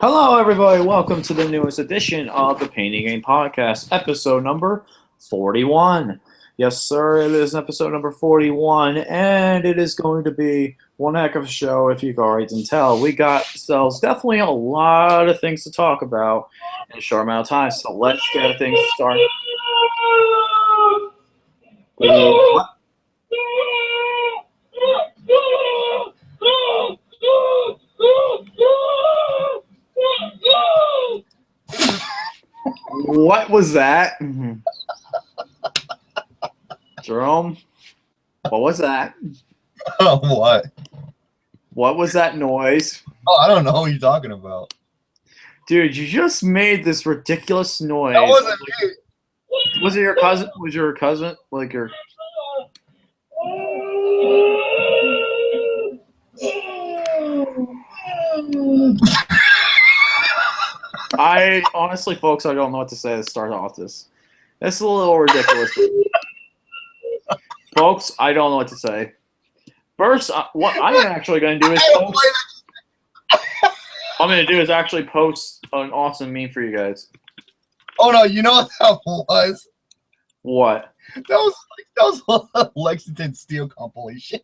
Hello, everybody. Welcome to the newest edition of the Painting Game Podcast, episode number 41. Yes, sir, it is episode number 41, and it is going to be one heck of a show if you can already tell. We got ourselves definitely a lot of things to talk about in a short amount of time, so let's get things started. What? What was that? Jerome, what was that? What? What was that noise? Oh, I don't know what you're talking about. Dude, you just made this ridiculous noise. That wasn't me. Was it your cousin? Was your cousin? Like your... I honestly, folks, I don't know what to say to start off this. This is a little ridiculous. Folks, I don't know what to say. First, what I'm actually going to do is actually post an awesome meme for you guys. Oh no, you know what that was? What? That was Lexington Steel compilation.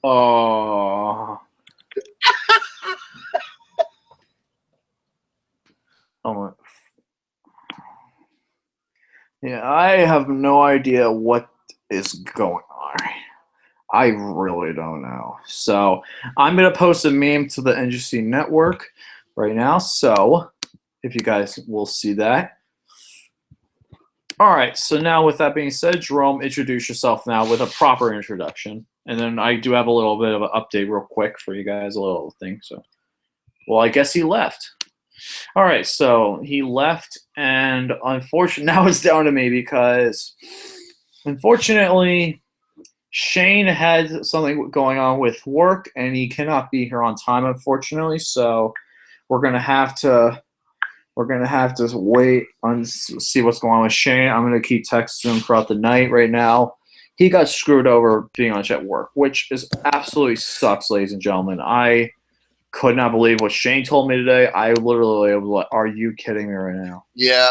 Oh. Oh. Yeah, I have no idea what is going on. I really don't know. So I'm going to post a meme to the NGC network right now. So if you guys will see that. All right. So now with that being said, Jerome, introduce yourself now with a proper introduction. And then I do have a little bit of an update real quick for you guys, a little thing. So, well, I guess he left. All right. So he left. And unfortunately, now it's down to me because unfortunately, Shane had something going on with work, and he cannot be here on time, unfortunately. So we're gonna have to wait and see what's going on with Shane. I'm gonna keep texting him throughout the night. Right now, he got screwed over being on at work, which is absolutely sucks, ladies and gentlemen. I could not believe what Shane told me today. I literally was like, "Are you kidding me right now?" Yeah,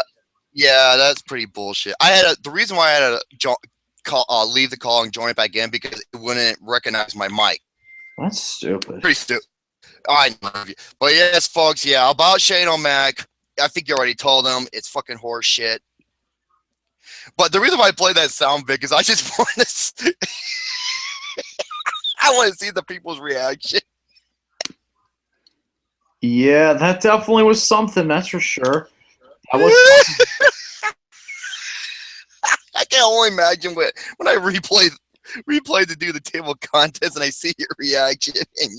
that's pretty bullshit. The reason why I had to leave the call and join it back in because it wouldn't recognize my mic. That's stupid. Pretty stupid. I love you, but yes, folks. Yeah, about Shane O'Mac, I think you already told them it's fucking horse shit. But the reason why I play that sound bit is I just want to. I want to see the people's reaction. Yeah, that definitely was something. That's for sure. That was. I can only imagine when I replay to do the table of contents and I see your reaction. And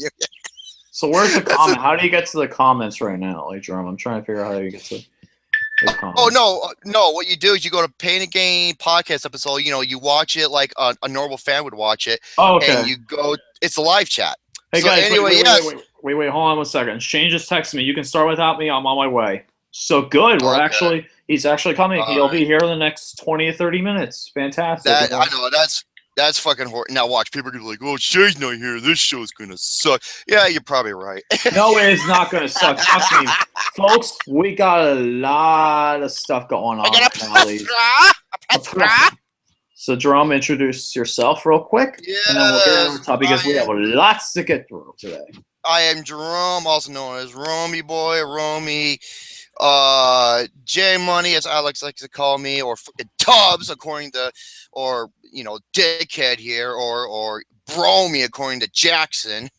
So where's the comment? How do you get to the comments right now, like Jerome? I'm trying to figure out how you get to the comments. Oh no! What you do is you go to Paint a Game podcast episode. You know, you watch it like a normal fan would watch it. Oh, okay. And you go. It's a live chat. Hey so guys, anyway, wait, hold on 1 second. Shane just texted me. You can start without me. I'm on my way. So good. He's actually coming. He'll be here in the next 20 or 30 minutes. Fantastic. I know that's fucking horrible. Now watch, people are gonna be like, "Oh, Shane's not here. This show's gonna suck." Yeah, you're probably right. No, it is not gonna suck. Trust me, folks. We got a lot of stuff going on now. So, Jerome, introduce yourself real quick, and then we'll get into the topic because we have lots to get through today. I am Jerome, also known as Romy Boy, Romy. J Money, as Alex likes to call me, or fucking Tubbs, according to, or Dickhead here, or Bromy, according to Jackson.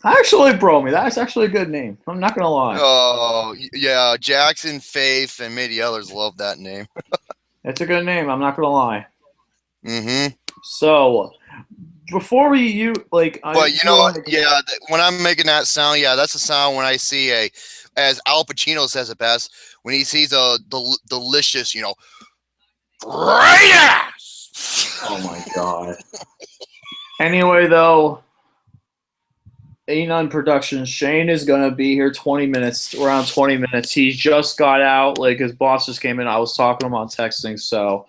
Actually, Bromy, that's actually a good name. I'm not gonna lie. Oh yeah, Jackson, Faith, and many others love that name. It's a good name. I'm not gonna lie. Mm-hmm. So, before when I'm making that sound, that's the sound when I see as Al Pacino says it best, when he sees a delicious, great ass. Oh my god. Anyway, though, A9 Productions, Shane is gonna be here around 20 minutes. He just got out, like his boss just came in. I was talking to him on texting, so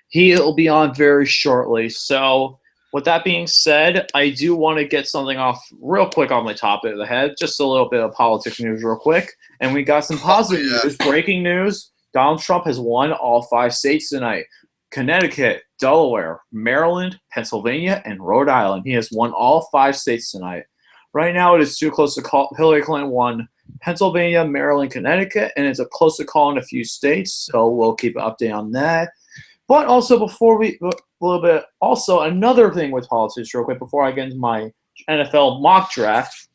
he'll be on very shortly. So with that being said, I do want to get something off real quick on my top of the head. Just a little bit of politics news real quick. And we got some positive news. Breaking news. Donald Trump has won all 5 states tonight. Connecticut, Delaware, Maryland, Pennsylvania, and Rhode Island. He has won all 5 states tonight. Right now, it is too close to call. Hillary Clinton won Pennsylvania, Maryland, Connecticut, and it's a close to call in a few states, so we'll keep an update on that. But also, before we a little bit, also another thing with politics, real quick, before I get into my NFL mock draft,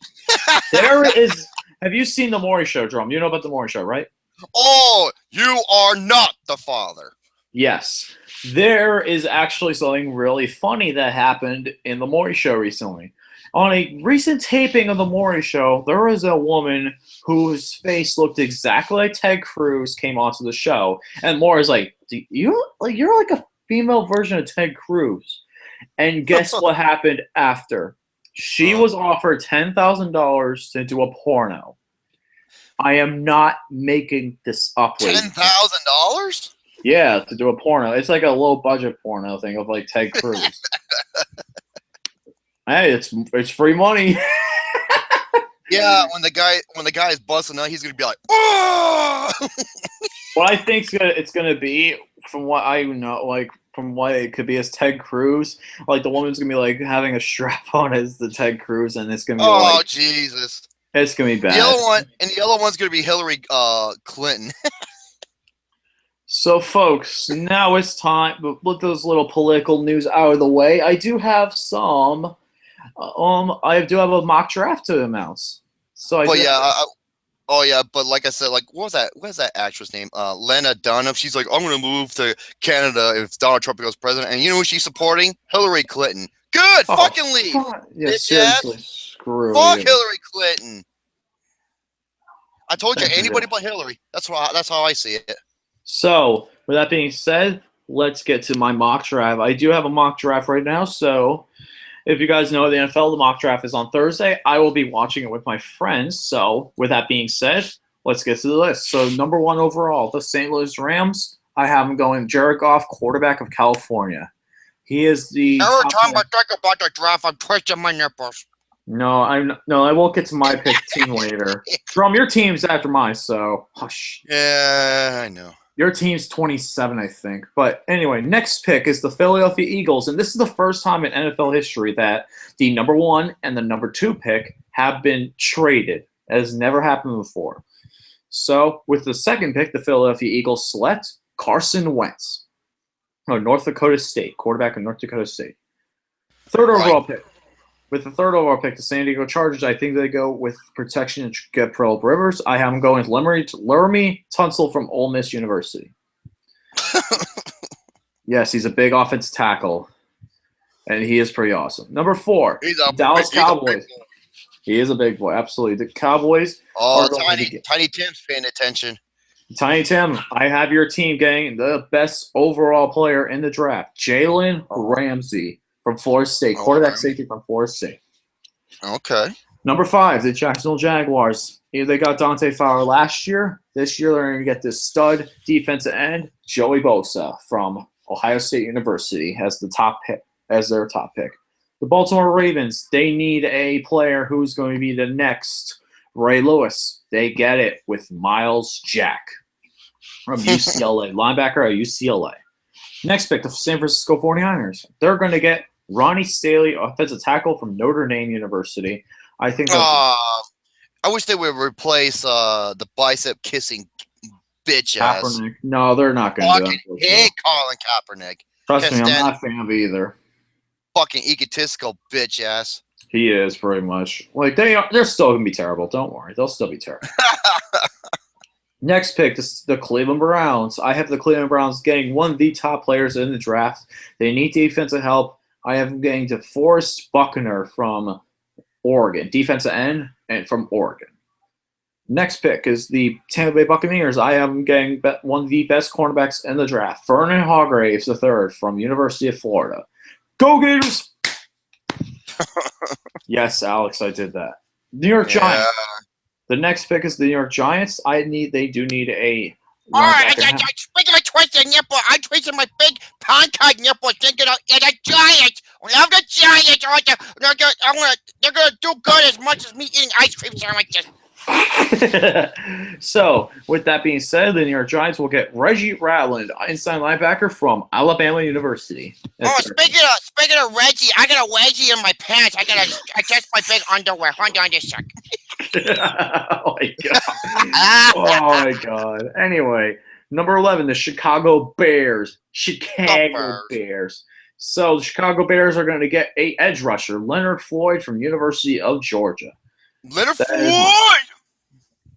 there is. Have you seen the Maury Show, Drum? You know about the Maury Show, right? Oh, you are not the father. Yes, there is actually something really funny that happened in the Maury Show recently. On a recent taping of the Maury Show, there was a woman whose face looked exactly like Ted Cruz came onto the show, and Maury's like, you're like a female version of Ted Cruz." And guess what happened after? She was offered $10,000 to do a porno. I am not making this up. $10,000? Yeah, to do a porno. It's like a low budget porno thing of like Ted Cruz. Hey, it's free money. Yeah, when the guy is busting out, he's gonna be like, "Oh!" What I think it's gonna be, from what I know, like from what it could be, as Ted Cruz. Like the woman's gonna be like having a strap on as the Ted Cruz, and it's gonna be like, Jesus! It's gonna be bad. The other one's gonna be Hillary Clinton. So, folks, now it's time. With those little political news out of the way, I do have some. I do have a mock draft to announce. So, but like I said, like what was that actress name? Lena Dunham. She's like, I'm gonna move to Canada if Donald Trump becomes president. And you know who she's supporting? Hillary Clinton. Good, fucking leave. Yeah, seriously, screw Fuck you. Hillary Clinton. I told you, anybody but Hillary. That's how I see it. So, with that being said, let's get to my mock draft. I do have a mock draft right now, so if you guys know the NFL, the mock draft is on Thursday. I will be watching it with my friends. So, with that being said, let's get to the list. So, number 1 overall, the St. Louis Rams. I have him going Jared Goff, quarterback of California. He is the. Every time I think about the draft, I'm twisting my nipples. No, I won't get to my pick team later. Drum, your team's after mine, so hush. Yeah, I know. Your team's 27, I think. But anyway, next pick is the Philadelphia Eagles, and this is the first time in NFL history that the number 1 and the number 2 pick have been traded. That has never happened before. So, with the second pick, the Philadelphia Eagles select Carson Wentz, North Dakota State, quarterback of North Dakota State. Third overall pick. With the third overall pick, the San Diego Chargers, I think they go with protection and get Phillip Rivers. I have him going with Laramie Tunsil from Ole Miss University. Yes, he's a big offensive tackle, and he is pretty awesome. Number 4, Dallas Cowboys. He is a big boy, absolutely. The Cowboys. Oh, Tiny Tim's paying attention. Tiny Tim, I have your team getting the best overall player in the draft, Jalen Ramsey. From Florida State, quarterback safety from Florida State. Okay. Number 5, the Jacksonville Jaguars. They got Dante Fowler last year. This year, they're going to get this stud defensive end, Joey Bosa from Ohio State University, as their top pick. The Baltimore Ravens, they need a player who's going to be the next Ray Lewis. They get it with Miles Jack from UCLA, linebacker at UCLA. Next pick, the San Francisco 49ers. They're going to get Ronnie Staley, offensive tackle from Notre Dame University. I think. I wish they would replace the bicep-kissing bitch ass. Kaepernick. No, they're not going to do that. Hate Colin Kaepernick. Trust me, I'm not a fan of either. Fucking egotistical bitch ass. He is pretty much. Like they're still going to be terrible. Don't worry, they'll still be terrible. Next pick, the Cleveland Browns. I have the Cleveland Browns getting one of the top players in the draft. They need defensive help. I have them getting DeForest Buckner from Oregon, defensive end, and from Oregon. Next pick is the Tampa Bay Buccaneers. I have them getting one of the best cornerbacks in the draft, Vernon Hargreaves III from University of Florida. Go Gators! Yes, Alex, I did that. New York Giants. The next pick is the New York Giants. They do need a. All right, speaking of twist the nipple. I twisted my big pancake nipple thinking the Giants. I love the Giants. They're gonna do good as much as me eating ice cream sandwiches. So, with that being said, the New York Giants will get Reggie Ratland, inside linebacker from Alabama University. Speaking of Reggie, I got a wedgie in my pants. I gotta adjust my big underwear. Hold on just a sec. Oh my god! Oh my god! Anyway, number 11, the Chicago Bears. Bears. So the Chicago Bears are going to get a edge rusher, Leonard Floyd from University of Georgia. Leonard Floyd.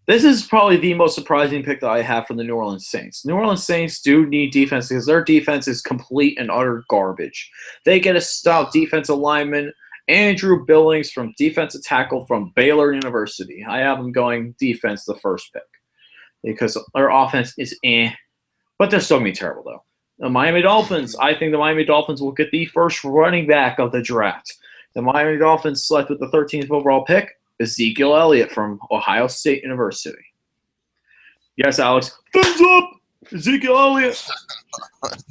This is probably the most surprising pick that I have from the New Orleans Saints. New Orleans Saints do need defense because their defense is complete and utter garbage. They get a stout defensive lineman, Andrew Billings from defensive tackle from Baylor University. I have them going defense the first pick because their offense is but they're still going to be terrible though. The Miami Dolphins, I think the Miami Dolphins will get the first running back of the draft. The Miami Dolphins select with the 13th overall pick Ezekiel Elliott from Ohio State University. Yes, Alex. Thumbs up! Ezekiel Elliott.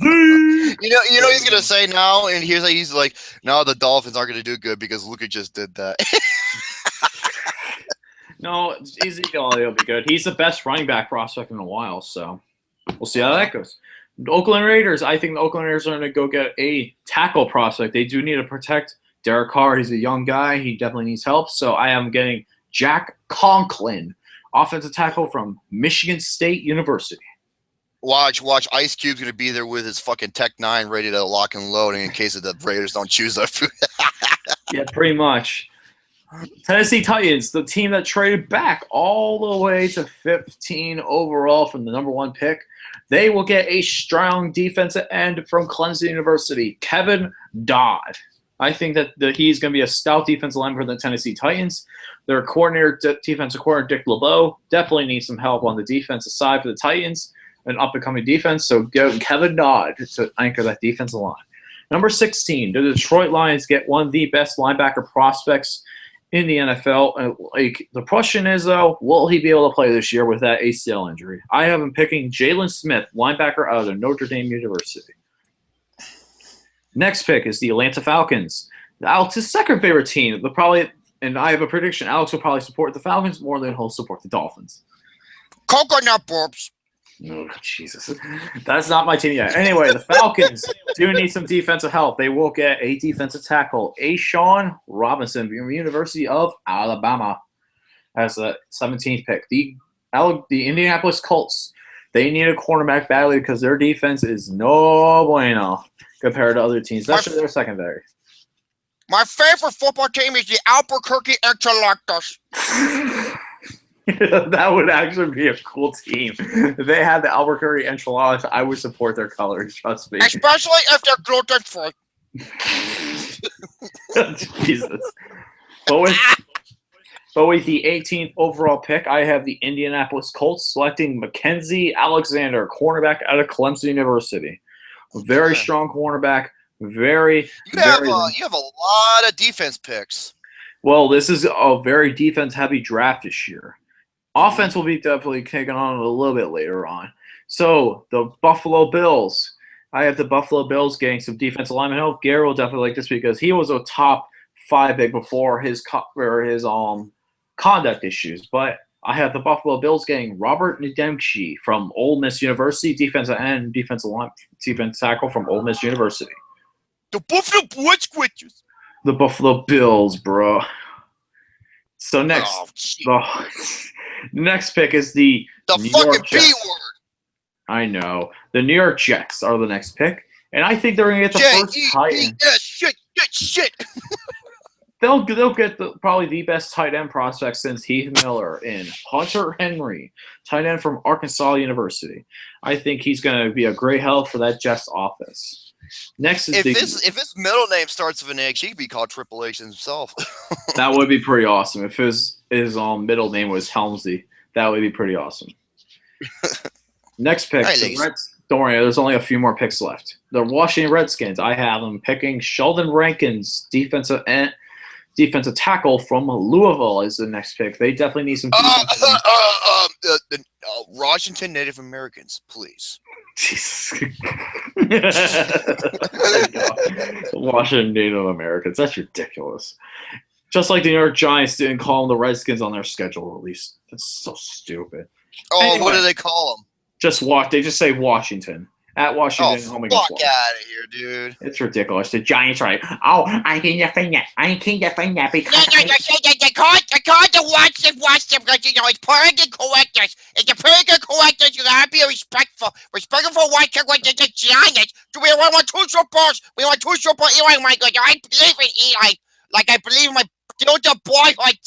You know he's gonna say now, and he's like, now the Dolphins aren't gonna do good because Luka just did that. No, Ezekiel Elliott will be good. He's the best running back prospect in a while, so we'll see how that goes. The Oakland Raiders, I think the Oakland Raiders are going to go get a tackle prospect. They do need to protect Derek Carr. He's a young guy. He definitely needs help. So I am getting Jack Conklin, offensive tackle from Michigan State University. Watch. Ice Cube's going to be there with his fucking Tech 9 ready to lock and load in case the Raiders don't choose their food. Yeah, pretty much. Tennessee Titans, the team that traded back all the way to 15 overall from the number 1 pick. They will get a strong defensive end from Clemson University, Kevin Dodd. I think that he's going to be a stout defensive lineman for the Tennessee Titans. Their defensive coordinator, Dick LeBeau, definitely needs some help on the defensive side for the Titans, an up-and-coming defense. So go Kevin Dodd to anchor that defensive line. Number 16, the Detroit Lions get one of the best linebacker prospects in the NFL. The question is, though, will he be able to play this year with that ACL injury? I have him picking Jalen Smith, linebacker out of Notre Dame University. Next pick is the Atlanta Falcons. Alex's second favorite team. And I have a prediction. Alex will probably support the Falcons more than he'll support the Dolphins. Coconut Pops. Oh, Jesus. That's not my team yet. Anyway, the Falcons do need some defensive help. They will get a defensive tackle, Sean Robinson from the University of Alabama as the 17th pick. The Indianapolis Colts, they need a cornerback badly because their defense is no bueno compared to other teams. That's their secondary. My favorite football team is the Albuquerque Interlocutors. That would actually be a cool team. If they had the Albuquerque Enchiladas, I would support their colors. Trust me. Especially if they're gluten-free. Jesus. But with the 18th overall pick, I have the Indianapolis Colts selecting Mackenzie Alexander, cornerback out of Clemson University. Very strong cornerback. You have a lot of defense picks. Well, this is a very defense-heavy draft this year. Offense will be definitely taken on a little bit later on. So the Buffalo Bills. I have the Buffalo Bills getting some defensive lineman help. Gary will definitely like this because he was a top 5 pick before his conduct issues. But I have the Buffalo Bills getting Robert Ndemchi from Ole Miss University, defensive end, defensive tackle from Ole Miss University. The Buffalo Squitches. The Buffalo Bills, bro. So next pick is the New fucking York B Jets. word. I know. The New York Jets are the next pick. And I think they're going to get the first tight end. Shit. They'll get probably the best tight end prospect since Heath Miller in Hunter Henry, tight end from Arkansas University. I think he's going to be a great help for that Jets offense. Next is if his middle name starts with an H, he could be called Triple H himself. That would be pretty awesome. If his middle name was Helmsley, that would be pretty awesome. Next pick, don't worry, there's only a few more picks left. The Washington Redskins, I have them picking Sheldon Rankins, defensive tackle from Louisville is the next pick. They definitely need some Washington Native Americans, please. Jesus. Washington Native Americans. That's ridiculous. Just like the New York Giants didn't call them the Redskins on their schedule release. That's so stupid. Oh, Anyway, what do they call them? They just say Washington. At Washington, Oh, home fuck against out of here, dude. It's ridiculous. The Giants are like, oh, I can't defend that. I can't defend that because I can't watch them because, you know, it's political correctness. It's a political correctness. You gotta be respectful. Respectful for watching what the Giants. Do we want two Super Bowls? We want two Super Bowls. Eli, my God, I believe in Eli. Like I believe in my little boy like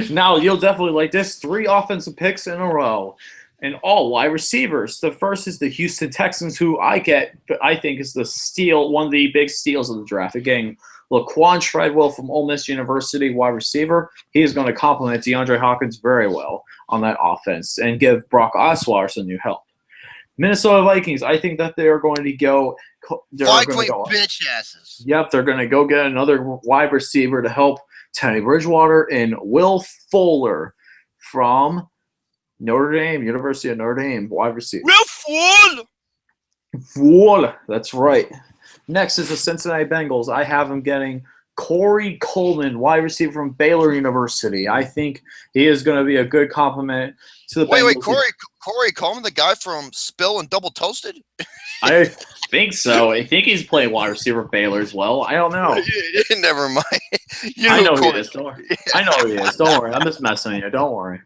Now, you'll definitely like this. 3 offensive picks in a row. And all wide receivers. The first is the Houston Texans, who I think is the steal, one of the big steals of the draft. Again, Laquan Treadwell from Ole Miss University, wide receiver. He is going to complement DeAndre Hopkins very well on that offense and give Brock Osweiler some new help. Minnesota Vikings, I think that they are going to go. Bitch asses. Yep, they're going to go get another wide receiver to help Teddy Bridgewater and Will Fuller from Notre Dame, University of Notre Dame, wide receiver. Full. That's right. Next is the Cincinnati Bengals. I have them getting Corey Coleman, wide receiver from Baylor University. I think he is going to be a good complement to the Bengals. Wait, Corey Coleman, the guy from Spill and Double Toasted? I think so. I think he's playing wide receiver for Baylor as well. I don't know. Never mind. I know who he is. Don't worry. I know who he is. Don't worry. I'm just messing with you. Don't worry.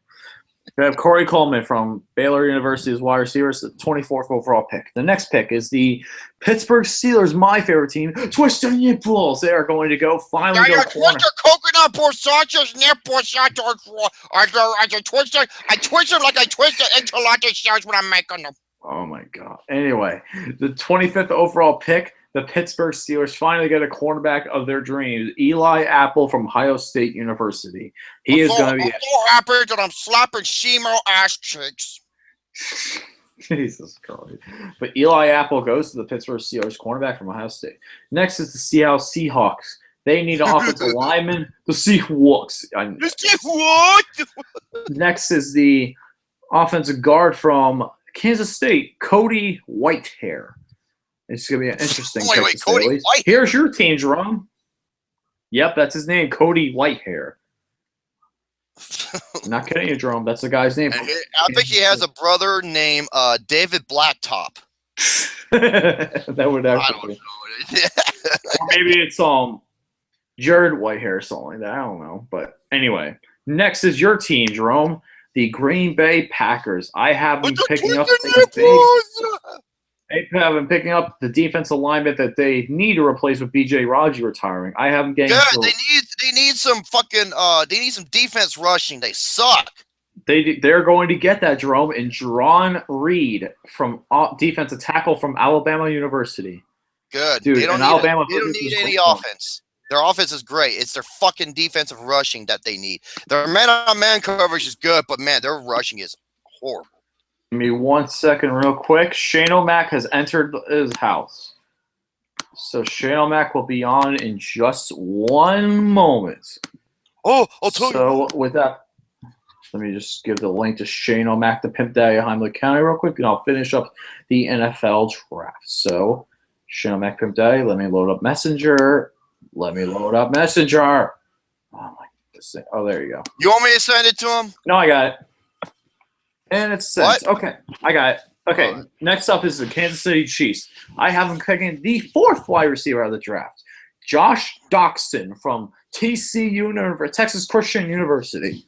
We have Corey Coleman from Baylor University as wide receiver, the 24th overall pick. The next pick is the Pittsburgh Steelers, my favorite team. Twist your nipples. They are going to go finally go corner. Coconut porsachos, near porsachos. I twist them like I twist the enchilada shells when I'm making them. Oh, my God. Anyway, the 25th overall pick, the Pittsburgh Steelers finally get a cornerback of their dreams, Eli Apple from Ohio State University. I'm so happy that I'm slapping Shemo ass cheeks. Jesus Christ. But Eli Apple goes to the Pittsburgh Steelers, cornerback from Ohio State. Next is the Seattle Seahawks. They need an offensive lineman. The Seahawks. Next is the offensive guard from Kansas State, Cody Whitehair. It's going to be an interesting pick. Wait, Cody Whitehair. Here's your team, Jerome. Yep, that's his name, Cody Whitehair. Not kidding you, Jerome. That's the guy's name. I think he has a brother named David Blacktop. That would actually. I don't know. Or maybe it's Jared Whitehair or something like that. I don't know. But anyway, next is your team, Jerome. The Green Bay Packers. I have them picking up picking up the defensive alignment that they need to replace with B.J. Raji retiring. I have them getting. Yeah, they need some fucking they need some defense rushing. They suck. They're going to get that, Jerome, and Jerron Reed from defensive tackle from Alabama University. Good. Dude, they don't need any fun. offense. Their offense is great. It's their fucking defensive rushing that they need. Their man-on-man coverage is good, but man, their rushing is horrible. Give me 1 second real quick. Shane O'Mac has entered his house. So Shane O'Mac will be on in just 1 moment. Oh, I'll tell you. So with that, let me just give the link to Shane O'Mac, the Pimp Daddy of Heimlich County real quick, and I'll finish up the NFL draft. So Shane O'Mac, Pimp Daddy, let me load up Messenger. Oh my goodness. Oh, there you go. You want me to send it to him? No, I got it. And it's sent. What? Okay, I got it. Okay, next up is the Kansas City Chiefs. I have them picking the 4th wide receiver out of the draft, Josh Doxson from TCU, Texas Christian University.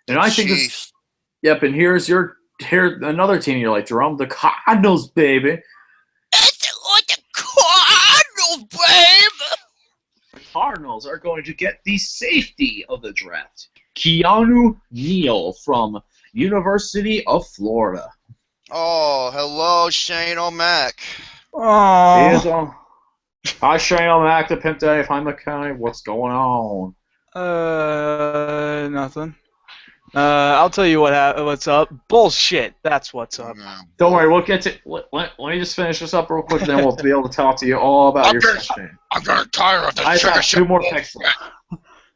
And I think this. Yep, and here's another team you like, Jerome, the Cardinals, baby. The Cardinals are going to get the safety of the draft, Keanu Neal from University of Florida. Oh, hello, Shane O'Mac. Oh. Hi, Shane O'Mac, the Pimp Daddy of Heimlich County. What's going on? Nothing. I'll tell you what's up. Bullshit. That's what's up. Don't worry, we'll get to. Let me just finish this up real quick, and then we'll be able to talk to you all about your stuff. I'm getting tired of this. I got 2 more picks left.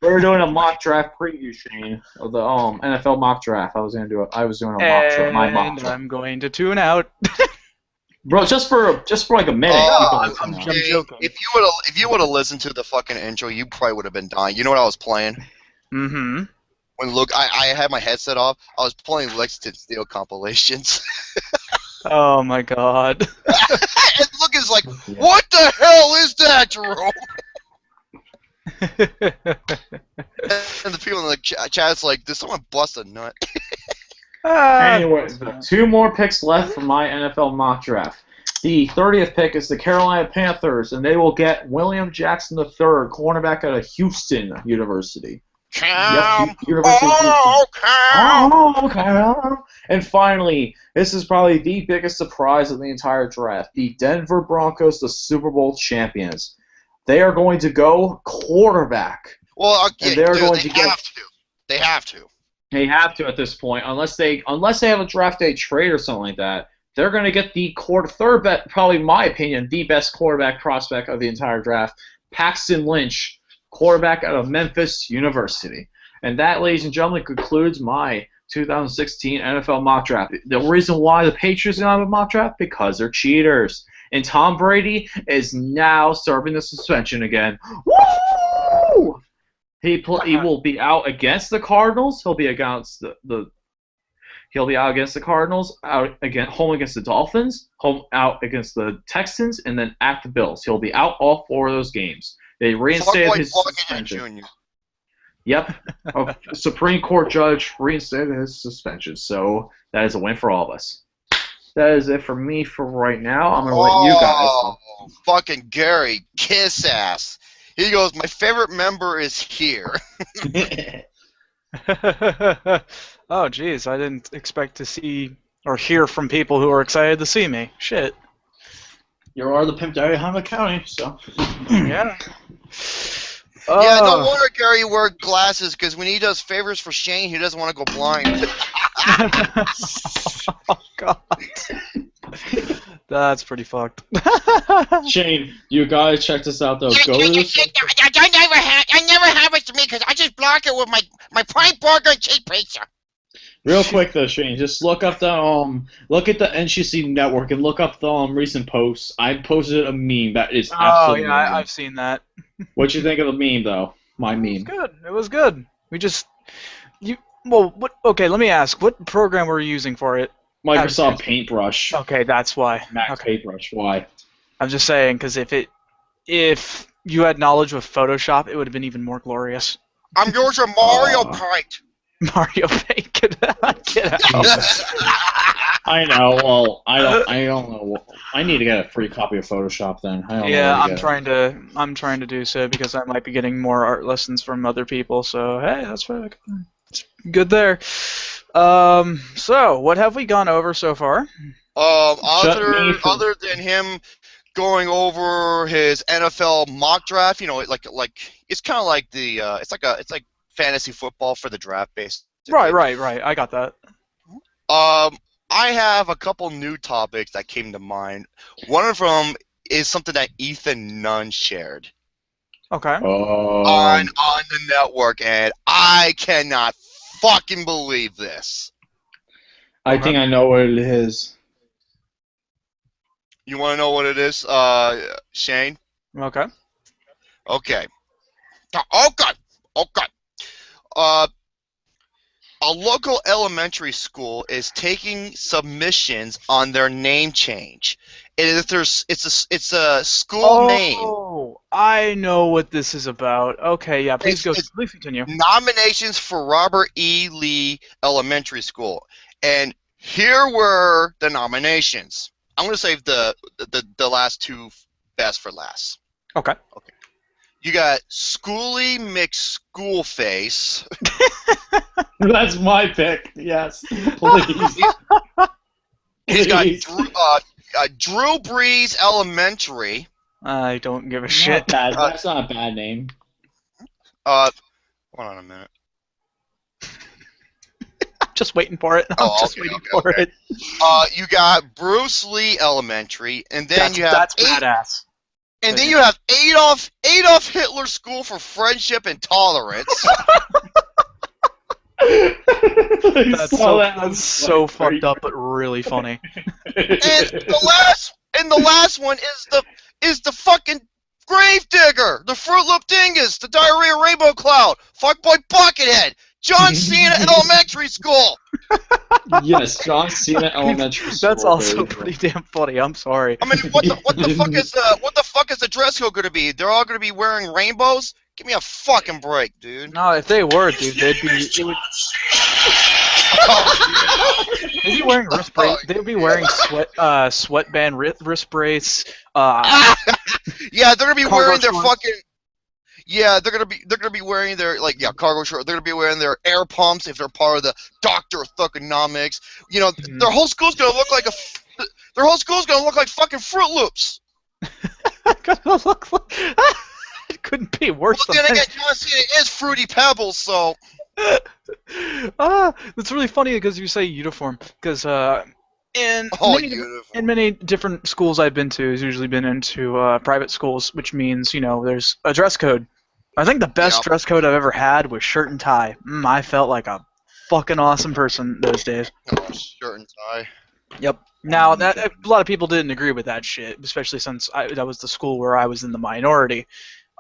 We were doing a mock draft preview, Shane, of the NFL mock draft. I was doing a mock draft. My mock And draft. I'm going to tune out. Bro, just for like a minute. Oh, you can let I'm me know. joking. If you would have listened to the fucking intro, you probably would have been dying. You know what I was playing? Mm-hmm. When I had my headset off, I was playing Lexington Steel compilations. Oh my god. And Luke is like, "What the hell is that, Jerome?" And the people in the chat's like, "Did someone bust a nut?" Anyway, 2 more picks left for my NFL mock draft. The 30th pick is the Carolina Panthers, and they will get William Jackson III, cornerback out of Houston University. Yep, University of Houston. Oh, okay. And finally, this is probably the biggest surprise of the entire draft. The Denver Broncos, the Super Bowl champions. They are going to go quarterback. Well, And they're going to get. have to. They have to. They have to at this point, unless they have a draft day trade or something like that. They're going to get the third bet, probably in my opinion, the best quarterback prospect of the entire draft, Paxton Lynch, quarterback out of Memphis University. And that, ladies and gentlemen, concludes my 2016 NFL mock draft. The reason why the Patriots don't have a mock draft? Because they're cheaters. And Tom Brady is now serving the suspension again. Woo! He will be out against the Cardinals. He'll be against He'll be out against the Cardinals, home against the Dolphins, home out against the Texans, and then at the Bills. He'll be out all 4 of those games. They reinstated his suspension. Yep. A Supreme Court judge reinstated his suspension. So that is a win for all of us. That is it for me for right now. I'm going to let you guys. Oh, fucking Gary, kiss ass. He goes, "My favorite member is here." Oh, jeez, I didn't expect to see or hear from people who are excited to see me. Shit. You are the pimp daddy of Hamlet County, so. Yeah. Yeah, don't worry, Gary, you wear glasses, because when he does favors for Shane, he doesn't want to go blind. Oh, God. That's pretty fucked. Shane, you guys check this out, though. Go to this. I never have it to me because I just block it with my prime burger and cheese pizza. Real quick though, Shane, just look up the look at the NCC network and look up the recent posts. I posted a meme that is absolutely. Oh yeah, I've seen that. What you think of the meme though? My meme. It was good. Okay, let me ask. What program were you using for it? Microsoft Paintbrush. Okay, that's why. Mac Paintbrush. Why? I'm just saying, because if you had knowledge with Photoshop, it would have been even more glorious. I'm yours a Mario Paint. Mario Paint, get out. I know. Well, I don't know. I need to get a free copy of Photoshop then. I'm trying to do so because I might be getting more art lessons from other people. So hey, that's good there. So what have we gone over so far? Other than him going over his NFL mock draft, like it's kind of like it's like fantasy football for the draft basically. Right. I got that. I have a couple new topics that came to mind. One of them is something that Ethan Nunn shared. Okay. On the network, and I cannot fucking believe this. I think I know what it is. You want to know what it is, Shane? Okay. Okay. A local elementary school is taking submissions on their name change. It's a school name. Oh, I know what this is about. Okay, yeah, please continue. Nominations for Robert E. Lee Elementary School, and here were the nominations. I'm gonna save the last 2 best for last. Okay. You got Schooly McSchoolface. That's my pick. Yes, please. He's got Drew Brees Elementary. I don't give a shit. That's not a bad name. Hold on a minute. I'm just waiting for it. It. You got Bruce Lee Elementary, and then that's badass. And then you have Adolf Hitler School for Friendship and Tolerance. That's so fucked up, but really funny. And the last one is the fucking Gravedigger, the Fruit Loop Dingus, the Diarrhea Rainbow Cloud, Fuckboy Buckethead, John Cena Elementary School. Yes, John Cena Elementary School. That's also pretty damn funny. I'm sorry. I mean, what the fuck is the dress code gonna be? They're all gonna be wearing rainbows? Give me a fucking break, dude. No, if they were, dude, they'd be wearing wrist brace. They'd be wearing sweatband wrist brace. Yeah, they're gonna be wearing their shorts. fucking. Yeah, they're gonna be wearing their cargo shorts. They're gonna be wearing their air pumps if they're part of the Doctor of Thugonomics. You know, their whole school's gonna look like fucking Fruit Loops. It couldn't be worse But than then that. again, John Cena is Fruity Pebbles, so. It's really funny because you say uniform, because in many different schools I've been to, has usually been into private schools, which means, you know, there's a dress code. I think the best dress code I've ever had was shirt and tie. I felt like a fucking awesome person those days. Oh, shirt and tie. Yep. Now, that a lot of people didn't agree with that shit, especially since that was the school where I was in the minority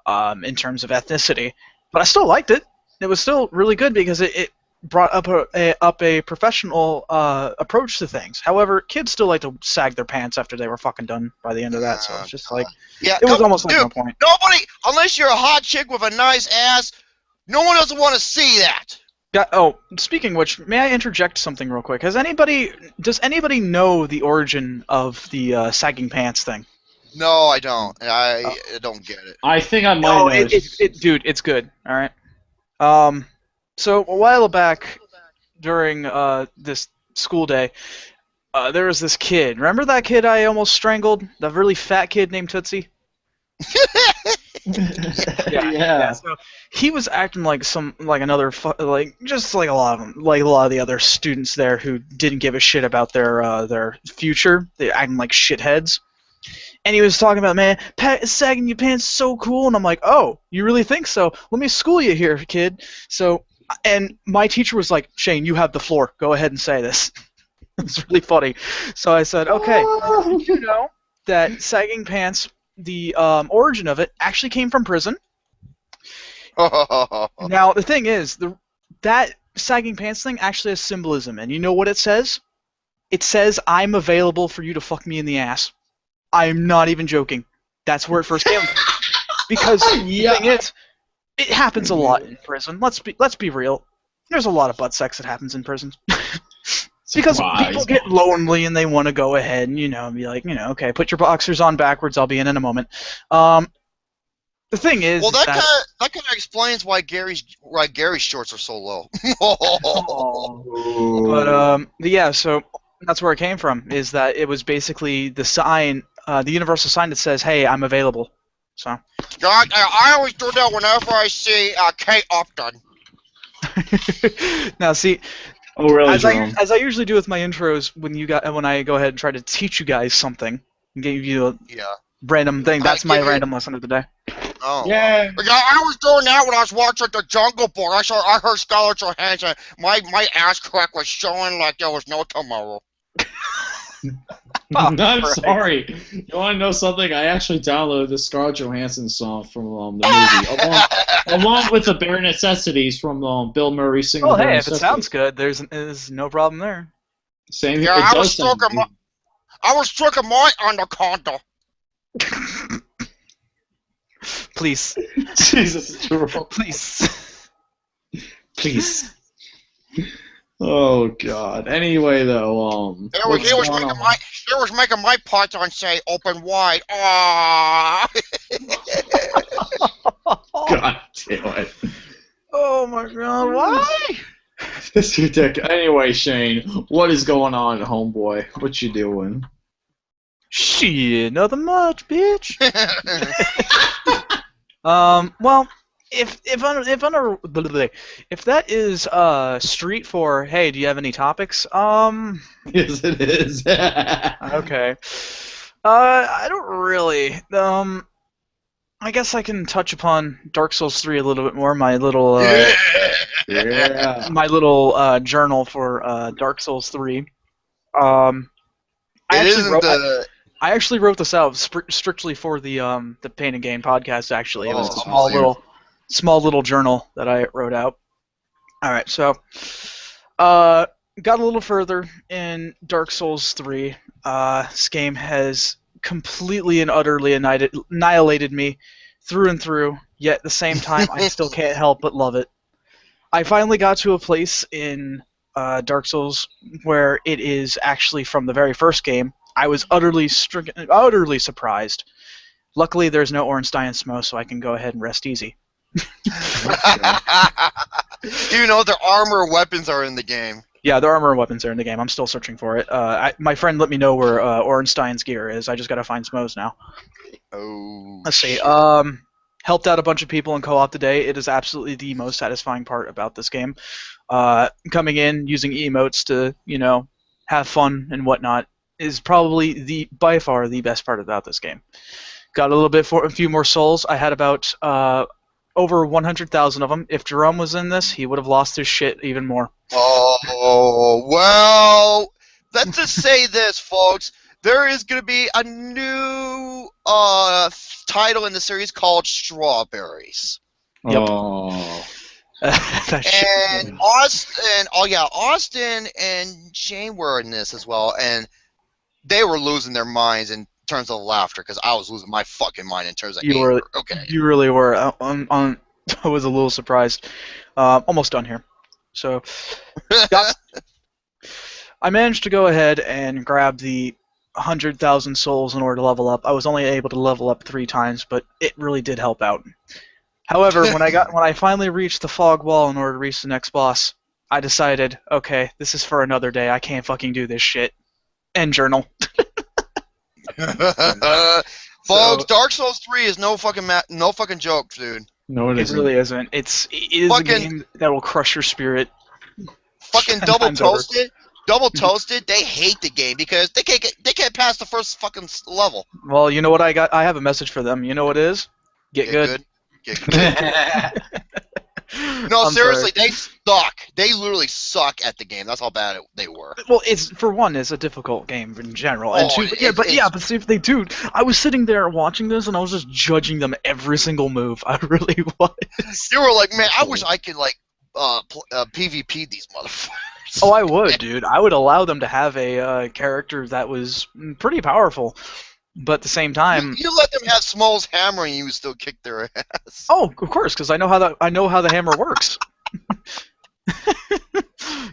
in terms of ethnicity. But I still liked it. It was still really good because it brought up a professional approach to things. However, kids still like to sag their pants after they were fucking done by the end of that, so it's just like, it was almost like no point. Nobody, unless you're a hot chick with a nice ass, no one doesn't want to see that. Oh, speaking of which, may I interject something real quick? Does anybody know the origin of the sagging pants thing? No, I don't. I don't get it. I think I might know. Dude, it's good. All right. So a while back, during this school day, there was this kid. Remember that kid I almost strangled? That really fat kid named Tootsie? Yeah. So he was acting like just like a lot of them, like a lot of the other students there who didn't give a shit about their future. They acting like shitheads. And he was talking about, man, sagging your pants is so cool. And I'm like, oh, you really think so? Let me school you here, kid. So, and my teacher was like, Shane, you have the floor. Go ahead and say this. It's really funny. So I said, okay, you know that sagging pants, the origin of it actually came from prison. Now, the thing is, that sagging pants thing actually has symbolism. And you know what it says? It says, I'm available for you to fuck me in the ass. I'm not even joking. That's where it first came from. Because the thing is, it happens a lot in prison. Let's be real. There's a lot of butt sex that happens in prison. Because people get lonely and they want to go ahead and, you know, be like, you know, okay, put your boxers on backwards. I'll be in a moment. The thing is, well, that kind of explains why Gary's shorts are so low. But yeah, so that's where it came from. Is that it was basically the sign, the universal sign that says, "Hey, I'm available." So. I always do that whenever I see Kate Upton. Now, see. Oh, really, as I usually do with my intros, when I go ahead and try to teach you guys something, and give you a random thing, that's my random lesson of the day. Oh. Yeah, I was doing that when I was watching The Jungle Book. I heard Scarlett Johansson. My ass crack was showing like there was no tomorrow. I'm sorry. You want to know something? I actually downloaded the Scarlett Johansson song from the movie, along with the Bare Necessities from Bill Murray singing. Oh, hey, if it sounds good, there's no problem there. Same here. Yeah, I was stroking my anaconda. Please. Jesus, Please. Oh God. Anyway, though, He was making my python say "open wide." Ah. God damn it. Oh my God! Why? It's ridiculous. Anyway, Shane, what is going on, homeboy? What you doing? Shit, nothing much, bitch. Well, if that is street for, hey, do you have any topics? Yes, it is. Okay. I don't really. I guess I can touch upon Dark Souls 3 a little bit more. My little Yeah. journal for Dark Souls 3. I It actually isn't wrote. the. I actually wrote this out strictly for the Pain and Gain podcast. Actually, it was a Oh, small little journal that I wrote out. All right, so got a little further in Dark Souls 3. This game has completely and utterly annihilated me through and through. Yet at the same time, I still can't help but love it. I finally got to a place in Dark Souls where it is actually from the very first game. I was utterly surprised. Luckily, there's no Ornstein Smo, so I can go ahead and rest easy. Even though their armor or weapons are in the game. Yeah, the armor and weapons are in the game. I'm still searching for it. My friend let me know where Ornstein's gear is. I just gotta find Smo's now. Oh. Let's see. Helped out a bunch of people in co-op today. It is absolutely the most satisfying part about this game. Coming in, using emotes to, have fun and whatnot is probably by far the best part about this game. Got a few more souls. I had about over 100,000 of them. If Jerome was in this, he would have lost his shit even more. Oh, well, let's just say this, folks. There is going to be a new title in the series called Strawberries. Yep. Oh. And Austin and Shane were in this as well, and they were losing their minds in terms of laughter, because I was losing my fucking mind in terms of anger. Okay. You really were. I was a little surprised. Almost done here. So, I managed to go ahead and grab the 100,000 souls in order to level up. I was only able to level up 3 times, but it really did help out. However, when I finally reached the fog wall in order to reach the next boss, I decided, okay, this is for another day. I can't fucking do this shit. End journal. Folks, Dark Souls 3 is no fucking joke, dude. No, it It isn't. really isn't. It is a game that will crush your spirit. Fucking 10 double times over. toasted. Double toasted. They hate the game because they can't pass the first fucking level. Well, you know what I got? I have a message for them. You know what it is? Get good. Get good. No, I'm seriously, sorry. they suck. They literally suck at the game. That's how bad they were. Well, it's a difficult game in general, and Oh, but see if they do. I was sitting there watching this, and I was just judging them every single move. I really was. You were like, man, I wish I could like PvP these motherfuckers. Oh, I would, dude. I would allow them to have a character that was pretty powerful, but at the same time, You let them have Small's hammer and you would still kick their ass. oh, of course, because I know how the hammer works.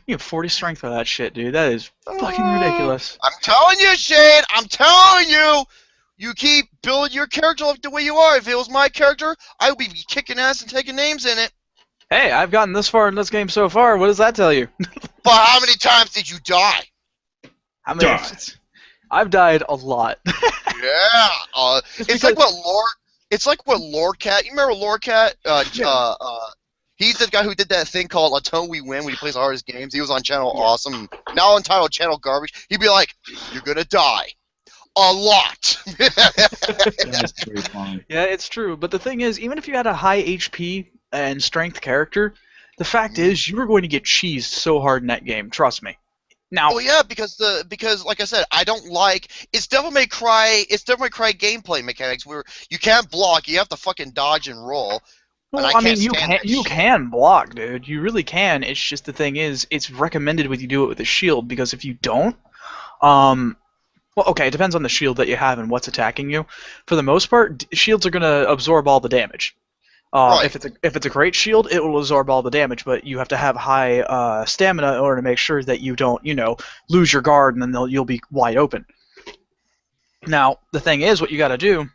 You have 40 strength for that shit, dude. That is fucking ridiculous. I'm telling you, Shane. I'm telling you. You keep building your character like the way you are. If it was my character, I would be kicking ass and taking names in it. Hey, I've gotten this far in this game so far. What does that tell you? But how many times did you die? How many? I've died a lot. Yeah. It's like what Lorcat. You remember Lorcat? He's the guy who did that thing called Until We Win when he plays the hardest games. He was on Channel Awesome. Now entitled Channel Garbage. He'd be like, "You're gonna die a lot." That's pretty fun. Yeah, it's true. But the thing is, even if you had a high HP and strength character, the fact is you were going to get cheesed so hard in that game. Trust me. Now, Oh yeah, because like I said, I don't like it's Devil May Cry gameplay mechanics where you can't block, you have to fucking dodge and roll. well, and I I mean, can't you stand that shit. can block, dude. You really can. It's just the thing is, it's recommended when you do it with a shield, because if you don't, well, okay, it depends on the shield that you have and what's attacking you. For the most part, shields are gonna absorb all the damage. Right. If it's a great shield, it will absorb all the damage, but you have to have high stamina in order to make sure that you don't, lose your guard and then you'll be wide open. Now, the thing is, what you got to do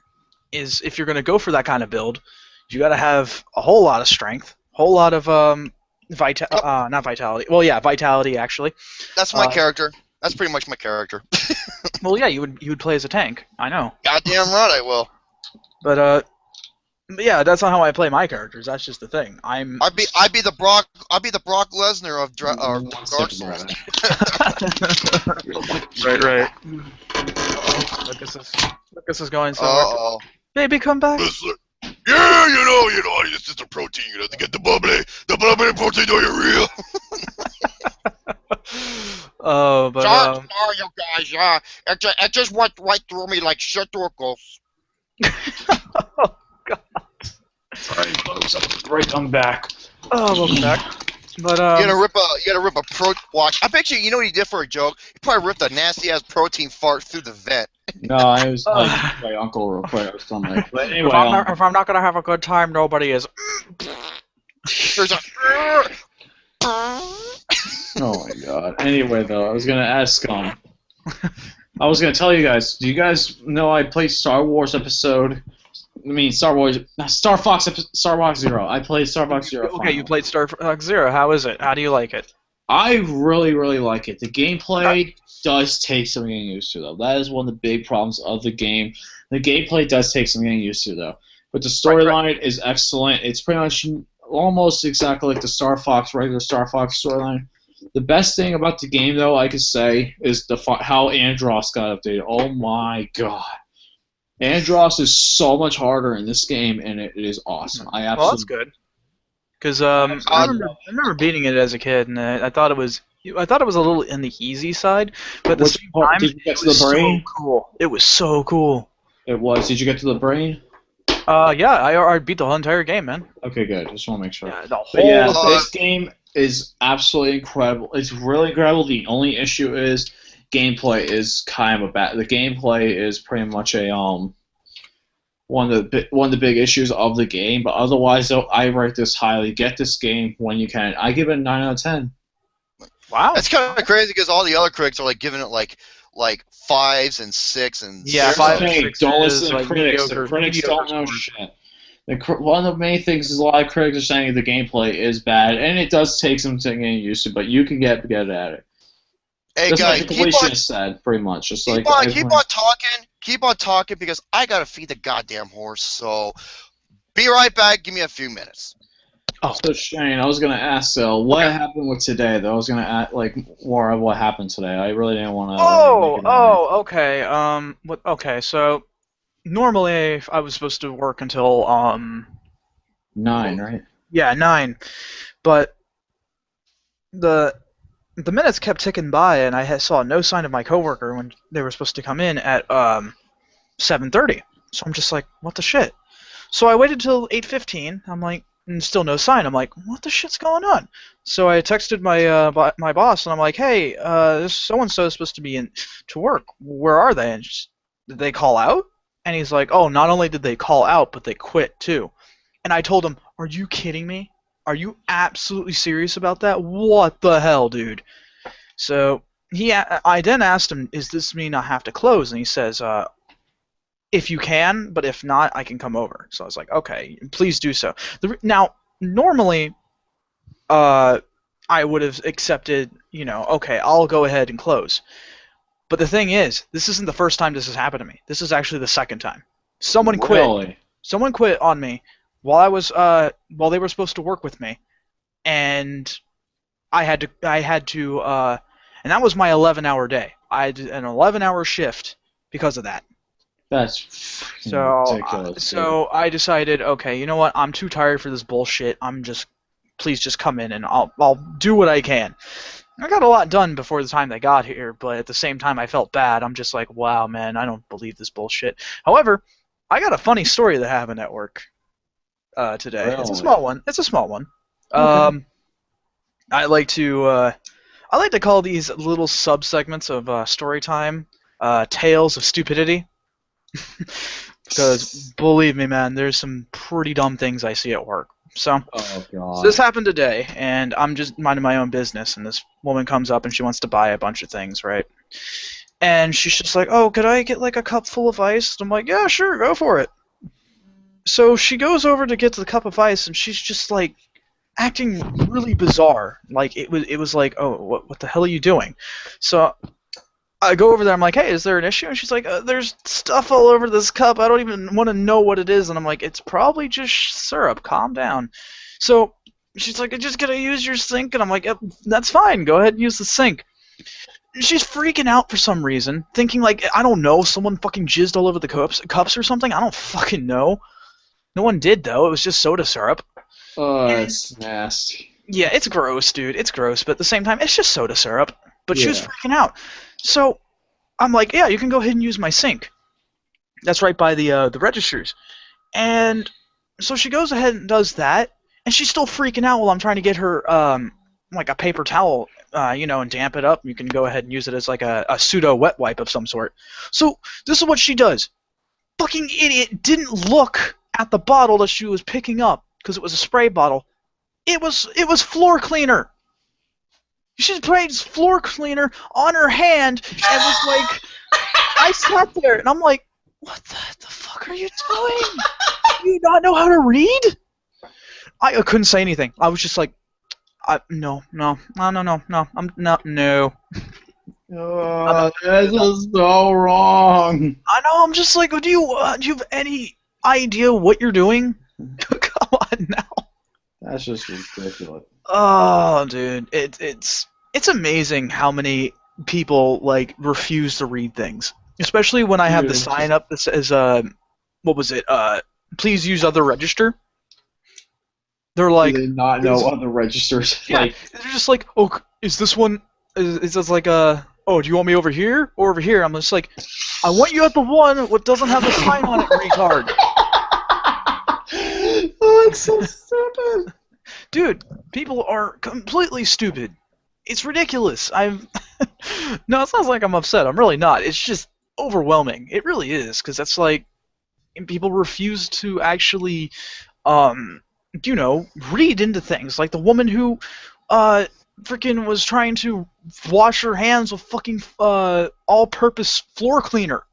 is, if you're going to go for that kind of build, you got to have a whole lot of strength, a whole lot of not vitality. Well, yeah, vitality actually. That's my character. That's pretty much my character. Well, yeah, you would play as a tank. I know. Goddamn right I will. But yeah, that's not how I play my characters. That's just the thing. I'd be the Brock Lesnar of Dark Souls. Right. Lucas is going somewhere. Uh-oh. Baby, come back. Yeah, it's just a protein, to get the bubbly protein diarrhea. Oh, but Sorry, you guys. Yeah, it just went right through me like shit through a ghost. oh god. Alright, folks, I'm back. Oh, welcome back. But You gotta rip a pro. Watch. I bet you know what he did for a joke. He probably ripped a nasty ass protein fart through the vent. No, I was like my uncle real quick. I was telling like, but anyway, if I'm not gonna have a good time, nobody is. There's a. oh my god. Anyway, though, I was gonna ask I was gonna tell you guys. Do you guys know I played Star Wars episode? Star Fox Zero. I played Star Fox Zero. Okay, you played Star Fox Zero. How is it? How do you like it? I really, really like it. The gameplay does take some getting used to, though. That is one of the big problems of the game. The gameplay does take some getting used to, though. But the storyline is excellent. It's pretty much almost exactly like the regular Star Fox storyline. The best thing about the game, though, I could say, is how Andros got updated. Oh my god. Andros is so much harder in this game, and it is awesome. Well, that's good. Because I remember beating it as a kid, and I thought it was a little in the easy side, but at the same time, did you get to the brain? So cool. It was so cool. It was. Did you get to the brain? Yeah, I beat the whole entire game, man. Okay, good. Just want to make sure. Yeah, the whole. This game is absolutely incredible. It's really incredible. The only issue is gameplay is kind of bad. The gameplay is pretty much a one of the big issues of the game. But otherwise, though, I rate this highly. Get this game when you can. I give it a 9 out of 10. Wow, that's kind of crazy because all the other critics are like giving it like 5s and 6 and yeah, 5 and 6. Don't listen to like critics. The critics don't know shit. One of the main things is a lot of critics are saying the gameplay is bad, and it does take some getting used to, but you can get at it. Hey That's guys, what the completionist said, pretty much. Just keep on talking because I gotta feed the goddamn horse. So, be right back. Give me a few minutes. Oh, so Shane, I was gonna ask, what happened with today? Though I was gonna ask, more of what happened today. I really didn't want to. Okay. Okay. So, normally I was supposed to work until 9, right? Yeah, 9, but the minutes kept ticking by, and I saw no sign of my coworker when they were supposed to come in at 7:30. So I'm just like, what the shit? So I waited till 8:15. I'm like, and still no sign. I'm like, what the shit's going on? So I texted my my boss, and I'm like, hey, this so-and-so is supposed to be in to work. Where are they? And did they call out? And he's like, oh, not only did they call out, but they quit too. And I told him, are you kidding me? Are you absolutely serious about that? What the hell, dude? So I then asked him, "Does this mean I have to close?" And he says, "If you can, but if not, I can come over." So I was like, "Okay, please do so." Now, normally, I would have accepted, okay, I'll go ahead and close. But the thing is, this isn't the first time this has happened to me. This is actually the second time. Someone quit. Really? Someone quit on me while they were supposed to work with me, and I had to, and that was my 11-hour day. I did an 11-hour shift because of that. That's ridiculous. So I decided, okay, you know what? I'm too tired for this bullshit. Please just come in and I'll do what I can. I got a lot done before the time they got here, but at the same time I felt bad. I'm just like, wow, man, I don't believe this bullshit. However, I got a funny story that happened at work today. Really? It's a small one. Okay. I like to call these little sub-segments of story time tales of stupidity. Because believe me, man, there's some pretty dumb things I see at work. So this happened today, and I'm just minding my own business, and this woman comes up and she wants to buy a bunch of things, right? And she's just like, "Oh, could I get like a cup full of ice?" And I'm like, "Yeah, sure, go for it." So she goes over to get the cup of ice, and she's just like acting really bizarre. Like it was like, "Oh, what the hell are you doing?" So I go over there, I'm like, "Hey, is there an issue?" And she's like, "There's stuff all over this cup. I don't even want to know what it is." And I'm like, "It's probably just syrup. Calm down." So she's like, "I just gotta use your sink." And I'm like, "Yep, that's fine. Go ahead and use the sink." She's freaking out for some reason, thinking like, I don't know, someone fucking jizzed all over the cups or something. I don't fucking know. No one did though. It was just soda syrup. It's nasty. Yeah, it's gross, dude. It's gross, but at the same time, it's just soda syrup. But she was Yeah. freaking out. So I'm like, yeah, you can go ahead and use my sink. That's right by the registers. And so she goes ahead and does that, and she's still freaking out while I'm trying to get her like a paper towel, and damp it up. You can go ahead and use it as like a pseudo wet wipe of some sort. So this is what she does. Fucking idiot didn't look at the bottle that she was picking up because it was a spray bottle. It was floor cleaner. She sprayed floor cleaner on her hand and was like, I sat there and I'm like, what the fuck are you doing? Do you not know how to read? I couldn't say anything. I was just like, no. I'm no. This is so wrong. I know. I'm just like, do you have any idea what you're doing? Come on now. That's just ridiculous. Oh, dude, it's amazing how many people like refuse to read things, especially when I have the Dude. sign up that says what was it? Please use other register. They're like, Do they not know other registers? yeah, Like, they're just like, oh, is this one? Is this like oh, do you want me over here or over here? I'm just like, I want you at the one what doesn't have the sign on it, retard. oh, it's so stupid. Dude, people are completely stupid. It's ridiculous. No, it sounds like I'm upset. I'm really not. It's just overwhelming. It really is, because that's like people refuse to actually, read into things. Like the woman who, freaking was trying to wash her hands with fucking all-purpose floor cleaner.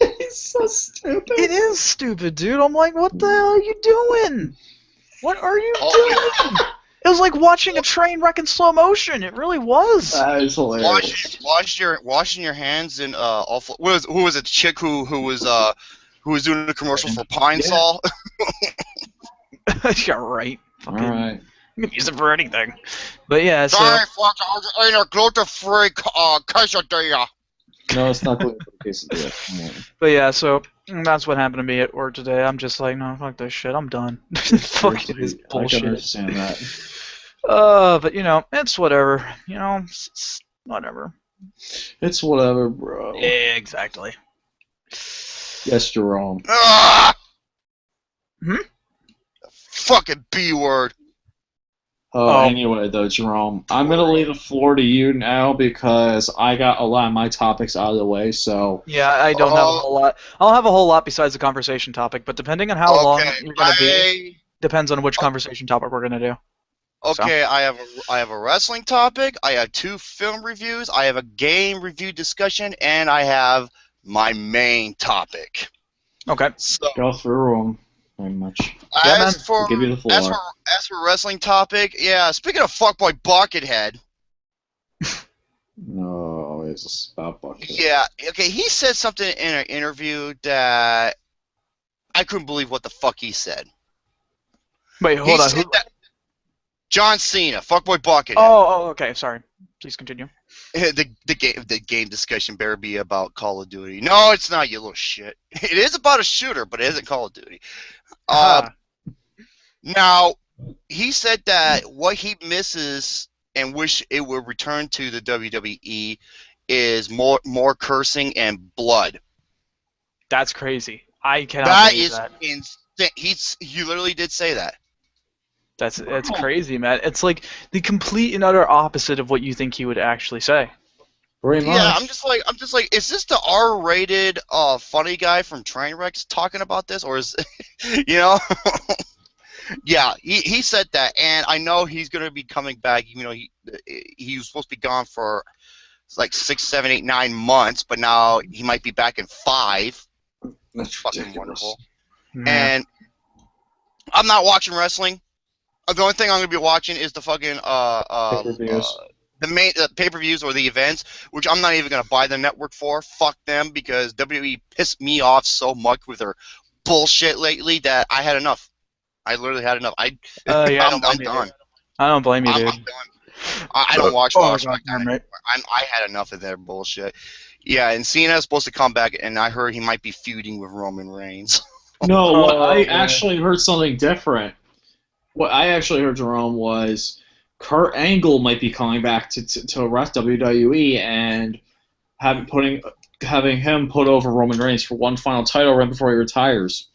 It's so stupid. It is stupid, dude. I'm like, what the hell are you doing? What are you doing? It was like watching a train wreck in slow motion. It really was. That is hilarious. Washing your hands in awful. Who was it? Chick who was doing a commercial for Pine Yeah. Sol. Yeah, right. All right. You can use it for anything. But yeah, so Sorry, folks, I was in a gluten-free quesadilla. No, it's not going to the quesadilla. but yeah, so that's what happened to me at work today. I'm just like, no, fuck this shit. I'm done. Fuck this I can bullshit. understand that. But it's whatever. It's whatever. It's whatever, bro. Exactly. Yes, Jerome. Ah! Hmm? Fucking B word. Oh. Anyway, though, Jerome, I'm going to leave the floor to you now because I got a lot of my topics out of the way, so... Yeah, I don't have a whole lot. I'll have a whole lot besides the conversation topic, but depending on how long you're going to be, depends on which conversation topic we're going to do. Okay, I have a wrestling topic, I have 2 film reviews, I have a game review discussion, and I have my main topic. Okay. So, Go through them very much. Yeah, man. as for I'll give you the floor. as for wrestling topic, yeah. Speaking of fuckboy Buckethead, No, it's about Bucket. yeah. Okay, he said something in an interview that I couldn't believe what the fuck he said. Wait, hold on. Said that John Cena, fuckboy Buckethead. Oh, okay. Sorry. Please continue. The game discussion better be about Call of Duty. No, it's not, you little shit. It is about a shooter, but it isn't Call of Duty. Now, he said that what he misses and wish it would return to the WWE is more cursing and blood. That's crazy. I cannot That believe is that. insane. He literally did say that. That's crazy, man. It's like the complete and utter opposite of what you think he would actually say. Very much. Yeah, I'm just like, is this the R-rated funny guy from Trainwrecks talking about this, or is, Yeah, he said that, and I know he's gonna be coming back. He was supposed to be gone for like 6, 7, 8, 9 months, but now he might be back in 5. That's Fucking ridiculous. wonderful. Yeah. And I'm not watching wrestling. The only thing I'm gonna be watching is the fucking Pay-per-views. the main pay-per-views or the events, which I'm not even gonna buy the network for. Fuck them, because WWE pissed me off so much with their bullshit lately that I had enough. I literally had enough. Yeah, I don't blame I'm you, done. dude. I don't blame you, I'm dude. done. I don't watch Oh, Raw. God, damn right. I had enough of their bullshit. Yeah, and Cena is supposed to come back, and I heard he might be feuding with Roman Reigns. No, what Oh, I boy. actually heard something different. What I actually heard, Jerome, was Kurt Angle might be coming back to rest WWE and having him put over Roman Reigns for one final title right before he retires.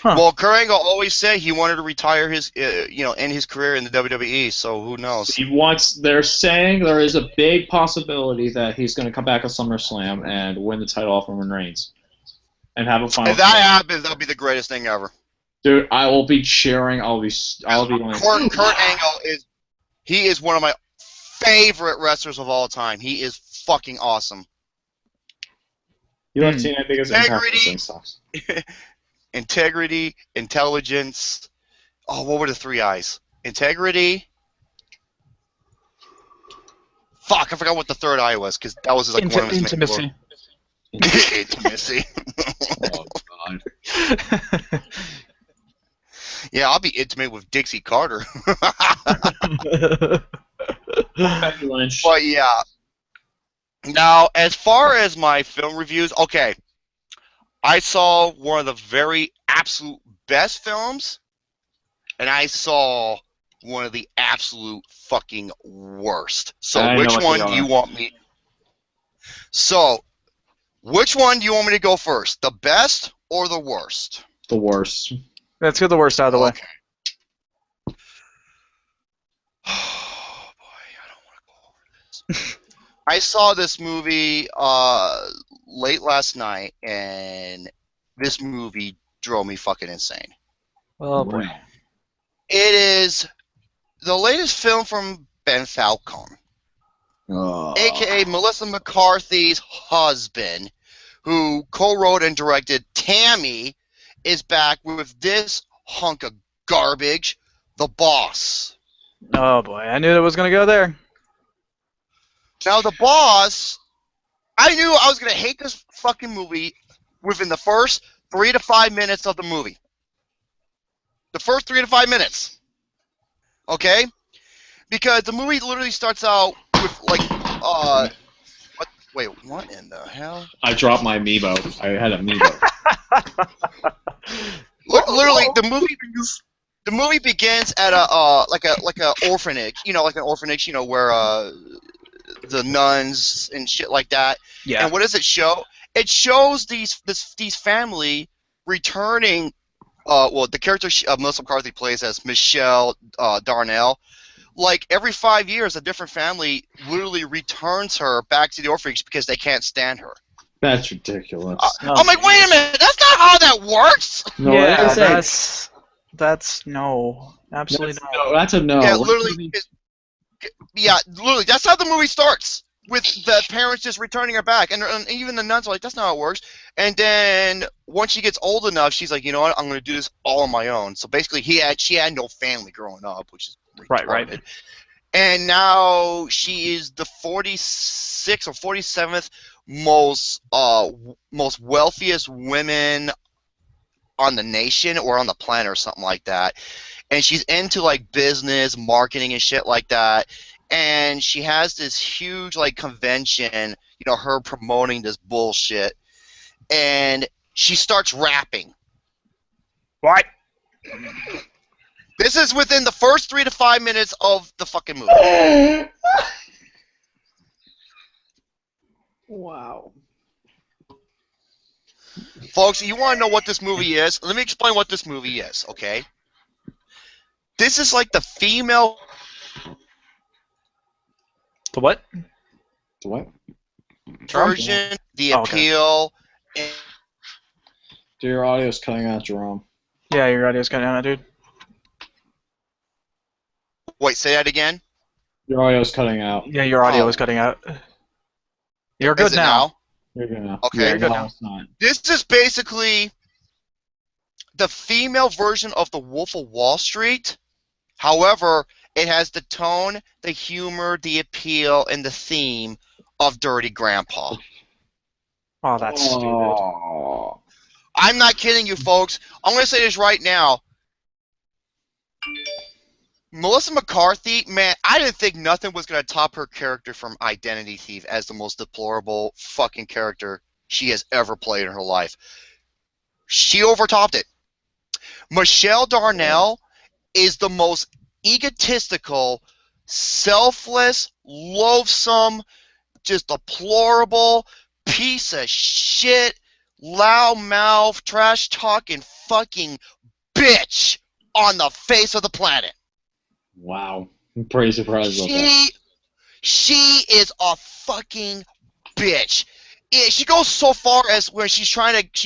Huh. Well, Kurt Angle always said he wanted to retire his, end his career in the WWE. So who knows? They're saying there is a big possibility that he's going to come back at SummerSlam and win the title off Roman Reigns and have a final. If that happens, that'll be the greatest thing ever. Dude, I will be cheering. I'll be like, Kurt Angle is one of my favorite wrestlers of all time. He is fucking awesome. You like Cena because Integrity. sucks. Integrity, intelligence. Oh, what were the three I's? Integrity. Fuck, I forgot what the third I was because that was like one of his Intimacy. Intimacy. Oh god. Yeah, I'll be intimate with Dixie Carter. Becky Lynch. But yeah. Now, as far as my film reviews, okay. I saw one of the very absolute best films, and I saw one of the absolute fucking worst. So which one do you want me? So, which one do you want me to go first? The best or the worst? The worst. Let's get the worst out of the way. Oh boy, I don't want to go over this. I saw this movie late last night, and this movie drove me fucking insane. Oh boy. It is the latest film from Ben Falcone, a.k.a. Melissa McCarthy's husband, who co-wrote and directed Tammy, is back with this hunk of garbage, The Boss. Oh boy, I knew it was gonna go there. Now, The Boss, I knew I was going to hate this fucking movie within the first 3 to 5 minutes of the movie. The first 3 to 5 minutes. Okay? Because the movie literally starts out with, like, wait, what in the hell? I dropped my amiibo. I had an amiibo. Literally, the movie begins at a orphanage, like an orphanage, where the nuns and shit like that. Yeah. And what does it show? It shows these family returning. The character Melissa McCarthy plays as Michelle Darnell. Like every 5 years, a different family literally returns her back to the orphanage because they can't stand her. That's ridiculous. I'm like, wait a minute, that's not how that works. No, yeah, that's that's no, absolutely not. no. That's a no. Yeah, literally. Literally, that's how the movie starts, with the parents just returning her back, and even the nuns are like, that's not how it works. And then once she gets old enough, she's like, you know what, I'm going to do this all on my own. So basically, she had no family growing up, which is retarded. Right. And now she is the 46th or 47th most wealthiest women on the nation or on the planet or something like that. And she's into like business, marketing and shit like that. And she has this huge like convention, her promoting this bullshit. And she starts rapping. What? This is within the first 3 to 5 minutes of the fucking movie. Wow. Folks, you want to know what this movie is? Let me explain what this movie is, okay? This is like the female The what? The what? version, the Oh, okay. appeal. And Dude, your audio's cutting out, Jerome. Yeah, your audio's cutting out, dude. wait, say that again? Your audio's cutting out. Yeah, your audio Oh. is cutting out. You're Is good it now. You're good now. Okay. Yeah, You're good no, now. it's not. This is basically the female version of The Wolf of Wall Street. However, it has the tone, the humor, the appeal, and the theme of Dirty Grandpa. Oh, that's stupid. Oh. I'm not kidding you, folks. I'm going to say this right now. Melissa McCarthy, man, I didn't think nothing was going to top her character from Identity Thief as the most deplorable fucking character she has ever played in her life. She overtopped it. Michelle Darnell is the most egotistical, selfless, loathsome, just deplorable piece of shit, loudmouth, trash talking fucking bitch on the face of the planet. Wow. I'm pretty surprised about that. She is a fucking bitch. She goes so far as where she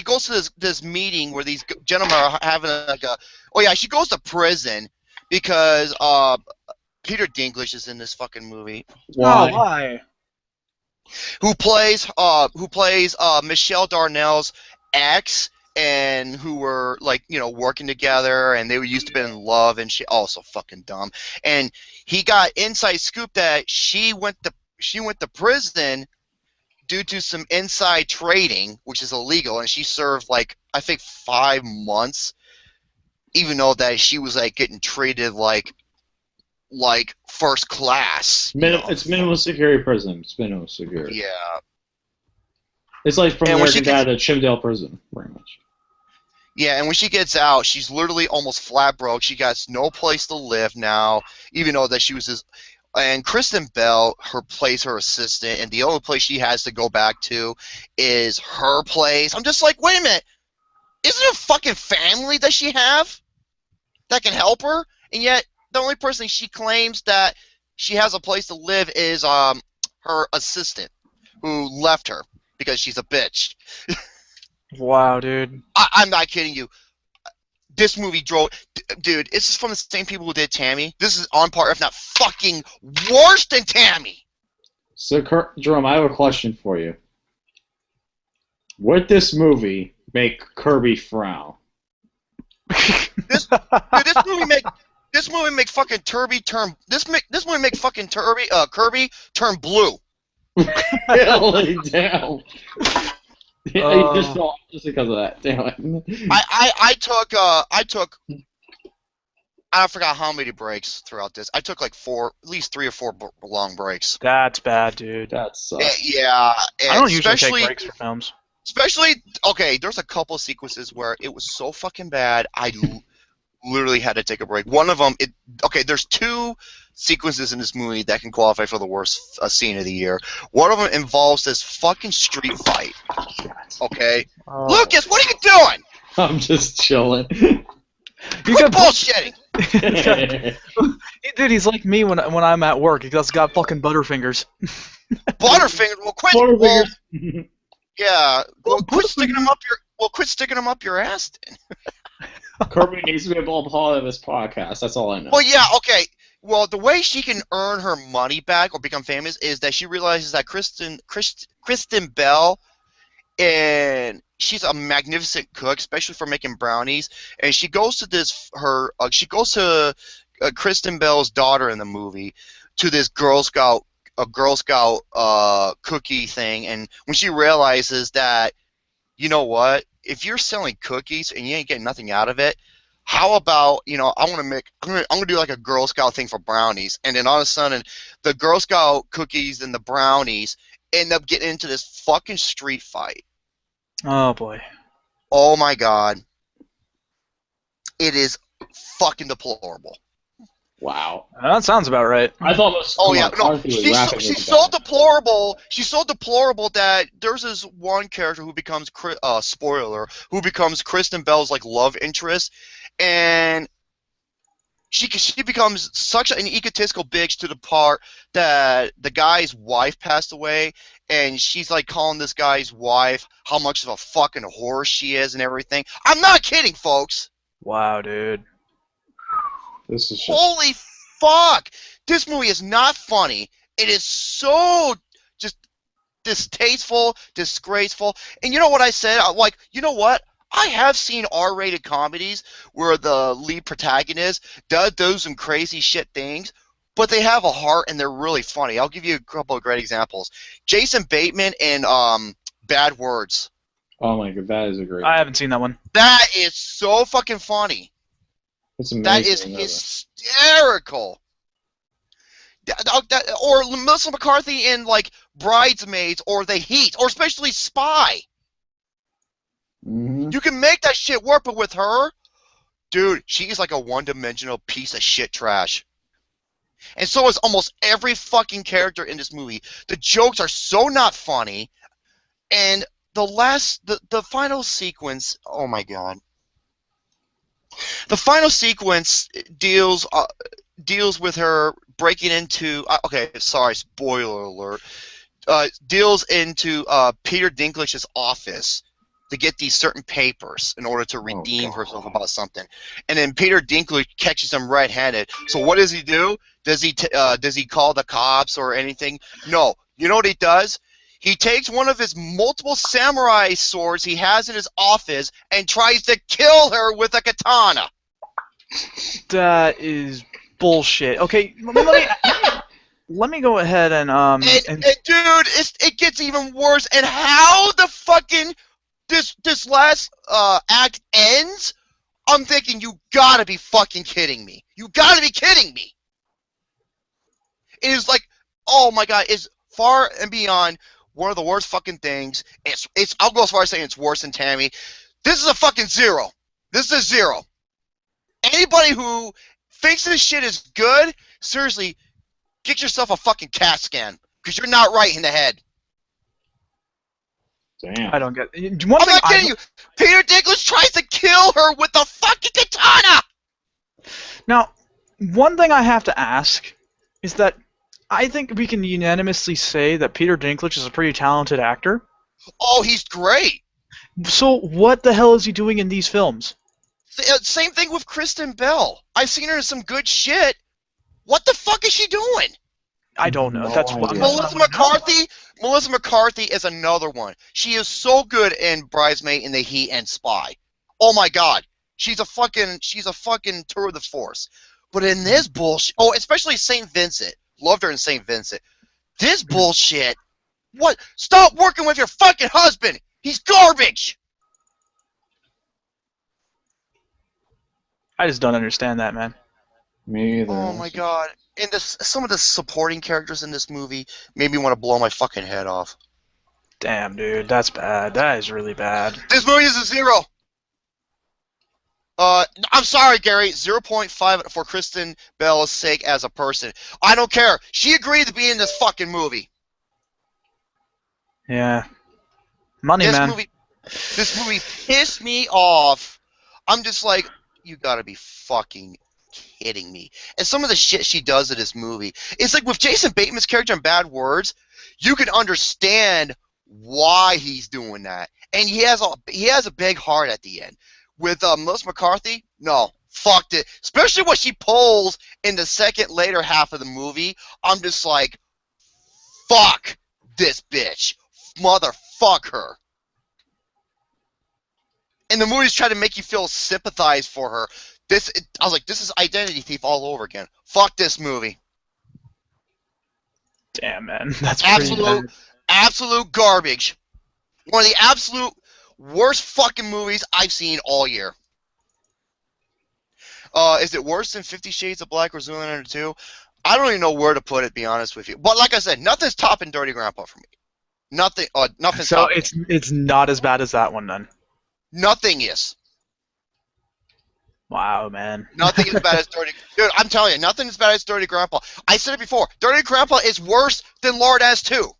goes to this meeting where these gentlemen are having she goes to prison because Peter Dinklage is in this fucking movie. Oh, why? Who plays Michelle Darnell's ex, and who were working together, and they used to be in love, and she also fucking dumb. And he got inside scoop that she went to prison due to some inside trading, which is illegal, and she served I think 5 months, even though that she was getting treated like first class. It's minimum security prison. It's minimum security. Yeah. It's like from American Dad to Chimdale prison, pretty much. Yeah, and when she gets out, she's literally almost flat broke. She got no place to live now, even though that she was this. And Kristen Bell, plays her assistant, and the only place she has to go back to is her place. I'm just like, wait a minute, isn't there a fucking family that she have that can help her? And yet, the only person she claims that she has a place to live is her assistant, who left her because she's a bitch. Wow, dude. I'm not kidding you. This movie drove... Dude, this is from the same people who did Tammy. This is on par, if not fucking worse than Tammy. So, Jerome, I have a question for you. Would this movie make Kirby frown? This movie make fucking Kirby turn... This movie make fucking Kirby turn blue. Really? Damn. Just because of that. Damn it. I took I forgot how many breaks throughout this. I took at least 3 or 4 long breaks. That's bad, dude. That sucks. Yeah. I don't usually take breaks for films. Especially, there's a couple sequences where it was so fucking bad, I literally had to take a break. One of them, there's 2 sequences in this movie that can qualify for the worst scene of the year. One of them involves this fucking street fight. Okay? Oh. Lucas, what are you doing? I'm just chilling. You Quit bullshitting! Dude, he's like me when I'm at work. He's got fucking butterfingers. Butterfingers? Well, quit. Butterfingers. Well, yeah. Well, quit sticking them up your. Well, quit sticking them up your ass. Then. Kirby needs to be a part of this podcast. That's all I know. Well, yeah. Okay. Well, the way she can earn her money back or become famous is that she realizes that Kristen Bell, and she's a magnificent cook, especially for making brownies. And she goes to Kristen Bell's daughter in the movie to this Girl Scout cookie thing. And when she realizes that, you know what, if you're selling cookies and you ain't getting nothing out of it, how about, I'm gonna do like a Girl Scout thing for brownies. And then all of a sudden, the Girl Scout cookies and the brownies end up getting into this fucking street fight. Oh boy. Oh my god. It is fucking deplorable. Wow. That sounds about right. I thought it was. Oh yeah, no, she's so deplorable. She's so deplorable that there's this one character who becomes spoiler, who becomes Kristen Bell's love interest, and she becomes such an egotistical bitch to the part that the guy's wife passed away, and she's calling this guy's wife how much of a fucking whore she is and everything. I'm not kidding, folks. Wow, dude. This is just... Holy fuck! This movie is not funny. It is so just distasteful, disgraceful. And you know what I said? You know what? I have seen R-rated comedies where the lead protagonist does some crazy shit things, but they have a heart and they're really funny. I'll give you a couple of great examples. Jason Bateman in Bad Words. Oh my god, that is a great... I haven't seen that one. That is so fucking funny. It's amazing. That is hysterical. Or Melissa McCarthy in Bridesmaids or The Heat, or especially Spy. Mm-hmm. You can make that shit work, but with her, dude, she's like a one-dimensional piece of shit trash. And so is almost every fucking character in this movie. The jokes are so not funny, and the final sequence, oh my god. The final sequence deals with her breaking into okay, sorry, spoiler alert. Deals into Peter Dinklage's office to get these certain papers in order to redeem herself about something, and then Peter Dinklage catches him red-handed. So what does he do? Does he call the cops or anything? No. You know what he does? He takes one of his multiple samurai swords he has in his office and tries to kill her with a katana. That is bullshit. Okay, let me go ahead and And dude, it gets even worse. And how the fucking this last act ends? I'm thinking, you gotta be fucking kidding me. You gotta be kidding me. It is like, oh my god, it's far and beyond one of the worst fucking things. It's I'll go as far as saying it's worse than Tammy. This is a fucking 0. This is a 0. Anybody who thinks this shit is good, seriously, get yourself a fucking CAT scan, because you're not right in the head. Damn. I don't get. I'm not kidding you. Peter Dinklage tries to kill her with the fucking katana. Now, one thing I have to ask is that I think we can unanimously say that Peter Dinklage is a pretty talented actor. Oh, he's great. So what the hell is he doing in these films? Same thing with Kristen Bell. I've seen her in some good shit. What the fuck is she doing? I don't know. That's what Melissa McCarthy. Melissa McCarthy is another one. She is so good in Bridesmaid, In the Heat, and Spy. Oh my god, she's a fucking tour de force. But in this bullshit, especially St. Vincent. Loved her in St. Vincent. This bullshit. What? Stop working with your fucking husband. He's garbage. I just don't understand that, man. Me either. Oh my god. And some of the supporting characters in this movie made me want to blow my fucking head off. Damn, dude, that's bad. That is really bad. This movie is a 0. I'm sorry, Gary. 0.5 for Kristen Bell's sake as a person. I don't care. She agreed to be in this fucking movie. Yeah. Money, man. This movie pissed me off. I'm just like, you gotta be fucking kidding me. And some of the shit she does in this movie, it's like with Jason Bateman's character in Bad Words, you can understand why he's doing that, and he has a big heart at the end. With Melissa McCarthy, no, fucked it. Especially what she pulls in the later half of the movie. I'm just like, fuck this bitch, motherfuck her. And the movie's trying to make you feel sympathize for her. I was like, this is Identity Thief all over again. Fuck this movie. Damn, man, that's pretty bad. Absolute garbage. One of the absolute worst fucking movies I've seen all year. Is it worse than 50 Shades of Black or Zoolander 2? I don't even know where to put it, to be honest with you. But like I said, nothing's topping Dirty Grandpa for me. Nothing. Nothing's So topping it's not as bad as that one then. Nothing is. Wow, man. Nothing is bad as Dirty. Dude, I'm telling you, nothing is bad as Dirty Grandpa. I said it before. Dirty Grandpa is worse than Lord Ass 2.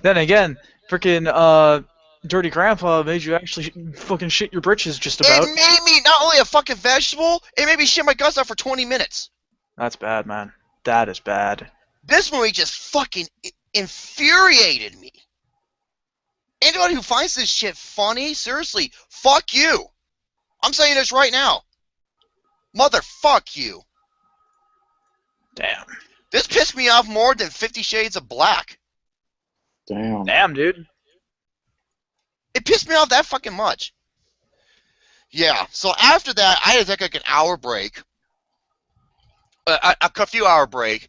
Then again, freaking Dirty Grandpa made you actually fucking shit your britches just about. It made me not only a fucking vegetable, it made me shit my guts out for 20 minutes. That's bad, man. That is bad. This movie just fucking infuriated me. Anybody who finds this shit funny, seriously, fuck you. I'm saying this right now. Motherfuck you. Damn. This pissed me off more than 50 Shades of Black. Damn. Damn, dude. It pissed me off that fucking much. Yeah, so after that, I had to take like an hour break. A few hour break.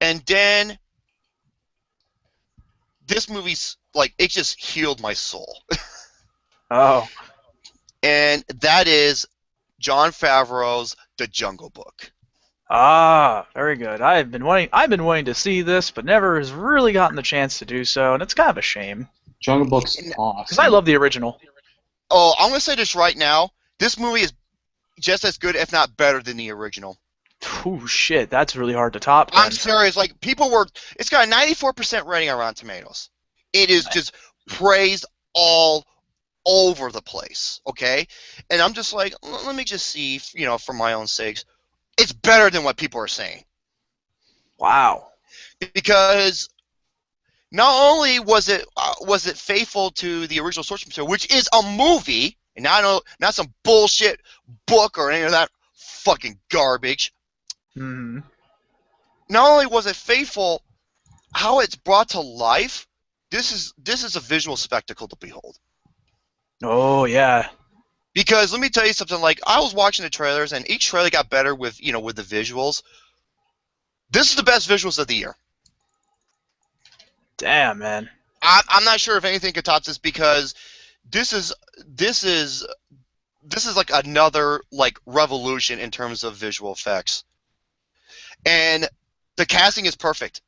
And then this movie's, like, it just healed my soul. Oh. And that is Jon Favreau's The Jungle Book. Ah, very good. I've been wanting to see this, but never has really gotten the chance to do so, and it's kind of a shame. Jungle Book's awesome. Because I love the original. Oh, I'm gonna say this right now. This movie is just as good, if not better, than the original. Oh shit, that's really hard to top. Then. I'm serious. Like people were, it's got a 94% rating on Rotten Tomatoes. It is just praised all over the place. Okay, and I'm just like, let me just see, for my own sakes, it's better than what people are saying. Wow. Because not only was it faithful to the original source material, which is a movie, and not some bullshit book or any of that fucking garbage. Mm-hmm. Not only was it faithful, how it's brought to life. This is a visual spectacle to behold. Oh yeah. Because let me tell you something. Like I was watching the trailers, and each trailer got better with with the visuals. This is the best visuals of the year. Damn, man. I'm not sure if anything could top this because this is like another like revolution in terms of visual effects, and the casting is perfect.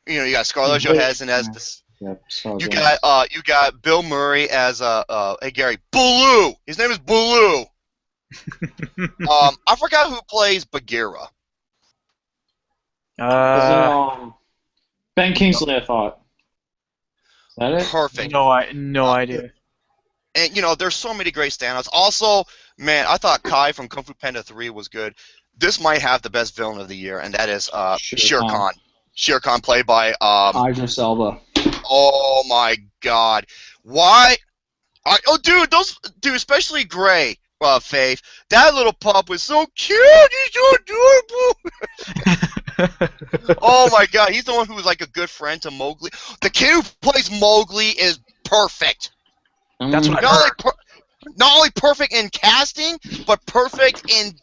You got Scarlett Johansson as this. Yep, You got Bill Murray as hey Gary Baloo. His name is Baloo. I forgot who plays Bagheera. Ben Kingsley, I thought. Is that it? Perfect. No idea. And there's so many great standouts. Also, man, I thought Kai from Kung Fu Panda 3 was good. This might have the best villain of the year, and that is Shere Khan. Shere Khan, played by Idris Elba. Oh my God! Why? Dude, especially Gray, Faith. That little pup was so cute. He's so adorable. Oh my God, he's the one who was like a good friend to Mowgli. The kid who plays Mowgli is perfect. That's what Not only perfect in casting, but perfect in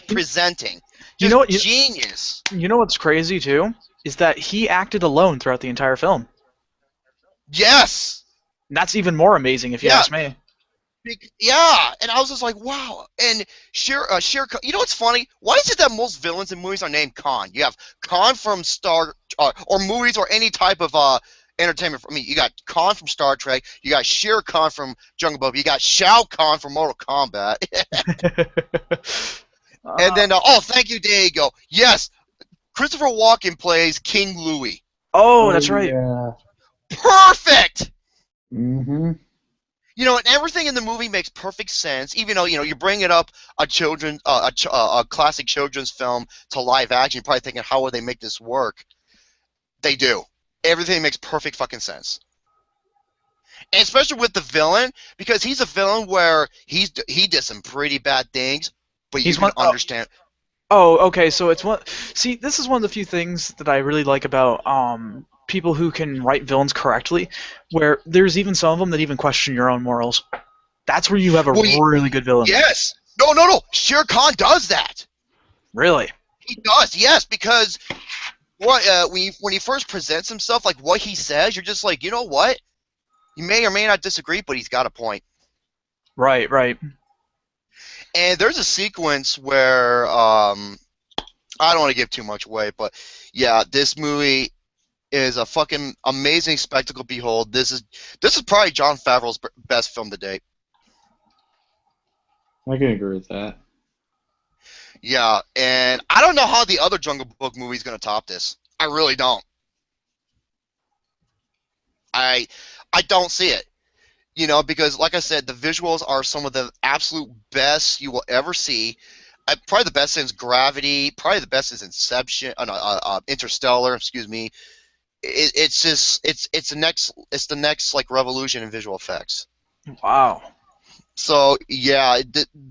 presenting. Just genius. You know what's crazy too is that he acted alone throughout the entire film. Yes. And that's even more amazing if you ask me. Yeah, and I was just like, wow. And Shere Khan, what's funny? Why is it that most villains in movies are named Khan? You have Khan from or movies or any type of entertainment. For me, you got Khan from Star Trek. You got Shere Khan from Jungle Book. You got Shao Kahn from Mortal Kombat. And then, thank you, Diego. Yes, Christopher Walken plays King Louis. Oh, that's right. Yeah. Perfect. Mm-hmm. And everything in the movie makes perfect sense. Even though you're bringing up a classic children's film to live action, you're probably thinking, how would they make this work? They do. Everything makes perfect fucking sense. And especially with the villain, because he's a villain where he did some pretty bad things, but you can understand. Oh, okay. So it's one. See, this is one of the few things that I really like about people who can write villains correctly, where there's even some of them that even question your own morals. That's where you have a really good villain. Yes. No. Shere Khan does that. Really? He does. Yes, because when he first presents himself, like what he says, you're just like, you know what? You may or may not disagree, but he's got a point. Right. And there's a sequence where I don't want to give too much away, but yeah, this movie is a fucking amazing spectacle. Behold, this is probably Jon Favreau's best film to date. I can agree with that. Yeah, and I don't know how the other Jungle Book movie is going to top this. I really don't. I don't see it. Because like I said, the visuals are some of the absolute best you will ever see. Probably the best since Gravity. Probably the best is Inception. Interstellar. Excuse me. It's the next like revolution in visual effects. Wow. So yeah,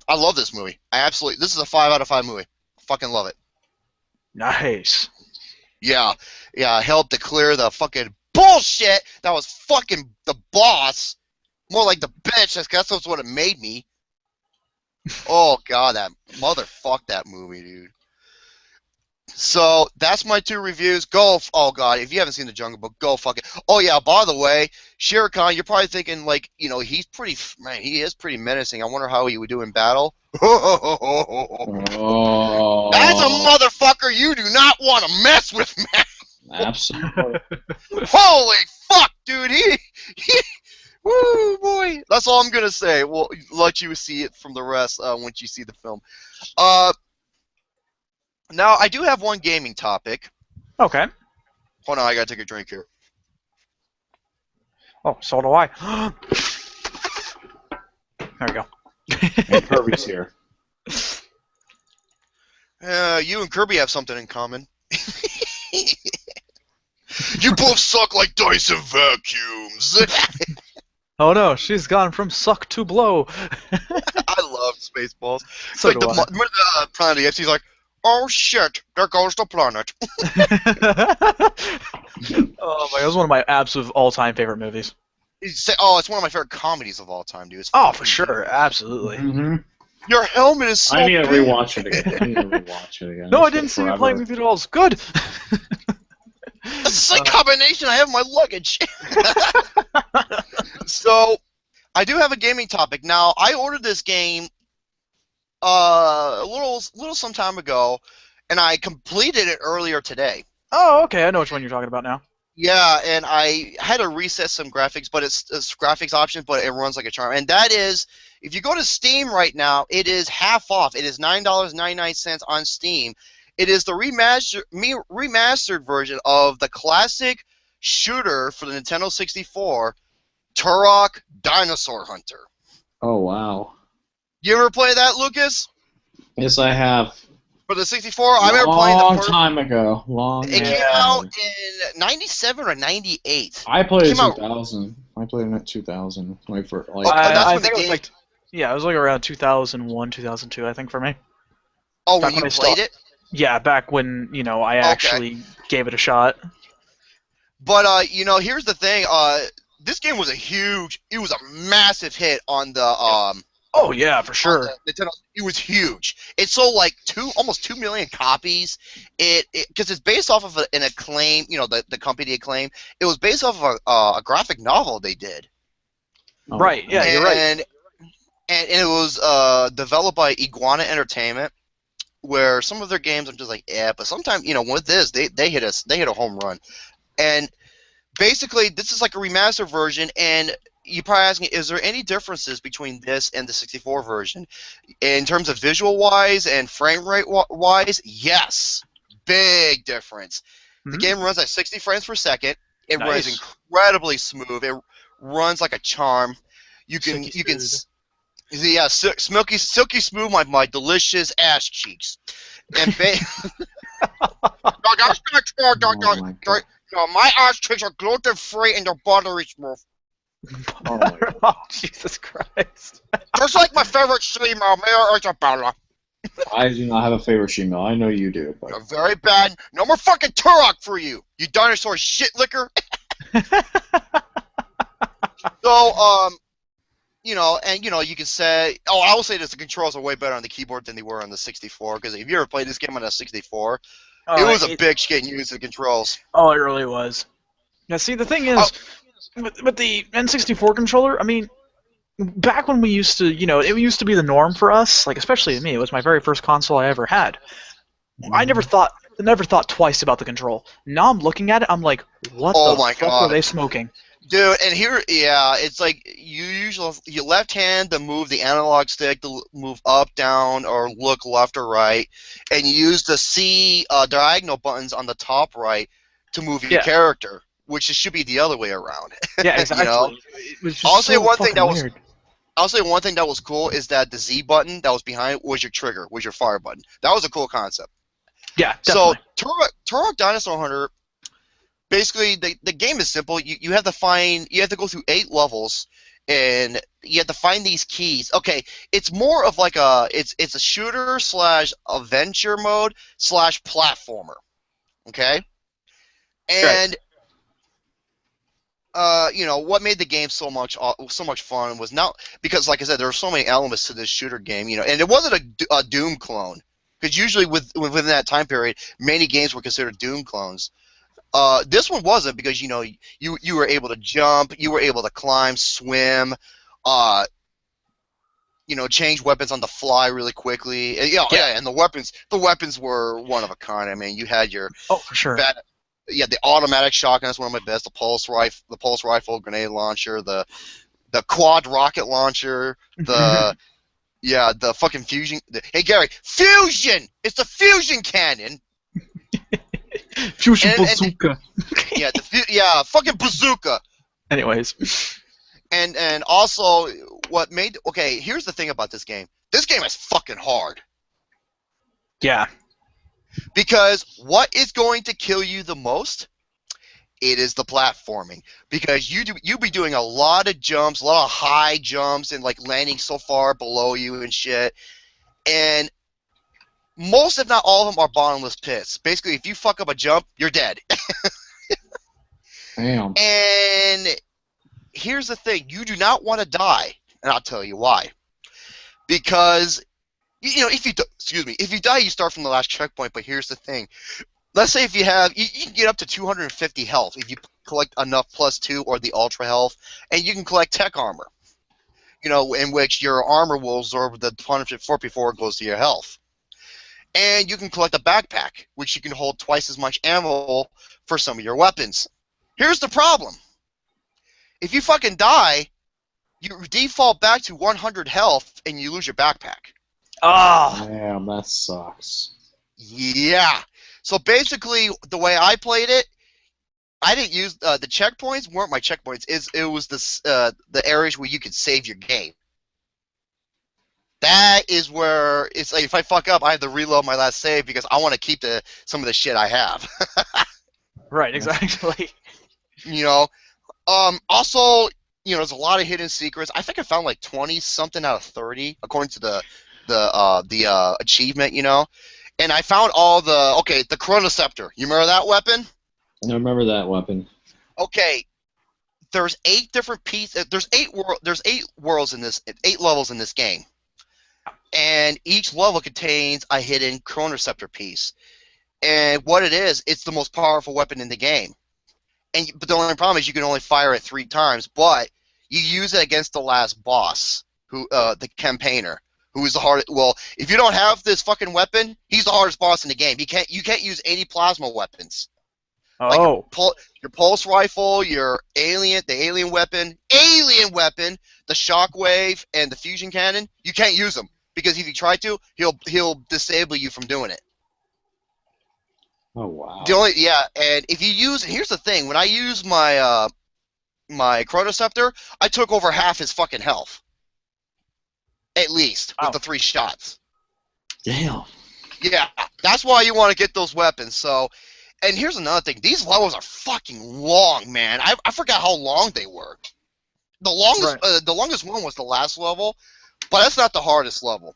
I love this movie. This is a 5 out of 5 movie. Fucking love it. Nice. Yeah, helped to clear the fucking bullshit that was fucking the boss. More like the bitch. That's what it made me. Oh God, that movie, dude. So that's my 2 reviews. Oh God, if you haven't seen the Jungle Book, go fuck it. Oh yeah, by the way, Shere Khan, you're probably thinking like, he is pretty menacing. I wonder how he would do in battle. Oh. That's a motherfucker you do not want to mess with, man. Absolutely. Holy fuck, dude. Woo, boy. That's all I'm going to say. We'll let you see it from the rest once you see the film. Now, I do have one gaming topic. Okay. Hold on, I got to take a drink here. Oh, so do I. There we go. And Kirby's here. You and Kirby have something in common. You both suck like Dyson vacuums. Oh no, she's gone from suck to blow. I love Spaceballs. It's So like do I. remember the Planet of the Apes? He's like, oh shit, there goes the planet. Oh my, that was one of my absolute all-time favorite movies. Oh, it's one of my favorite comedies of all time, dude. It's Oh, for fucking sure, genius. absolutely. Mm-hmm. Your helmet is so I need to big. rewatch it again. I need to rewatch it again. No, I It's been didn't see you forever. playing with your dolls. Good. That's the same combination I have in my luggage. So, I do have a gaming topic. Now, I ordered this game a little some time ago, and I completed it earlier today. Oh, okay, I know which one you're talking about now. Yeah, and I had to reset some graphics, but it's graphics options, but it runs like a charm. And that is, if you go to Steam right now, it is half off. It is $9.99 on Steam. It is the remastered version of the classic shooter for the Nintendo 64, Turok Dinosaur Hunter. Oh, wow. You ever play that, Lucas? Yes, I have. For the 64? I remember playing the Long first. time ago. Long It came out in 97 or 98. I played it in came out- 2000. I played it in 2000. Like for like. Oh, that's I when the think it was game- like, yeah, it was like around 2001, 2002, I think, for me. Oh, back when when you I played it? Yeah, back when, I actually gave it a shot. But here's the thing. This game was it was a massive hit on the Oh, yeah, for sure. on the Nintendo. It was huge. It sold like almost 2 million copies. Because it's based off of an Acclaim, the company Acclaim. It was based off of a graphic novel they did. Oh, Right, yeah, you're right. And it was developed by Iguana Entertainment, where some of their games I'm just like, yeah, but sometimes with this they hit a home run. And basically this is like a remastered version, and you're probably asking, is there any differences between this and the 64 version in terms of visual wise and frame rate wise? Yes, big difference. The game runs at 60 frames per second. It runs Nice. incredibly smooth. It runs like a charm. Silky smooth. Yeah, silky smooth, my delicious ass cheeks. And No, that's not true. Oh my God. No, my ass cheeks are gluten free and they're buttery smooth. Oh my God. Oh, Jesus Christ. Just like my favorite female, Mayor Isabella. I do not have a favorite female. I know you do, but You're very bad. No more fucking Turok for you, you dinosaur shit licker. So, you can say, I will say this: the controls are way better on the keyboard than they were on the 64. Because if you ever played this game on the 64, it was a bitch getting used to the controls. Oh, it really was. Now, see, the thing is, with the N64 controller, I mean, back when we used to, it used to be the norm for us, like, especially me, it was my very first console I ever had. I never thought twice about the control. Now I'm looking at it, I'm like, what Oh the my fuck God. are they smoking? Dude, and here, yeah, it's like you usually your left hand to move the analog stick to move up, down, or look left or right, and you use the C diagonal buttons on the top right to move your character, which it should be the other way around. Yeah, exactly. It was just I'll say one thing fucking that was weird. I'll say one thing that was cool is that the Z button that was behind was your trigger, was your fire button. That was a cool concept. Yeah, definitely. So Turok Dinosaur Hunter, basically the game is simple. You have to go through 8 levels, and you have to find these keys. Okay, it's more of like it's a shooter / adventure mode / platformer. Okay, and what made the game so much fun was not because, like I said, there were so many elements to this shooter game. And it wasn't a Doom clone, because usually within that time period, many games were considered Doom clones. This one wasn't, because you were able to jump, you were able to climb, swim, change weapons on the fly really quickly. And the weapons were one of a kind. I mean, you had your for sure. the automatic shotgun is one of my best. The pulse rifle, grenade launcher, the the quad rocket launcher, the the fucking fusion. Hey Gary, fusion! It's the fusion cannon. Fusion And- bazooka. Fucking bazooka. Anyways. And also what made here's the thing about this game. This game is fucking hard. Yeah. Because what is going to kill you the most? It is the platforming. Because you be doing a lot of jumps, a lot of high jumps, and like landing so far below you and shit. And most, if not all of them, are bottomless pits. Basically, if you fuck up a jump, you're dead. Damn. And here's the thing: you do not want to die, and I'll tell you why. Because if you die, you start from the last checkpoint. But here's the thing: let's say if you can get up to 250 health if you collect enough +2 or the ultra health, and you can collect tech armor. In which your armor will absorb the punishment before it goes to your health. And you can collect a backpack, which you can hold twice as much ammo for some of your weapons. Here's the problem. If you fucking die, you default back to 100 health and you lose your backpack. Oh. Damn, that sucks. Yeah. So basically, the way I played it, I didn't use the checkpoints. Weren't my checkpoints. It was the areas where you could save your game. That is where it's like if I fuck up, I have to reload my last save because I want to keep some of the shit I have. Right, exactly. Also, there's a lot of hidden secrets. I think I found like 20 something out of 30 according to the achievement. And I found all the Chronoceptor. You remember that weapon? I remember that weapon. Okay. There's 8 different pieces. There's 8 worlds in this. 8 levels in this game. And each level contains a hidden Chronoceptor piece. And what it is, it's the most powerful weapon in the game. But the only problem is you can only fire it 3 times, but you use it against the last boss, the campaigner, who is the hardest. Well, if you don't have this fucking weapon, he's the hardest boss in the game. You can't use any plasma weapons. Oh. Like your pulse rifle, the alien weapon, the shockwave, and the fusion cannon. You can't use them. Because if you try to, he'll disable you from doing it. Oh wow. And if you here's the thing: when I use my my Chronoceptor, I took over half his fucking health, at least with the 3 shots. Damn. Yeah, that's why you want to get those weapons. So, and here's another thing: these levels are fucking long, man. I forgot how long they were. The longest one was the last level. But that's not the hardest level.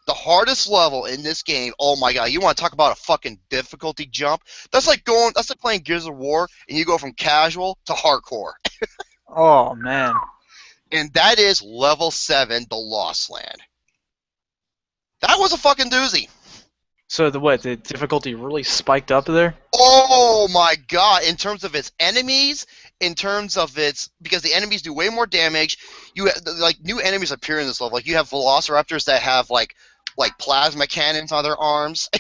The hardest level in this game, oh my god, you want to talk about a fucking difficulty jump? That's like playing Gears of War and you go from casual to hardcore. Oh man. And that is level 7, the Lost Land. That was a fucking doozy. So the difficulty really spiked up there? Oh my god, in terms of its enemies, because the enemies do way more damage. New enemies appear in this level. Like you have velociraptors that have like plasma cannons on their arms.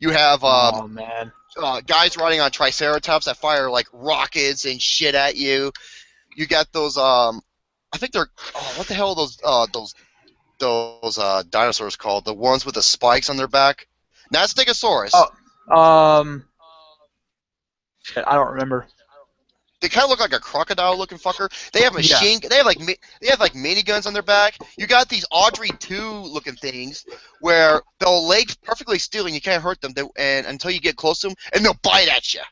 You have oh man. Guys riding on triceratops that fire like rockets and shit at you. You got those I think they're what the hell are those dinosaurs called? The ones with the spikes on their back? That's Stegosaurus. Shit, I don't remember. They kind of look like a crocodile-looking fucker. They have machine. Yeah. They have like miniguns on their back. You got these Audrey 2-looking things where they'll lay perfectly still and you can't hurt them. And until you get close to them, and they'll bite at you.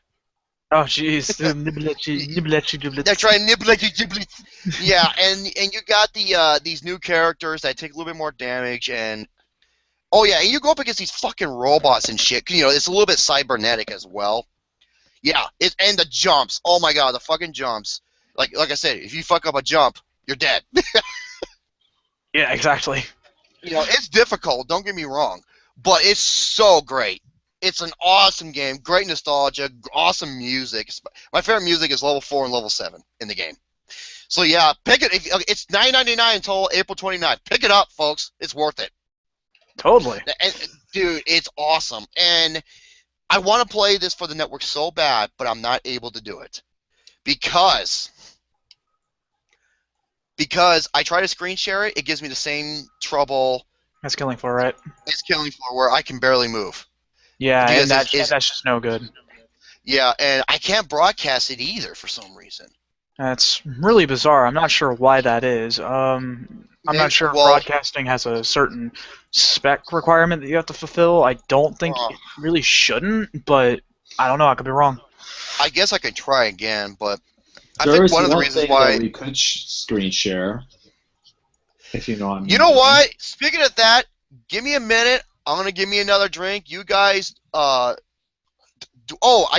Oh jeez, nibble at you. That's right, nibble at you. Yeah, and you got these new characters that take a little bit more damage and. Oh yeah, and you go up against these fucking robots and shit. It's a little bit cybernetic as well. Yeah, and the jumps. Oh my god, the fucking jumps. Like I said, if you fuck up a jump, you're dead. Yeah, exactly. It's difficult. Don't get me wrong, but it's so great. It's an awesome game. Great nostalgia. Awesome music. My favorite music is level 4 and level 7 in the game. So yeah, pick it. It's $9.99 until April 29th. Pick it up, folks. It's worth it. Totally. And, dude, it's awesome. And I want to play this for the network so bad, but I'm not able to do it. Because because I try to screen share it, it gives me the same trouble That's Killing Floor, right? as Killing Floor, where I can barely move. Yeah, Because and that's just no good. Yeah, and I can't broadcast it either for some reason. That's really bizarre. I'm not sure why that is. I'm not sure if broadcasting has a certain spec requirement that you have to fulfill. I don't think it really shouldn't, but I don't know. I could be wrong. I guess I could try again, but I There think is one of the one reasons thing why that we could screen share, if you know what I mean. You know what? Speaking of that, give me a minute. I'm gonna give me another drink. You guys, I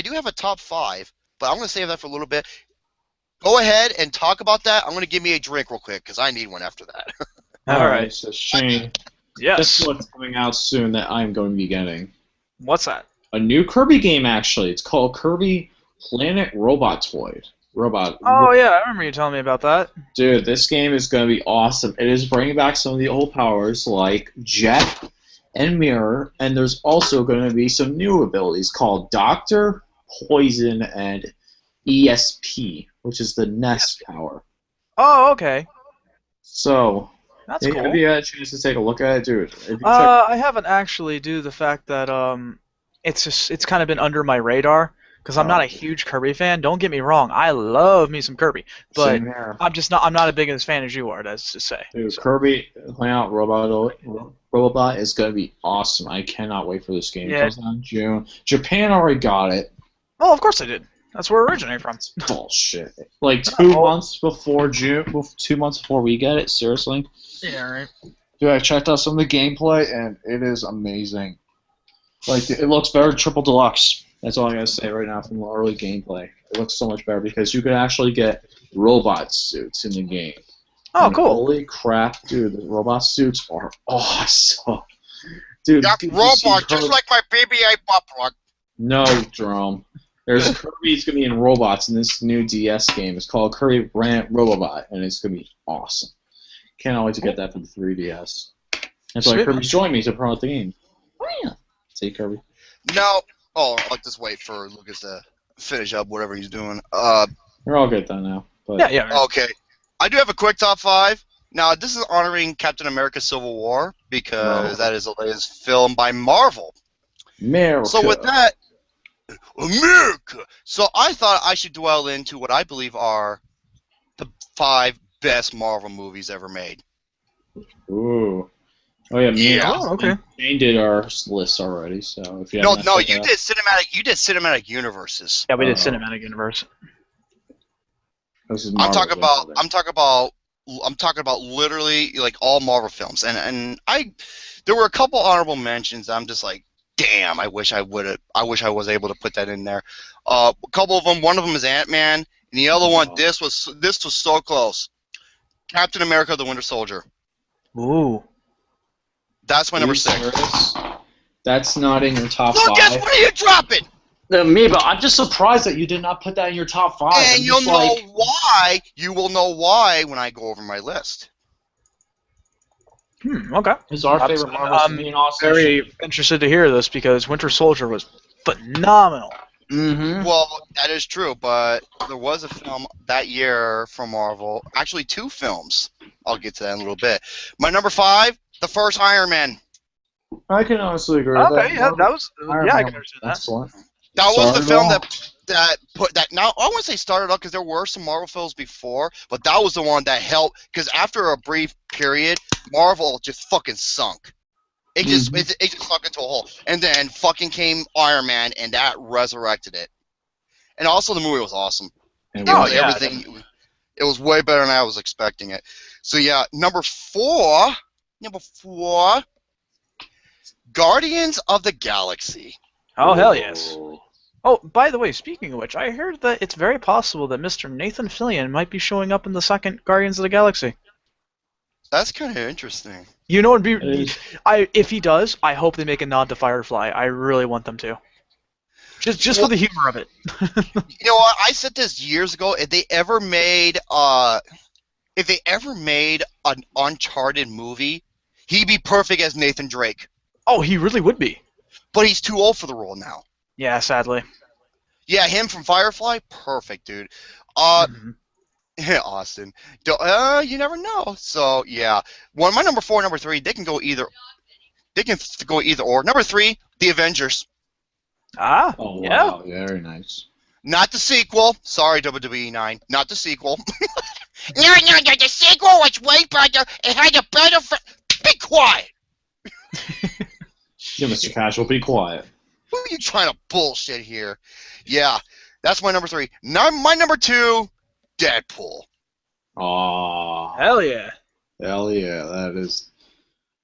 do have a top 5, but I'm gonna save that for a little bit. Go ahead and talk about that. I'm gonna give me a drink real quick because I need one after that. All right, so Shane, Yes. guess what's coming out soon that I'm going to be getting? What's that? A new Kirby game, actually. It's called Kirby Planet Robotoid. Oh yeah, I remember you telling me about that. Dude, this game is going to be awesome. It is bringing back some of the old powers like Jet and Mirror, and there's also going to be some new abilities called Doctor, Poison, and ESP, which is the Nest power. Oh, okay. So, That's have cool. you had a chance to take a look at it, dude? If you check I haven't actually, due to the fact that it's kind of been under my radar because I'm not a huge Kirby fan. Don't get me wrong, I love me some Kirby, but Same here. I'm not as big as fan as you are. That's to say. Dude, So. Kirby Planet Robobot is going to be awesome. I cannot wait for this game. It comes out in June. Japan already got it. Oh, of course I did. That's where it originated from. Bullshit. Like 2 months before June, 2 months before we get it. Seriously. Yeah, right. Dude, I checked out some of the gameplay, and it is amazing. Like, it looks better than Triple Deluxe. That's all I gotta say right now from the early gameplay. It looks so much better because you can actually get robot suits in the game. Oh, And cool. Holy crap, dude! The robot suits are awesome. Dude, That did you robot, see just like my baby I pop plug. No, Jerome. There's Kirby's gonna be in robots in this new DS game. It's called Kirby Rant Robobot, and it's gonna be awesome. Can't wait to get that for the 3DS. That's why Sweet. Kirby's joined me to promote the game. See, Kirby. Now, I'll just wait for Lucas to finish up whatever he's doing. We're all good though now. But Yeah. Okay. I do have a quick top 5. Now, this is honoring Captain America Civil War because that is the latest film by Marvel. America. So with that, America! So I thought I should dwell into what I believe are the 5 best Marvel movies ever made. Ooh. Oh yeah, me and Yeah. Austin- Oh, okay. Shane did our list already, so if you No, haven't you checked it out- did cinematic. You did cinematic universes. Yeah, we did Oh. cinematic universe. This is I'm talking Marvel, about. I'm talking about literally like all Marvel films, and there were a couple honorable mentions. I'm just like, damn, I wish I was able to put that in there. A couple of them. One of them is Ant-Man, and the other one. Oh. This was so close. Captain America: The Winter Soldier. Ooh. That's my Are number you 6. serious? That's not in your top Look, 5. guess what are you dropping? Me, but I'm just surprised that you did not put that in your top 5. And I'm you'll just know like, why. You will know why when I go over my list. Okay. it's our I'm- favorite Marvel. I'm Me and Austin. Very interested to hear this because Winter Soldier was phenomenal. Mm-hmm. Well, that is true, but there was a film that year from Marvel. Actually, 2 films. I'll get to that in a little bit. My number 5, the first Iron Man. I can honestly agree with that. Okay, yeah, that was Iron I Man can understand that. Excellent. That was the Started film off- that put that. Now I wouldn't say started up because there were some Marvel films before, but that was the one that helped. Because after a brief period, Marvel just fucking sunk. It just it just sunk into a hole, and then fucking came Iron Man, and that resurrected it. And also the movie was awesome. And It we- was everything. It was way better than I was expecting it. So yeah, number four, Guardians of the Galaxy. Oh hell yes. Oh, by the way, speaking of which, I heard that it's very possible that Mr. Nathan Fillion might be showing up in the second Guardians of the Galaxy. That's kind of interesting. You know, is. if he does, I hope they make a nod to Firefly. I really want them to. Just for the humor of it. You know what? I said this years ago. If they ever made an Uncharted movie, he'd be perfect as Nathan Drake. Oh, he really would be. But he's too old for the role now. Yeah, sadly. Yeah, him from Firefly, perfect, dude. Austin. You never know. So yeah, my number 4, number 3, they can go either. They can go either or. Number 3, The Avengers. Ah, Oh yeah. wow, very nice. Not the sequel. Sorry, WWE 9. Not the sequel. No, the sequel was way better. It had a better. Be quiet. Yeah, Mr. Casual, be quiet. Who are you trying to bullshit here? Yeah, that's my number 3. My number 2, Deadpool. Aw, Hell yeah. hell yeah, that is.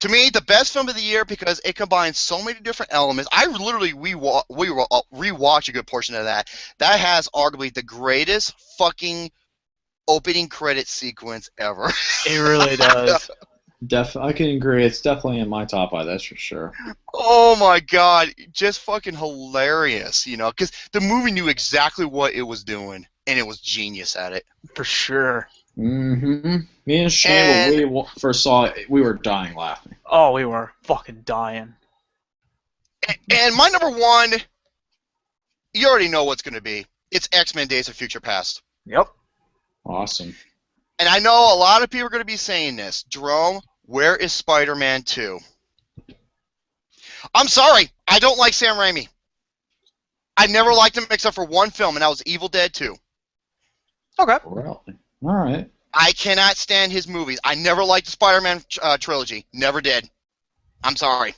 To me, the best film of the year because it combines so many different elements. I literally rewatched a good portion of that. That has arguably the greatest fucking opening credit sequence ever. It really does. I can agree. It's definitely in my top 5. That's for sure. Oh my god, just fucking hilarious, you know, because the movie knew exactly what it was doing, and it was genius at it. For sure. Mm-hmm. Me and Shane, when we first saw it, we were dying laughing. Oh, we were fucking dying. And my number 1, you already know what's going to be. It's X-Men Days of Future Past. Yep. Awesome. And I know a lot of people are going to be saying this. Jerome, where is Spider-Man 2? I'm sorry. I don't like Sam Raimi. I never liked him except for one film, and that was Evil Dead 2. Okay. Really? All right. I cannot stand his movies. I never liked the Spider-Man trilogy. Never did. I'm sorry.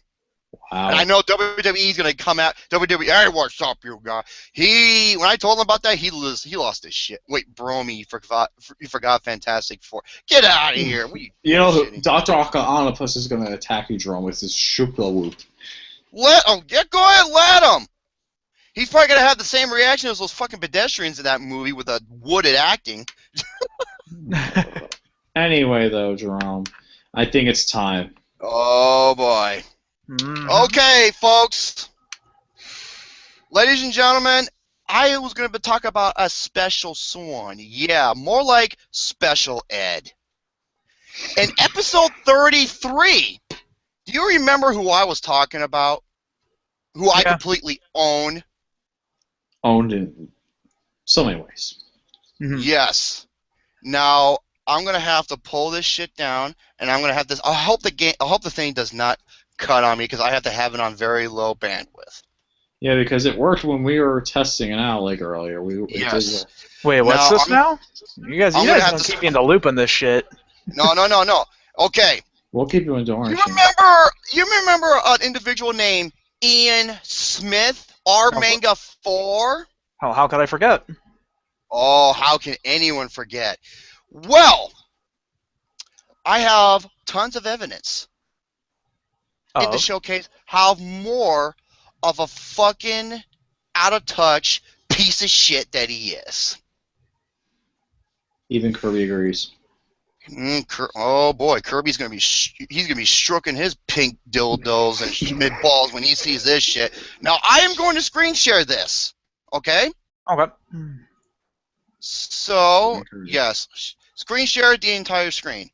Wow. And I know WWE's going to come out. WWE, hey, what's up, you guy? When I told him about that, he lost his shit. Wait, Romy, you forgot Fantastic Four. Get out of here. You know, Dr. Octopus is going to attack you, Jerome, with his shukla whoop. Go ahead, let him. He's probably going to have the same reaction as those fucking pedestrians in that movie with a wooded acting. Anyway, though, Jerome, I think it's time. Oh, boy. Okay, folks. Ladies and gentlemen, I was going to talk about a special someone. Yeah, more like Special Ed. In episode 33, do you remember who I was talking about? Who I completely own? Owned in so many ways. Yes. Now, I'm going to have to pull this shit down, and I'm going to have this. I hope the thing does not cut on me because I have to have it on very low bandwidth. Yeah, because it worked when we were testing it out like earlier. Yes. Wait, what's this now? You guys don't keep me in the loop on this shit. No. Okay. We'll keep you in the orange. You remember an individual named Ian Smith, Manga 4? How could I forget? Oh, how can anyone forget? Well, I have tons of evidence in the showcase how more of a fucking out-of-touch piece of shit that he is. Even Kirby agrees. Oh boy, Kirby's gonna be stroking his pink dildos and mid balls when he sees this shit. Now I am going to screen share this. Okay. Okay. So yes, screen share the entire screen.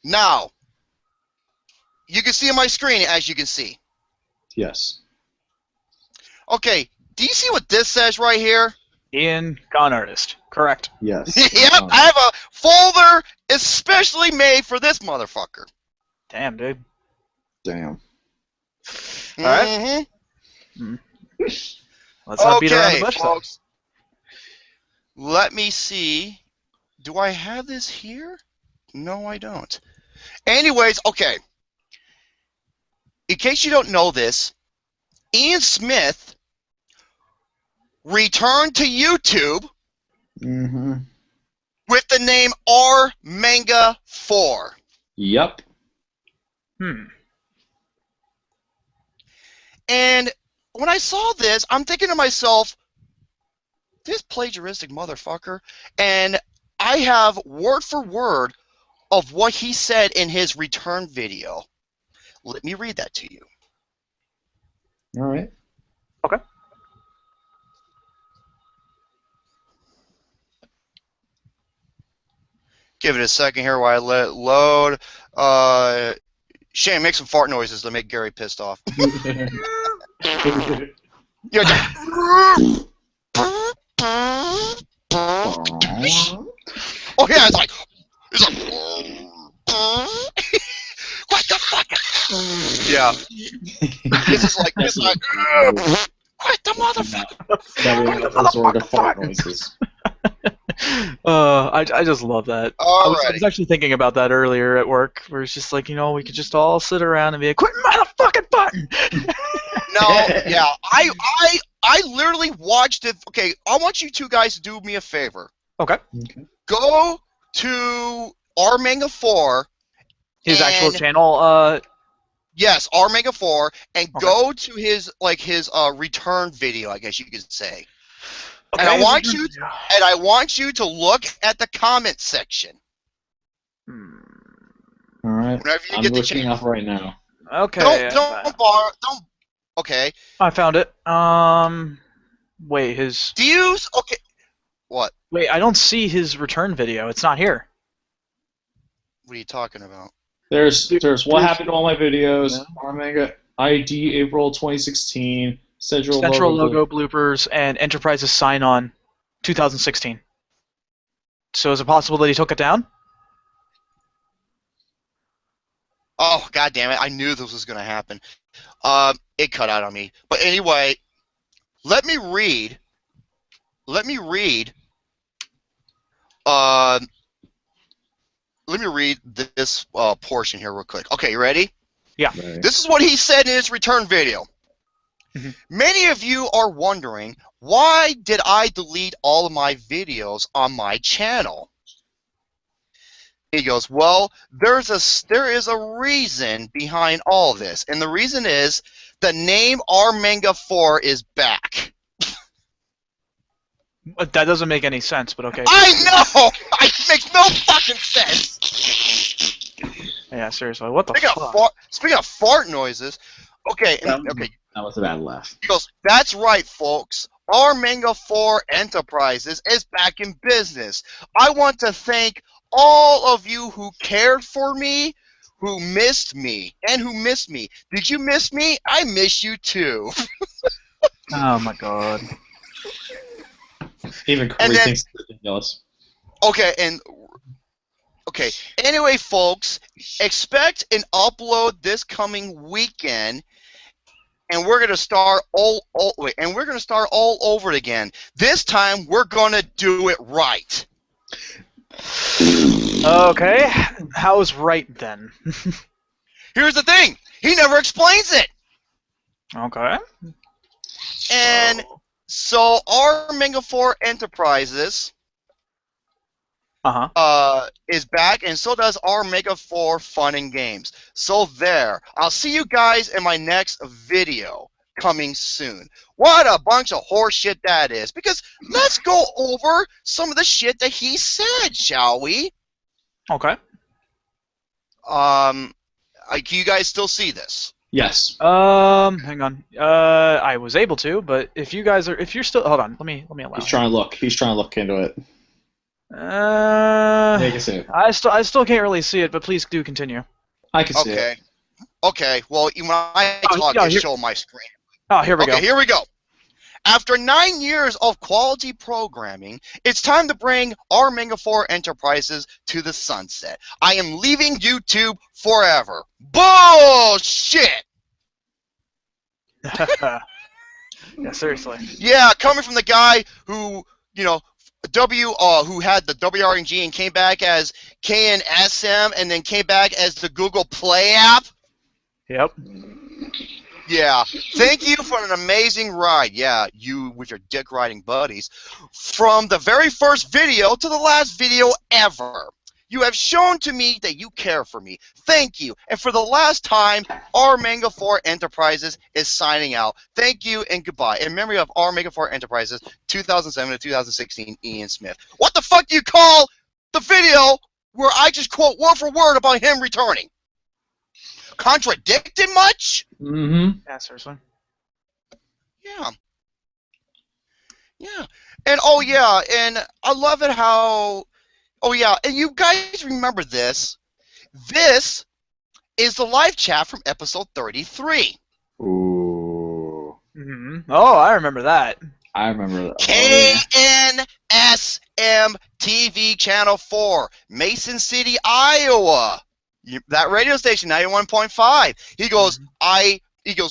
Now you can see my screen, as you can see. Yes. Okay. Do you see what this says right here? Ian, con artist. Correct. Yes. Yep, I have a folder especially made for this motherfucker. Damn, dude. Damn. All right. Let's not beat around the bush, folks. Let me see. Do I have this here? No, I don't. Anyways, okay. In case you don't know this, Ian Smith returned to YouTube with the name Manga 4. Yep. And when I saw this, I'm thinking to myself, this plagiaristic motherfucker. And I have word for word of what he said in his return video. Let me read that to you. All right. Okay. Give it a second here while I let it load. Shane, make some fart noises to make Gary pissed off. Oh yeah, it's like what the fuck? Yeah, it's like what the motherfucker? That we have those sort of fart noises. I just love that. I was Alrighty. actually thinking about that earlier at work, where it's just like, we could just all sit around and be like, quit motherfucking button! No, yeah, I literally watched it. Okay, I want you two guys to do me a favor. Okay. Go to R Manga 4. His actual and- channel, Yes, R Mega 4, and Okay. go to his return video, I guess you could say. okay, And I want you to look at the comment section All right, whenever you I'm get the looking chance. up right now. Okay. Don't. Okay. I found it. Wait, Do you? Okay. What? Wait, I don't see his return video. It's not here. What are you talking about? There's what happened to all my videos. Yeah. Armega ID April 2016. Central Logo bloopers and Enterprises sign on 2016. So is it possible that he took it down? Oh, god damn it! I knew this was gonna happen. It cut out on me. But anyway, let me read. Let me read this portion here real quick. Okay, you ready? Yeah. Right. This is what he said in his return video. Mhm. Many of you are wondering, why did I delete all of my videos on my channel? He goes, well, there is a reason behind all this, and the reason is the name R Manga 4 is back. That doesn't make any sense, but okay. I know! It makes no fucking sense! Yeah, seriously, what the fuck? Speaking of fart noises, okay, okay. That was a bad laugh. He goes, that's right, folks. R Manga 4 Enterprises is back in business. I want to thank all of you who cared for me, who missed me, and who missed me. Did you miss me? I miss you too. Oh my god. Even And Kirby then- thinks it's ridiculous. Okay, anyway, folks, expect an upload this coming weekend, and we're gonna start all over again. This time, we're gonna do it right. Okay, how's right then? Here's the thing: he never explains it. Okay. And so, R Manga 4 Enterprises is back, and so does R Mega 4 Fun and Games. So there. I'll see you guys in my next video coming soon. What a bunch of horse shit that is. Because let's go over some of the shit that he said, shall we? Okay. Can you guys still see this? Yes. Hang on. I was able to, but if you're still, hold on. Let me allow. He's trying to look. He's trying to look into it. I Yeah, you can see it. I still can't really see it, but please do continue. I can see it. Okay. Okay, well, when I talk, yeah, I here- show my screen. Oh, here we go. Okay, here we go. After 9 years of quality programming, it's time to bring R Manga 4 Enterprises to the sunset. I am leaving YouTube forever. Bullshit! Yeah, seriously. Yeah, coming from the guy who, who had the WRNG and came back as KNSM and then came back as the Google Play app. Yep. Yeah, thank you for an amazing ride. Yeah, you with your dick riding buddies. From the very first video to the last video ever. You have shown to me that you care for me. Thank you. And for the last time, R Manga 4 Enterprises is signing out. Thank you and goodbye. In memory of R Manga 4 Enterprises, 2007 to 2016, Ian Smith. What the fuck do you call the video where I just quote word for word about him returning? Contradicted much? Mm-hmm. Yeah, seriously. Yeah. Yeah. And oh yeah, and I love it how oh yeah, and you guys remember this. This is the live chat from episode 33. Ooh. Oh, I remember that. I remember that. Oh, yeah. KNSM TV Channel 4, Mason City, Iowa. That radio station, 91.5. He goes,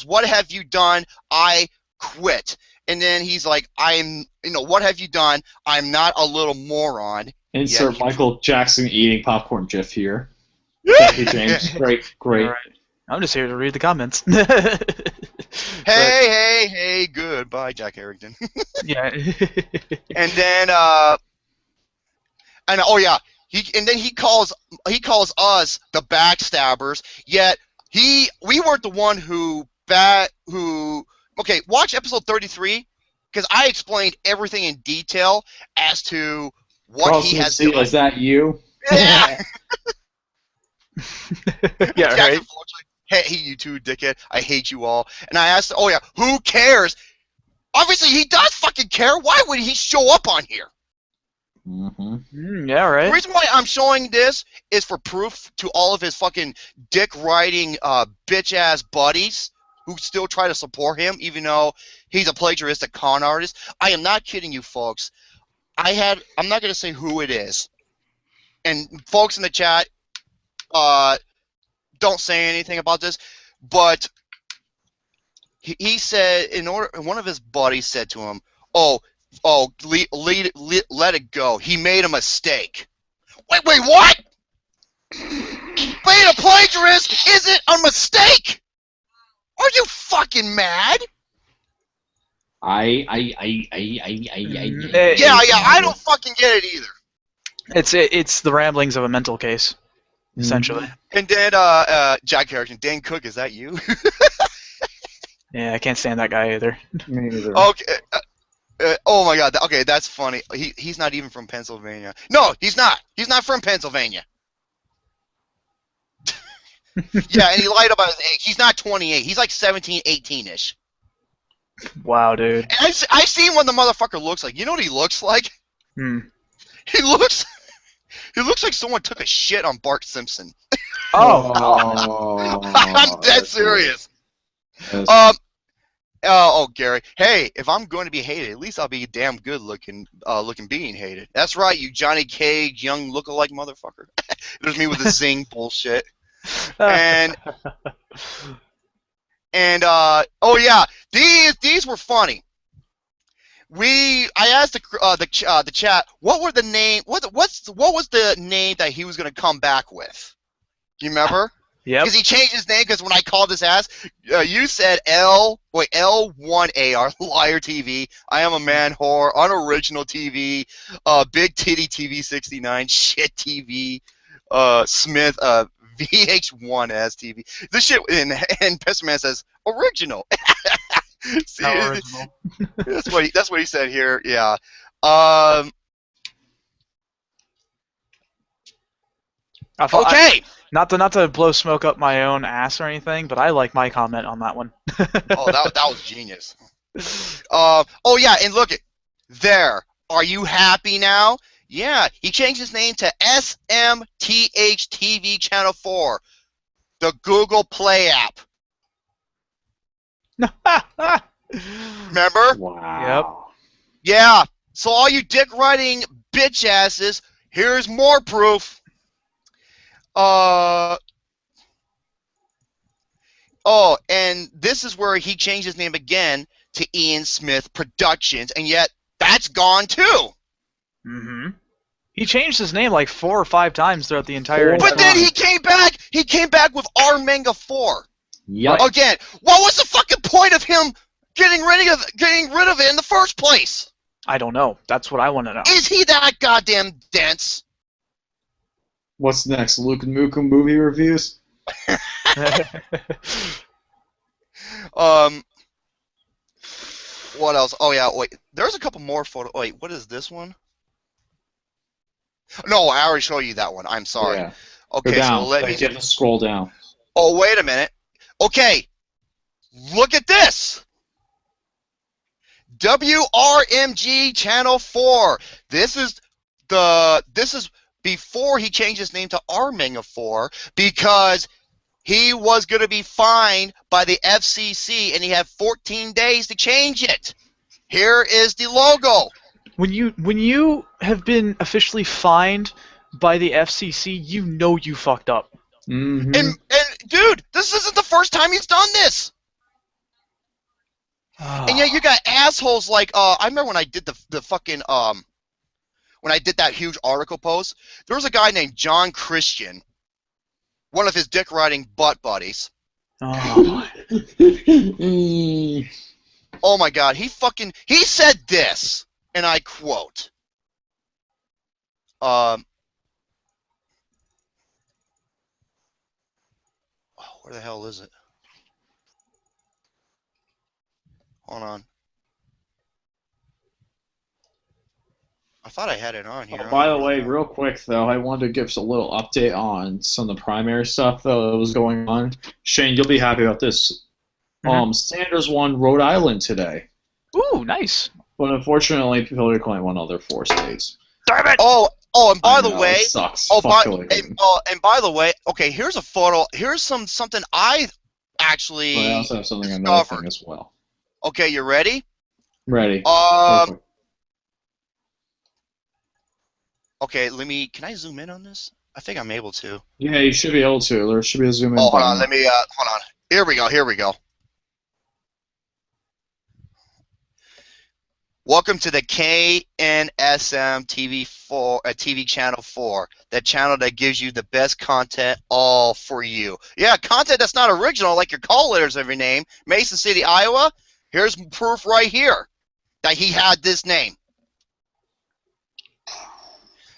what have you done? I quit. And then he's like, what have you done? I'm not a little moron. Insert Yeah. Michael Jackson eating popcorn gif here. Thank you, James. Great. All right. I'm just here to read the comments. Hey, goodbye, Jack Harrington. Yeah. And then, he calls us the backstabbers. Yet we weren't the one who. Okay, watch episode 33 because I explained everything in detail as to what he has done. Is that you? Yeah. Yeah, right. Hey, you two, dickhead. I hate you all. And I asked, who cares? Obviously, he does fucking care. Why would he show up on here? Mm-hmm. Yeah, right. The reason why I'm showing this is for proof to all of his fucking dick-riding bitch-ass buddies who still try to support him, even though he's a plagiaristic con artist. I am not kidding you, folks. I'm not going to say who it is. And folks in the chat, don't say anything about this, but he said one of his buddies said to him, let it go. He made a mistake. Wait, what? Being a plagiarist isn't a mistake. Are you fucking mad? I don't fucking get it either. It's the ramblings of a mental case, essentially. And then Jack Harrington, Dan Cook, is that you? Yeah, I can't stand that guy either. Me neither. Okay. Oh my God. Okay, that's funny. He's not even from Pennsylvania. No, he's not. He's not from Pennsylvania. Yeah, and he lied about his age. He's not 28. He's like 17, 18-ish. Wow, dude. And I've seen what the motherfucker looks like. You know what he looks like? He looks like someone took a shit on Bart Simpson. Oh. I'm dead serious. Gary. Hey, if I'm going to be hated, at least I'll be damn good looking being hated. That's right, you Johnny Cage young lookalike motherfucker. There's me with the zing bullshit. And these were funny. I asked the chat what was the name that he was gonna come back with. You remember? Yeah. Because he changed his name. Because when I called his ass, you said L1AR Liar TV. I am a man whore. Unoriginal TV. Big Titty TV 69. Shit TV. Smith. VH1S TV. This shit and Pesserman says original. See, original. that's what he said here. Yeah. Okay. Not to blow smoke up my own ass or anything, but I like my comment on that one. That was genius. And look there. Are you happy now? Yeah, he changed his name to SMTH TV Channel 4, the Google Play app. Remember? Wow. Yep. Yeah. So all you dick-riding bitch asses, here's more proof. And this is where he changed his name again to Ian Smith Productions, and yet that's gone too. Mm-hmm. He changed his name like 4 or 5 times throughout the entire. But then he came back. He came back with R Manga 4. Yep. Again, what was the fucking point of him getting rid of it in the first place? I don't know. That's what I want to know. Is he that goddamn dense? What's next? Luke and Mookum movie reviews? What else? Oh yeah, wait. There's a couple more photos. Wait, what is this one? No, I already showed you that one. I'm sorry. Yeah. Okay, Go down. so let me. You have to scroll down. Oh, wait a minute. Okay, look at this. WRMG Channel 4. This is before he changed his name to R-Manga 4 because he was going to be fined by the FCC and he had 14 days to change it. Here is the logo. When you have been officially fined by the FCC, you know you fucked up. Mm-hmm. And dude, this isn't the first time he's done this. And yet you got assholes like I remember when I did the fucking when I did that huge article post, there was a guy named John Christian, one of his dick riding butt buddies. Oh. Oh my god, he said this, and I quote. Where the hell is it? Hold on. I thought I had it on here. Oh, by the way, real quick though, I wanted to give us a little update on some of the primary stuff that was going on. Shane, you'll be happy about this. Sanders won Rhode Island today. Ooh, nice. But unfortunately, Hillary Clinton won other 4 states. Damn it! Oh, and by the way, it sucks. and by the way, okay, here's a photo. Here's something I actually But I also have something another discovered. thing as well. Okay, you ready? Ready. Okay, can I zoom in on this? I think I'm able to. Yeah, you should be able to. There should be a zoom in Hold button. on, hold on. Here we go. Welcome to the KNSM TV channel 4, the channel that gives you the best content all for you. Yeah, content that's not original, like your call letters of your name, Mason City, Iowa. Here's proof right here that he had this name.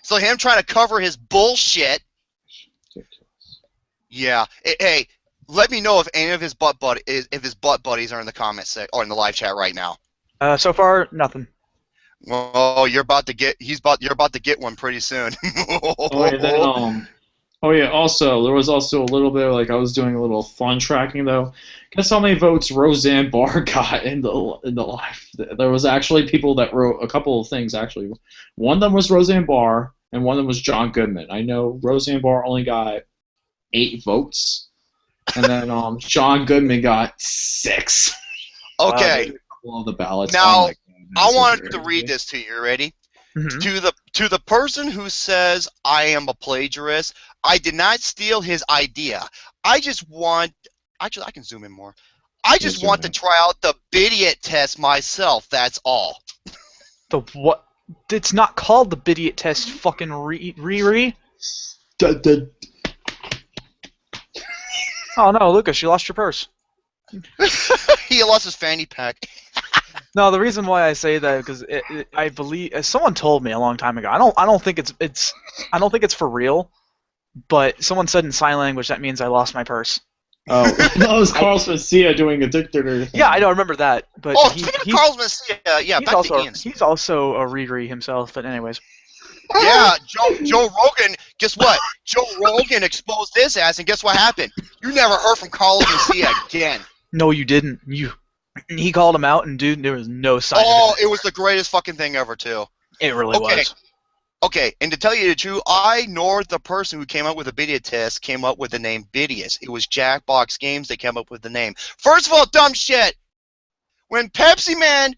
So him trying to cover his bullshit. Yeah. Hey, let me know if any of his butt buddies are in the comments or in the live chat right now. So far, nothing. Well, you're about to get one pretty soon. Also, there was also a little bit like I was doing a little fun tracking though. Guess how many votes Roseanne Barr got in the live? There was actually people that wrote a couple of things actually. One of them was Roseanne Barr, and one of them was John Goodman. I know Roseanne Barr only got 8 votes, and then John Goodman got 6. Okay. All the ballots. Now, I wanted to read this to you. Ready? Mm-hmm. To the person who says I am a plagiarist, I did not steal his idea. I just want. Actually, I can zoom in more. I just want to try out the Bidiot test myself. That's all. The what? It's not called the Bidiot test. Fucking Riri. Oh no, Lucas, you lost your purse. He lost his fanny pack. No, the reason why I say that because I believe someone told me a long time ago. I don't think it's for real, but someone said in sign language that means I lost my purse. Oh, that was Carlos Mencia doing a dictator. Yeah, I don't remember that. But Carlos Mencia, yeah, he's also a Riri himself. But anyways. Yeah, Joe Rogan. Guess what? Joe Rogan exposed his ass, and guess what happened? You never heard from Carlos Mencia again. No, you didn't. He called him out, and dude, there was no sign of it. Oh, it was the greatest fucking thing ever, too. It really was. Okay, and to tell you the truth, I nor the person who came up with the Bidiot test came up with the name Bidius. It was Jackbox Games that came up with the name. First of all, dumb shit. When Pepsi Man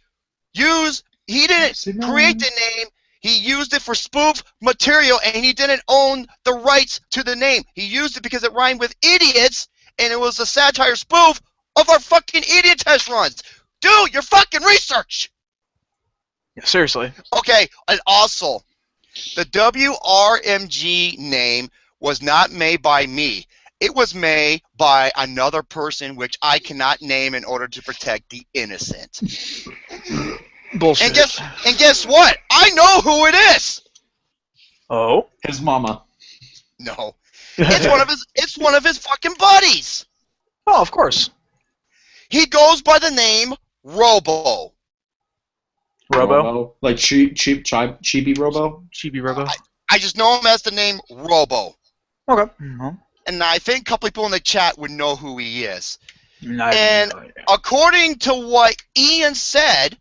he didn't create the name. He used it for spoof material, and he didn't own the rights to the name. He used it because it rhymed with idiots, and it was a satire spoof of our fucking idiot test runs. Do your fucking research. Yeah, seriously. Okay, and also, the WRMG name was not made by me. It was made by another person which I cannot name in order to protect the innocent. Bullshit. And guess what? I know who it is. Oh? His mama. No. It's one of his fucking buddies. Oh, of course. He goes by the name Robo. Robo? Like cheapy Robo? Cheapy Robo? I just know him as the name Robo. Okay. Mm-hmm. And I think a couple people in the chat would know who he is. And according to what Ian said,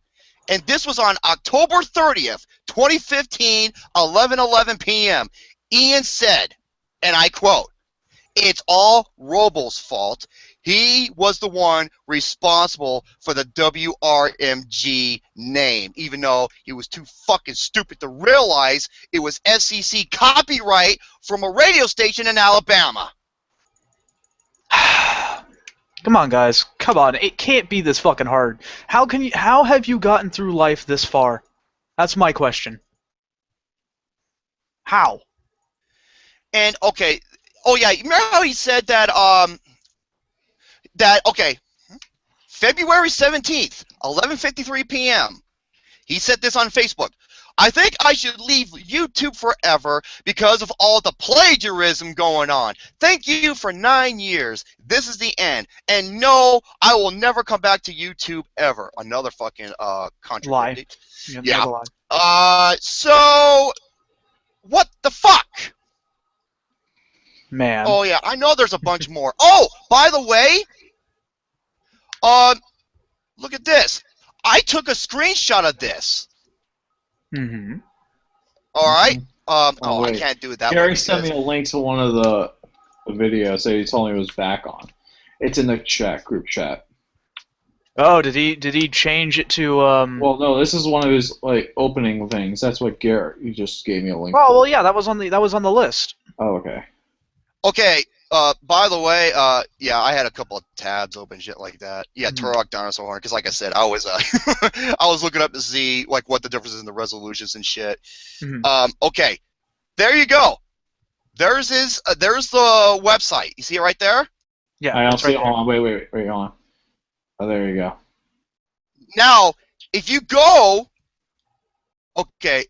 and this was on October 30th, 2015, 11:11 p.m., Ian said, and I quote, "It's all Robo's fault. He was the one responsible for the WRMG name, even though he was too fucking stupid to realize it was FCC copyright from a radio station in Alabama. Come on, guys. Come on. It can't be this fucking hard. How have you gotten through life this far? That's my question. How? And okay, oh yeah, remember how he said that okay, February 17th, 11:53 p.m. He said this on Facebook. I think I should leave YouTube forever because of all the plagiarism going on. Thank you for 9 years. This is the end. And no, I will never come back to YouTube ever. Another fucking contradiction. Yeah. Yeah. So what the fuck? Man. Oh yeah, I know there's a bunch more. Oh, by the way, look at this. I took a screenshot of this. Mm-hmm. All right. I wait. can't do it that way. Gary sent me a link to one of the videos that he told me it was back on. It's in the group chat. Oh, did he change it to Well, no, this is one of his like opening things. That's what Garrett. You just gave me a link. Oh, for. well, yeah, that was on the list. Oh, okay. Okay. By the way, yeah, I had a couple of tabs open, shit like that. Yeah, Turok, Dinosaur horn, because like I said, I was I was looking up to see like what the difference is in the resolutions and shit. Okay, there you go. There's the website. You see it right there? Yeah. I don't see. Right Hold on. Wait. Hold on. Oh, there you go. Now, if you go, okay.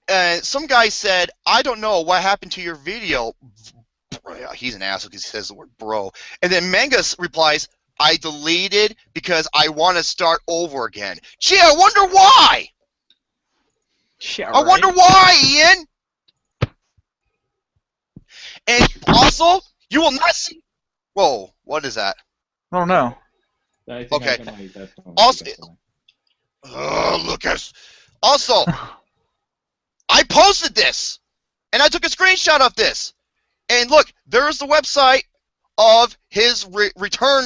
And some guy said, I don't know what happened to your video. He's an asshole because he says the word bro. And then Mangus replies, I deleted because I want to start over again. Gee, I wonder why. Yeah, I wonder why, Ian. And also, you will not see. Whoa, what is that? I don't know. I think Okay. I can hide that from Also, you. Lucas. Also, I posted this, and I took a screenshot of this. And look, there's the website of his return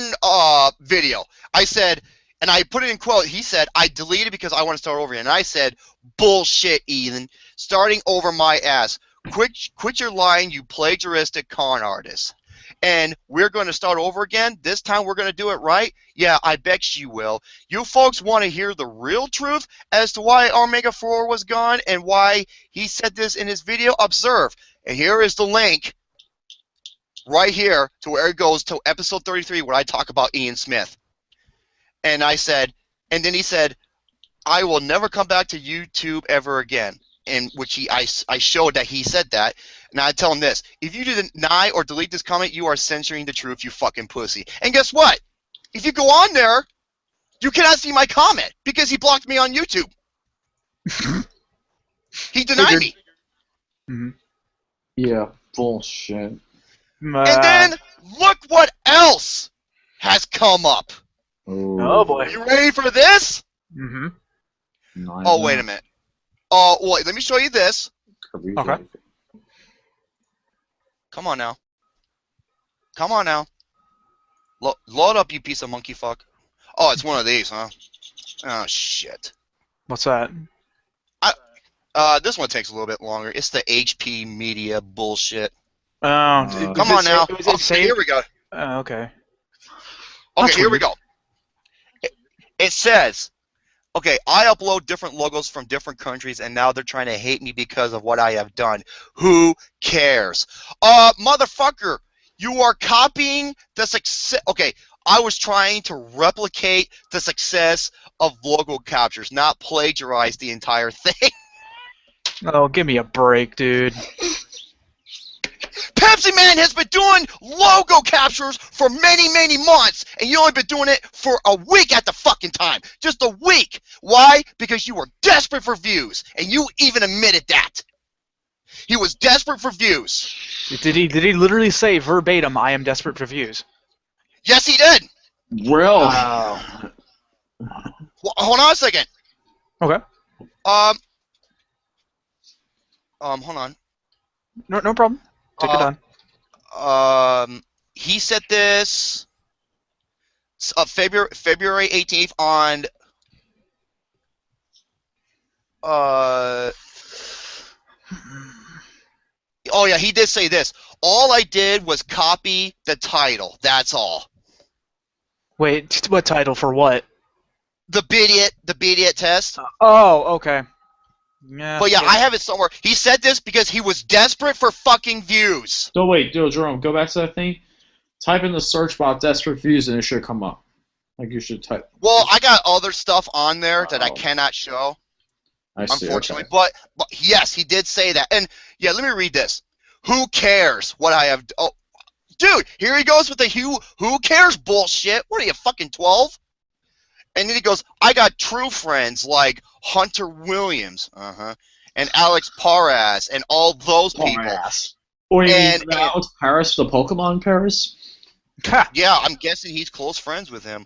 video. I said, and I put it in quote, he said, I deleted because I want to start over again. And I said, bullshit, Ethan. Starting over my ass. Quit your lying, you plagiaristic con artist. And we're going to start over again. This time we're going to do it right. Yeah, I bet you will. You folks want to hear the real truth as to why Omega 4 was gone and why he said this in his video? Observe. And here is the link right here to where it goes to episode 33 where I talk about Ian Smith. And I said, and then he said, I will never come back to YouTube ever again. In which I showed that he said that. And I tell him this: if you deny or delete this comment, you are censoring the truth, you fucking pussy. And guess what? If you go on there, you cannot see my comment because he blocked me on YouTube. He denied me. Yeah, bullshit. And then look what else has come up. Oh boy. You ready for this? Oh, wait a minute. Oh, wait, let me show you this. Okay. Come on now. Come on now. Load up, you piece of monkey fuck. Oh, it's one of these, huh? Oh, shit. What's that? This one takes a little bit longer. It's the HP Media bullshit. Oh, Come on now. Okay, Here we go. Okay. Okay, here we go. It says, okay, I upload different logos from different countries, and now they're trying to hate me because of what I have done. Who cares? Motherfucker, you are copying the success. Okay, I was trying to replicate the success of logo captures, not plagiarize the entire thing. Oh, give me a break, dude. Pepsi Man has been doing logo captures for many, many months, and you only been doing it for a week at the fucking time. Just a week. Why? Because you were desperate for views, and you even admitted that. He was desperate for views. Did he literally say verbatim, I am desperate for views? Yes, he did. Real. Well, hold on a second. Okay. Hold on. No problem. Take your time. he said this February 18th on oh yeah, he did say this. All I did was copy the title. That's all. Wait, what title for what? The Bidiot test. Oh, okay. Yeah. But yeah, I have it somewhere. He said this because he was desperate for fucking views. No, wait, Jerome, go back to that thing. Type in the search box "desperate views" and it should come up. Like you should type. Well, I got other stuff on there that I Oh. cannot show, I see. unfortunately. Okay. But yes, he did say that. And yeah, let me read this. Who cares what I have? Oh, dude, here he goes with the who cares bullshit. What are you, fucking 12? And then he goes, I got true friends like Hunter Williams, and Alex Parras, and all those people. Parras. Or you And- mean Alex Paris, the Pokemon Paris? Yeah, I'm guessing he's close friends with him.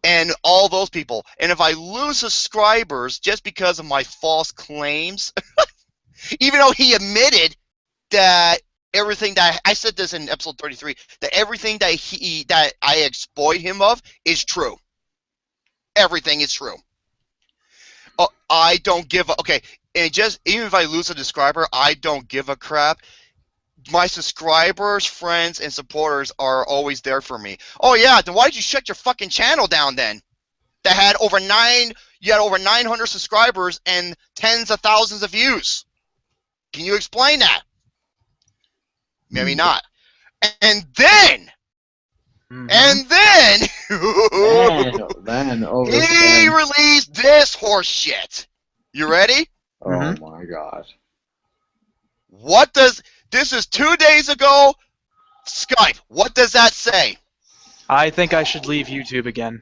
And all those people. And if I lose subscribers just because of my false claims, even though he admitted that everything that I said this in episode 33, that everything that I exploit him of is true. Everything is true. I don't give a okay, and just even if I lose a subscriber, I don't give a crap. My subscribers, friends, and supporters are always there for me. Oh yeah, then why did you shut your fucking channel down then? That had you had over 900 subscribers and tens of thousands of views. Can you explain that? Maybe not. And then, Then he released this horse shit. You ready? Oh my god. This is 2 days ago. Skype. What does that say? I think I should leave YouTube again.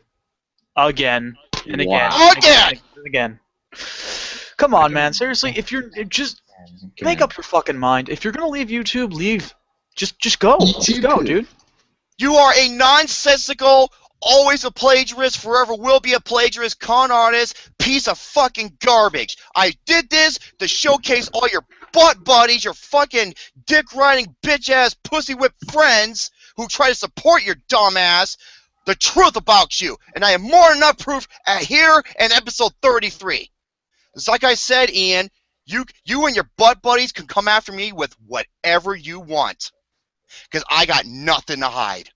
Again. And again. Wow. And again. Come on, man. Seriously, if you're just make up your fucking mind. If you're gonna leave YouTube, leave. Just go. Just go, dude. You are a nonsensical, always a plagiarist, forever will be a plagiarist, con artist, piece of fucking garbage. I did this to showcase all your butt buddies, your fucking dick-riding, bitch-ass, pussy-whip friends who try to support your dumb ass, the truth about you. And I have more than enough proof here in episode 33. It's like I said, Ian, you and your butt buddies can come after me with whatever you want. Because I got nothing to hide.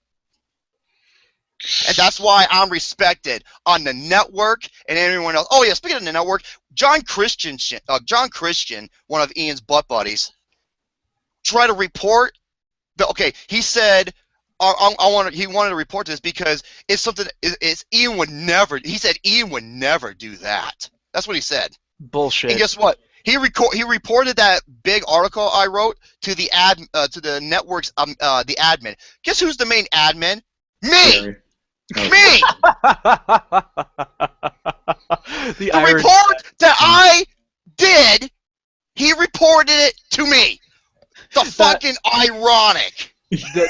And that's why I'm respected on the network and everyone else. Oh yeah, speaking of the network, John Christian, one of Ian's butt buddies, tried to report he said he wanted to report this because it's something Ian would never. He said Ian would never do that. That's what he said. Bullshit. And guess what? He reported that big article I wrote to the to the network's the admin. Guess who's the main admin? Me. Me. The irony. report that I did, he reported it to me. The fucking ironic.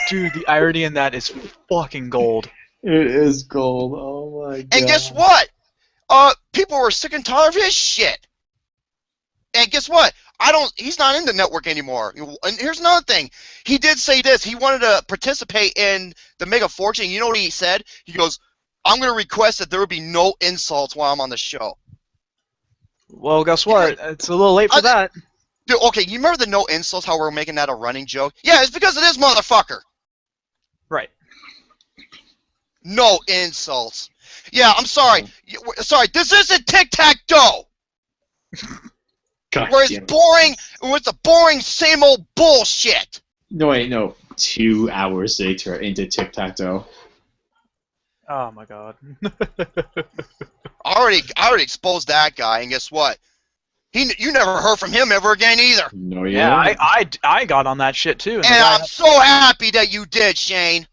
Dude, the irony in that is fucking gold. It is gold. Oh my god. And guess what? People were sick and tired of his shit. And guess what? He's not in the network anymore. And here's another thing. He did say this. He wanted to participate in the Mega Fortune. You know what he said? He goes, I'm going to request that there would be no insults while I'm on the show. Well, guess what? It's a little late for that. Dude, okay, you remember the no insults, how we're making that a running joke? Yeah, it's because of this motherfucker. Right. No insults. Yeah, I'm sorry. Sorry, this isn't tic-tac-toe. Where it's boring, with the boring, same old bullshit. No, wait, no. 2 hours later into tic-tac-toe. Oh my god. I already exposed that guy, and guess what? You never heard from him ever again either. No, Yeah, I got on that shit too. And I'm so happy that you did, Shane,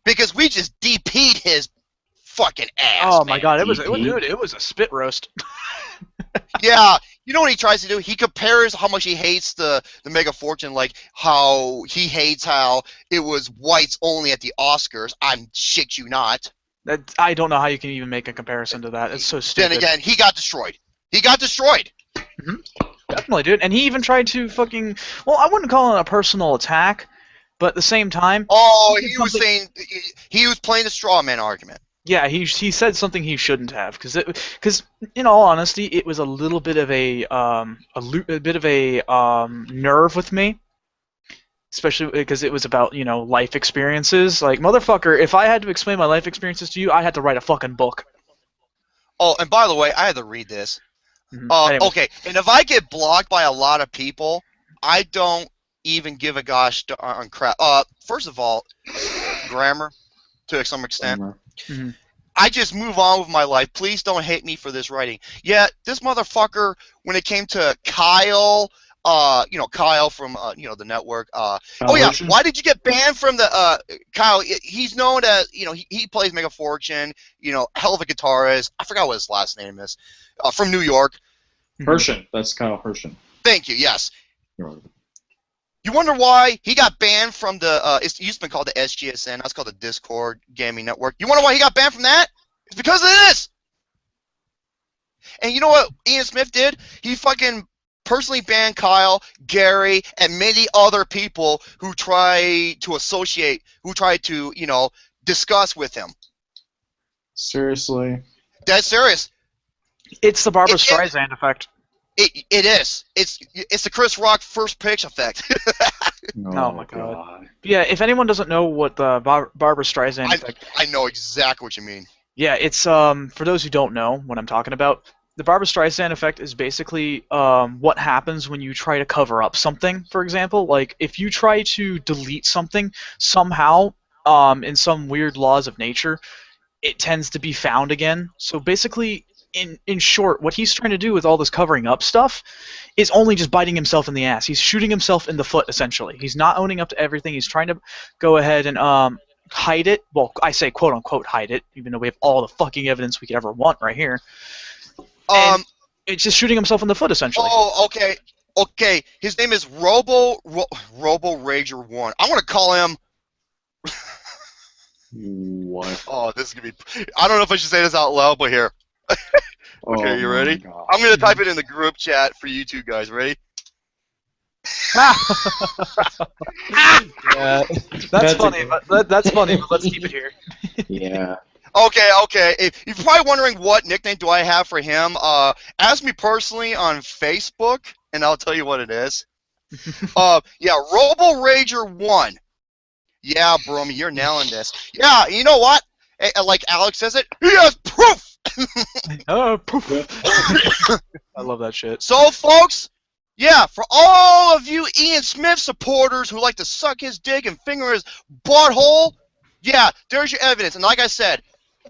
because we just DP'd his fucking ass. Oh my man. god, it was a spit roast. Yeah, you know what he tries to do? He compares how much he hates the Mega Fortune, like how he hates how it was whites only at the Oscars. I'm shit you not. I don't know how you can even make a comparison to that. It's so stupid. Then again, he got destroyed. He got destroyed. Definitely, dude. And he even tried to fucking... Well, I wouldn't call it a personal attack, But at the same time, Oh, he did he was something- saying he was playing the straw man argument. yeah, he said something he shouldn't have, because in all honesty, it was a little bit of a nerve with me, especially because it was about life experiences. Like, motherfucker, if I had to explain my life experiences to you, I had to write a fucking book. Oh, and by the way, I had to read this. Anyway. Okay, and if I get blocked by a lot of people, I don't even give a gosh on crap. First of all, grammar to some extent. Mhm. I just move on with my life. Please don't hate me for this writing. Yeah, this motherfucker, when it came to Kyle, Kyle from the network. Oh yeah, why did you get banned from the Kyle? He's known as he plays Mega Fortune. Hell of a guitarist. I forgot what his last name is. From New York. Herschen. That's Kyle Herschen. Thank you. Yes. You're welcome. You wonder why he got banned from the it used to be called the SGSN. Now it's called the Discord Gaming Network. You wonder why he got banned from that? It's because of this. And you know what Ian Smith did? He fucking personally banned Kyle, Gary, and many other people who try to associate, who try to, discuss with him. Seriously? That's serious. It's the Barbara Streisand effect. It is. It's the Chris Rock first pitch effect. Oh my god. Yeah, if anyone doesn't know what the Barbara Streisand effect... I know exactly what you mean. Yeah, it's, for those who don't know what I'm talking about, the Barbara Streisand effect is basically what happens when you try to cover up something, for example. Like, if you try to delete something, somehow, in some weird laws of nature, it tends to be found again. So basically, in short, what he's trying to do with all this covering up stuff is only just biting himself in the ass. He's shooting himself in the foot, essentially. He's not owning up to everything. He's trying to go ahead and hide it. Well, I say quote-unquote hide it, even though we have all the fucking evidence we could ever want right here. And it's just shooting himself in the foot, essentially. Oh, okay. Okay, his name is Robo Rager 1. I want to call him... What? Oh, this is going to be... I don't know if I should say this out loud, but here. Okay, you ready? God. I'm going to type it in the group chat for you two guys. Ready? Yeah, that's funny, but let's keep it here. Yeah. Okay. If you're probably wondering what nickname do I have for him, ask me personally on Facebook, and I'll tell you what it is. Yeah, Robo Rager 1. Yeah, Bromy, you're nailing this. Yeah, you know what? Like Alex says it, he has proof! Poof. I love that shit. So, folks, yeah, for all of you Ian Smith supporters who like to suck his dick and finger his butthole, yeah, there's your evidence. And like I said,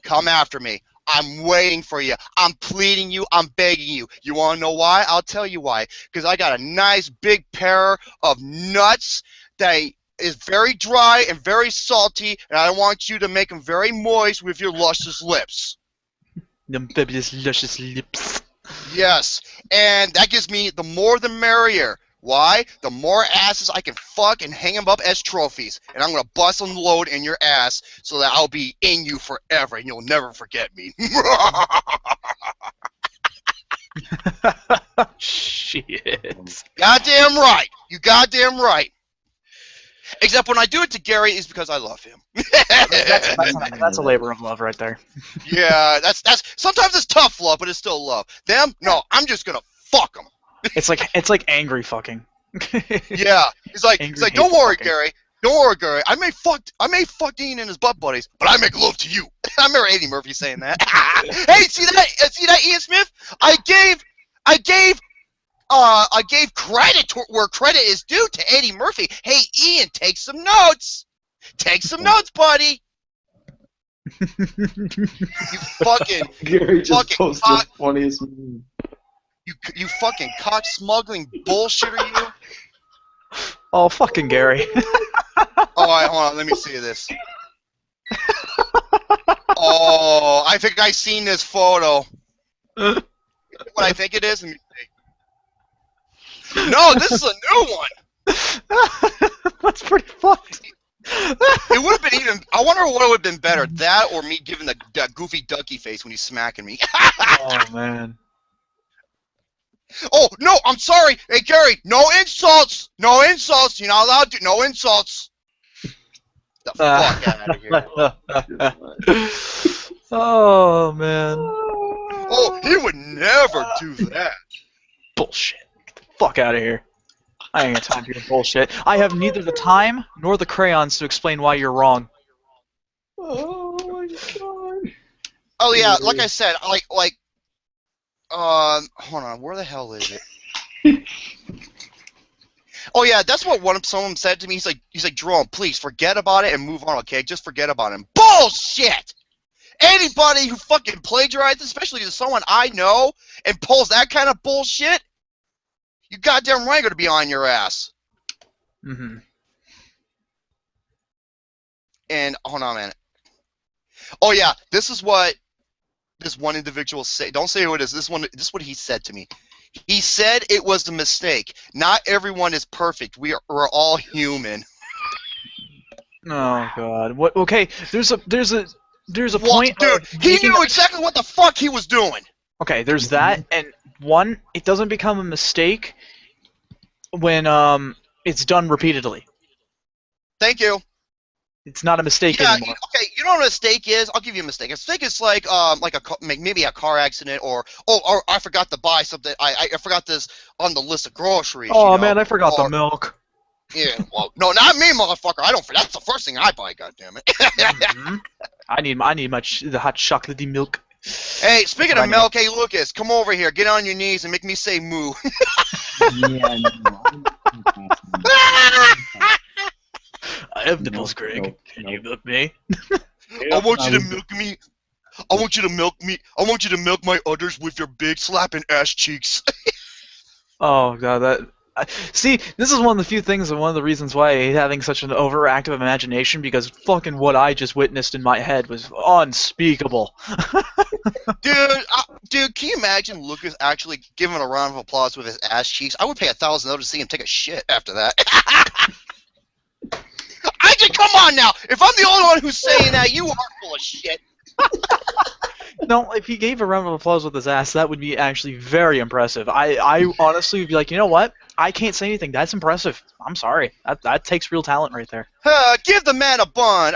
come after me. I'm waiting for you. I'm pleading you. I'm begging you. You want to know why? I'll tell you why. Because I got a nice big pair of nuts that is very dry and very salty, and I want you to make them very moist with your luscious lips. Them fabulous, luscious lips. Yes, and that gives me the more the merrier. Why? The more asses I can fuck and hang them up as trophies. And I'm going to bust and load in your ass so that I'll be in you forever and you'll never forget me. Shit. Goddamn right. You goddamn right. Except when I do it to Gary, it's because I love him. That's a labor of love right there. Yeah, that's sometimes it's tough love, but it's still love. Them? No, I'm just going to fuck them. It's like angry fucking. Yeah, he's like, don't worry, fucking. Gary. Don't worry, Gary. I may fuck Dean and his butt buddies, but I make love to you. I remember Eddie Murphy saying that. Hey, see that, Ian Smith? I gave credit to where credit is due to Eddie Murphy. Hey, Ian, take some notes. Take some notes, buddy. You fucking Gary just fucking posted cock, the funniest meme. you fucking cock smuggling bullshitter, you. Oh, fucking Gary. Oh, hold on, let me see this. Oh, I think I seen this photo. What I think it is? Let me see. No, this is a new one. That's pretty fucked. It would have been even. I wonder what would have been better, that or me giving that goofy ducky face when he's smacking me. Oh man. Oh no, I'm sorry. Hey Gary, no insults. No insults. You're not allowed to. No insults. the fuck out of here. Oh man. Oh, he would never do that. Bullshit. Get the fuck out of here. I ain't got time for your bullshit. I have neither the time nor the crayons to explain why you're wrong. Oh my god. Oh yeah, like I said, hold on, where the hell is it? Oh yeah, that's what someone said to me. He's like, Jerome, please forget about it and move on, okay? Just forget about it. Bullshit! Anybody who fucking plagiarizes, especially to someone I know, and pulls that kind of bullshit, you goddamn right gonna be on your ass. Mm-hmm. And hold on a minute. Oh yeah, this is what this one individual say. Don't say who it is. This is what he said to me. He said it was a mistake. Not everyone is perfect. We're all human. Oh god. What? Okay. There's a What, point. dude? He knew exactly what the fuck he was doing. Okay. There's that, and one, it doesn't become a mistake when it's done repeatedly. Thank you. It's not a mistake Yeah, anymore. okay. You know what a mistake is? I'll give you a mistake. A mistake is like maybe a car accident, or I forgot to buy something. I forgot this on the list of groceries. Oh you know? man, I forgot the milk. Yeah, well, no, not me, motherfucker. I don't. That's the first thing I buy. Goddammit. Mhm. I need the hot chocolatey milk. Hey, speaking That's of what I milk, hey Lucas, come over here. Get on your knees and make me say moo. Yeah, no. I have nipples, No, Greg. no, Can no. you milk me? I want you to milk me. I want you to milk me. I want you to milk my udders with your big slapping ass cheeks. Oh god, see, this is one of the few things and one of the reasons why I hate having such an overactive imagination, because fucking what I just witnessed in my head was unspeakable. Dude, can you imagine Lucas actually giving a round of applause with his ass cheeks? I would pay $1,000 to see him take a shit after that. Come on now! If I'm the only one who's saying that, you are full of shit. No, if he gave a round of applause with his ass, that would be actually very impressive. I honestly would be like, you know what? I can't say anything. That's impressive. I'm sorry. That takes real talent right there. Give the man a bun.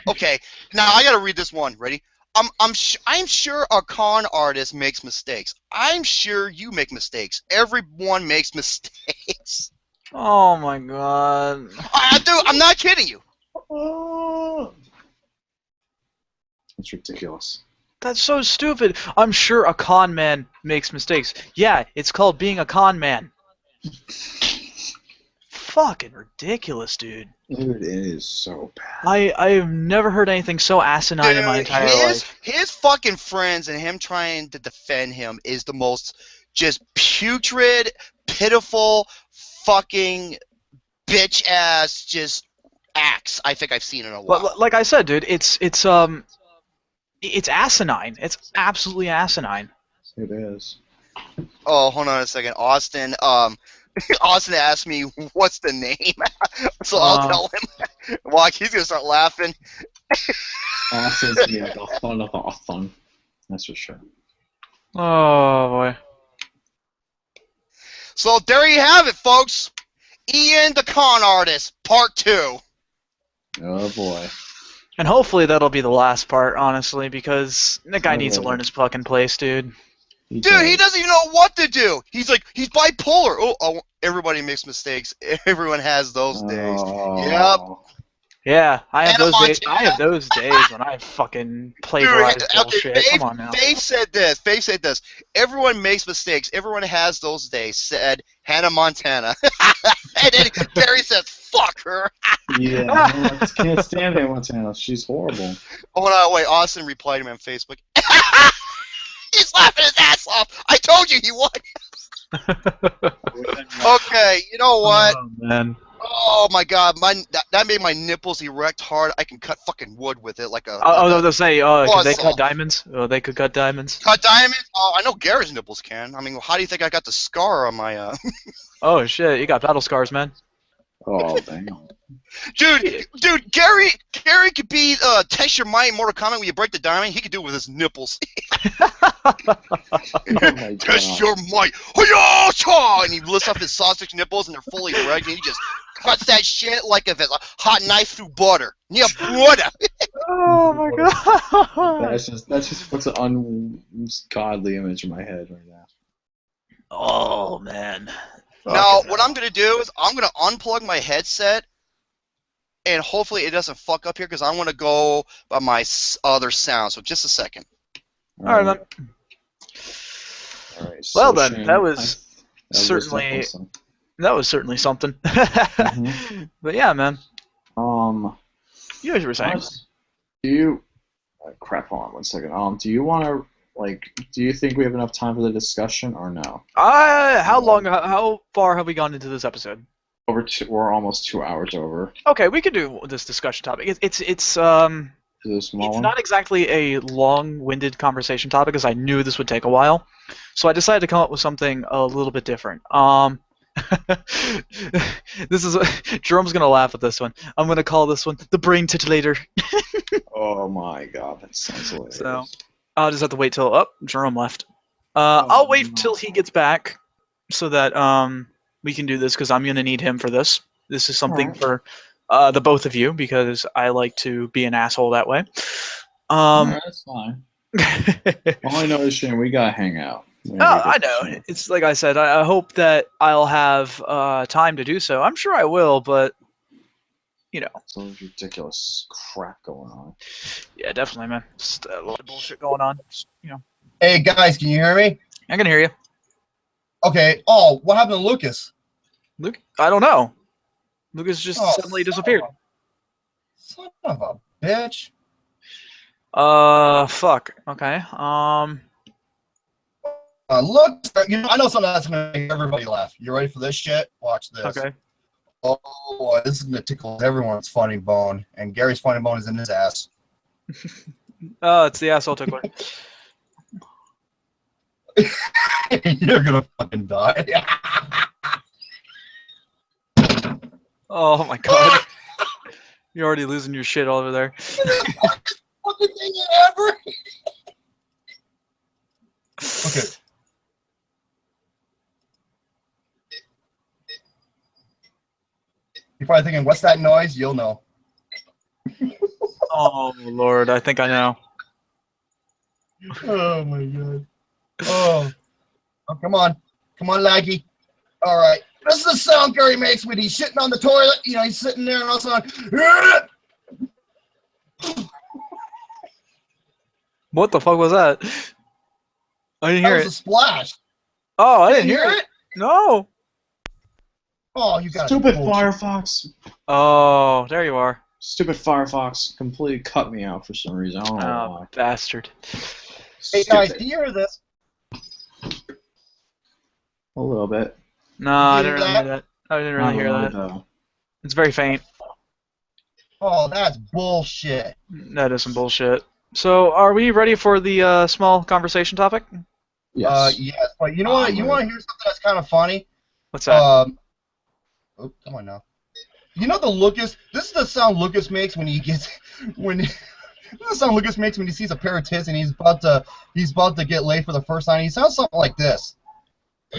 Okay. Now I gotta read this one. Ready? I'm sure a con artist makes mistakes. I'm sure you make mistakes. Everyone makes mistakes. Oh my god. I'm not kidding you. That's ridiculous. That's so stupid. I'm sure a con man makes mistakes. Yeah, it's called being a con man. Fucking ridiculous, dude. Dude, it is so bad. I have never heard anything so asinine in my entire life. His fucking friends and him trying to defend him is the most just putrid, pitiful, fucking bitch ass just acts I think I've seen in a while. But like I said, dude, it's asinine. It's absolutely asinine. It is. Oh, hold on a second, Austin. Austin asked me what's the name, so I'll tell him. Watch, he's gonna start laughing. Austin's gonna be like a fun of a fun. That's for sure. Oh boy. So there you have it, folks. Ian the Con Artist, Part 2. Oh boy. And hopefully that'll be the last part, honestly, because that guy needs to learn his fucking place, dude. Dude, he doesn't even know what to do. He's like, he's bipolar. Oh, everybody makes mistakes. Everyone has those days. Yep. Yeah, I have Hannah those days. Montana. I have those days when I fucking plagiarize bullshit. Come on now. Faith said this. Everyone makes mistakes. Everyone has those days, said Hannah Montana. And then Gary says, fuck her. Yeah, I can't stand Hannah Montana. She's horrible. Oh, no, wait. Austin replied to him on Facebook. He's laughing his ass off. I told you he would. Okay, you know what? Oh, man. Oh my god, that made my nipples erect hard. I can cut fucking wood with it like a. They'll say, could they saw. cut diamonds? Oh, they could cut diamonds. Cut diamonds? Oh, I know Gary's nipples can. I mean, how do you think I got the scar on my? Oh shit, you got battle scars, man. Oh damn. Dude, Gary could be test your mind in Mortal Kombat when you break the diamond. He could do it with his nipples. Oh my Test God. your might. Hi-ya-cha! And he lifts up his sausage nipples and they're fully erect and he just cuts that shit like if it's a hot knife through butter. Yeah, butter. Oh my god. That's just puts an ungodly image in my head right now. Oh man. Now, Fucking what hell. I'm gonna do is I'm gonna unplug my headset, and hopefully it doesn't fuck up here because I want to go by my other sound. So just a second. All right, man. All right. Well so then, Shane, that was that certainly was awesome. that was certainly something. But yeah, man. You guys were saying. Do you? Crap. Hold on 1 second. Do you want to do you think we have enough time for the discussion or no? How far have we gone into this episode? We're almost 2 hours over. Okay, we could do this discussion topic. It's Is it a small it's one? not exactly a long-winded conversation topic, because I knew this would take a while. So I decided to come up with something a little bit different. This is Jerome's gonna laugh at this one. I'm gonna call this one the brain titillator. Oh my god, that sounds hilarious. So I'll just have to wait till Jerome left. I'll wait no. till he gets back so that we can do this, because I'm gonna need him for this. This is something Alright. for the both of you, because I like to be an asshole that way. Alright, that's fine. All I know is, Shane, we gotta hang out. I know. It's like I said. I hope that I'll have time to do so. I'm sure I will, but you know. Some ridiculous crap going on. Yeah, definitely, man. Just a lot of bullshit going on. Just, Hey guys, can you hear me? I can hear you, Okay. Oh, what happened to Lucas? Luke. I don't know. Lucas just suddenly disappeared. Son of a bitch. Fuck. Okay. Look, I know something that's gonna make everybody laugh. You ready for this shit? Watch this. Okay. Oh boy, this is gonna tickle everyone's funny bone, and Gary's funny bone is in his ass. Oh, it's the asshole tickler. You're gonna fucking die. Oh my god. You're already losing your shit all over there. Fucking thing ever. Okay. You're probably thinking, what's that noise? You'll know. Oh lord, I think I know. Oh my god. Oh, come on. Come on, Laggy. All right. This is the sound Gary makes when he's shitting on the toilet. He's sitting there and all of a sudden. What the fuck was that? I didn't That hear was it. a splash. Oh, I didn't You hear it. No. Oh, you got Stupid Firefox. Oh, there you are. Stupid Firefox completely cut me out for some reason. I don't know Oh, why. bastard. Hey guys, do you hear this? A little bit. No, I You didn't hear really hear that. I didn't really hear that. Though. It's very faint. Oh, that's bullshit. That is some bullshit. So, are we ready for the small conversation topic? Yes. Yes, but you know what? You want to hear something that's kind of funny? What's that? Oh, come on now. You know the Lucas? This is the sound Lucas makes when he gets this is the sound Lucas makes when he sees a pair of tits and he's about to get laid for the first time. He sounds something like this. I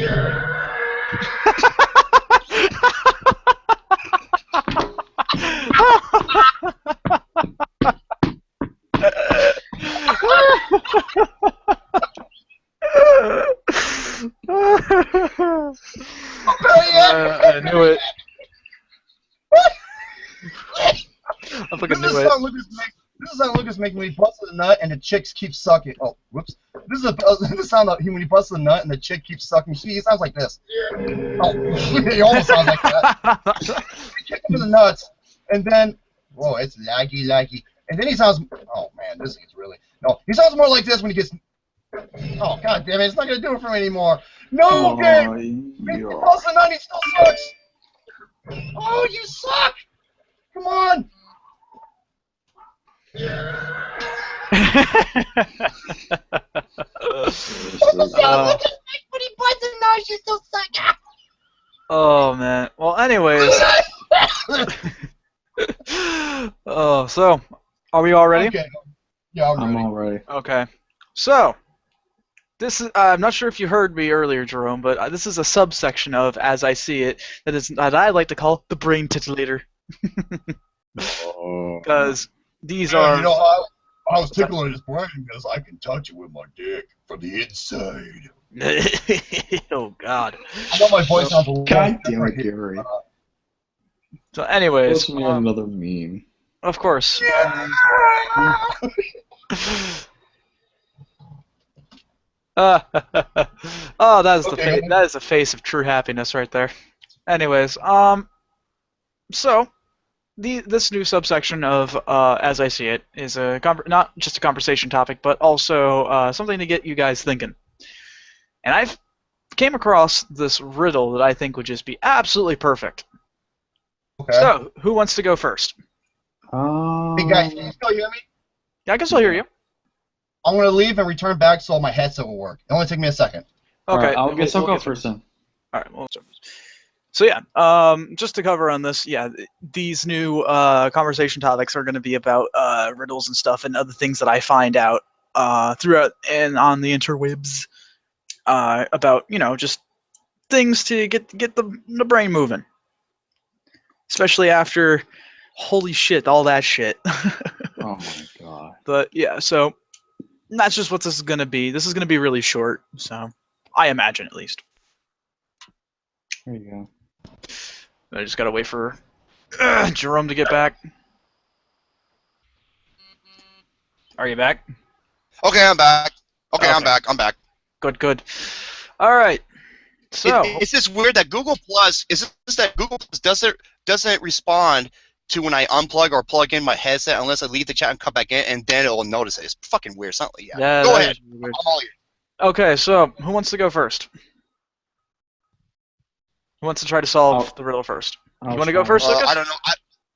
knew it. I fucking knew it. This is how Lucas makes when he busts the nut and the chicks keep sucking. Oh, whoops. This is the sound that when he busts the nut and the chick keeps sucking. He sounds like this. Oh, he almost sounds like that. He kick him in the nuts, and then, whoa, it's laggy. And then he sounds, oh man, this is really, no, he sounds more like this when he gets, oh god damn it, it's not going to do it for me anymore. No, game! He busts the nut, he still sucks. Oh, you suck! Come on! Oh man. Well, anyways. Oh, so are we all ready? Okay. Yeah, I'm I'm ready. all ready. Okay. So This is, I'm not sure if you heard me earlier, Jerome, but this is a subsection of As I See It that I like to call the brain titillator. Because these are... You know, I was tickling his brain because I can touch it with my dick from the inside. Oh, God. I know my voice sounds a little God damn it, different. Gary. So anyways... Post me another meme. Of course. Yeah! Oh, that is Okay. that is the face of true happiness right there. Anyways, so this new subsection of As I See It is not just a conversation topic, but also something to get you guys thinking. And I've came across this riddle that I think would just be absolutely perfect. Okay. So, who wants to go first? Hey guys, can you still hear me? Yeah, I can still hear you. I'm gonna leave and return back so my headset will work. It only take me a second. Okay, Right, I'll guess I'll go get- first then. All right. Well, so yeah, just to cover on this, yeah, these new conversation topics are going to be about riddles and stuff and other things that I find out throughout and on the interwebs about just things to get the brain moving, especially after holy shit, all that shit. Oh my god. But yeah, so that's just what this is going to be. This is going to be really short, so I imagine at least. There you go. I just gotta wait for Jerome to get back. Are you back? Okay, I'm back. Okay, I'm Okay. back. I'm back. Good. All right. So It's just weird that Google Plus doesn't respond to when I unplug or plug in my headset unless I leave the chat and come back in, and then it'll notice it. It's fucking weird. Something. Yeah. yeah, Go that ahead. is weird. I'm all ears. Okay, so who wants to go first? Who wants to try to solve the riddle first? You want to go first, Lucas? I don't know.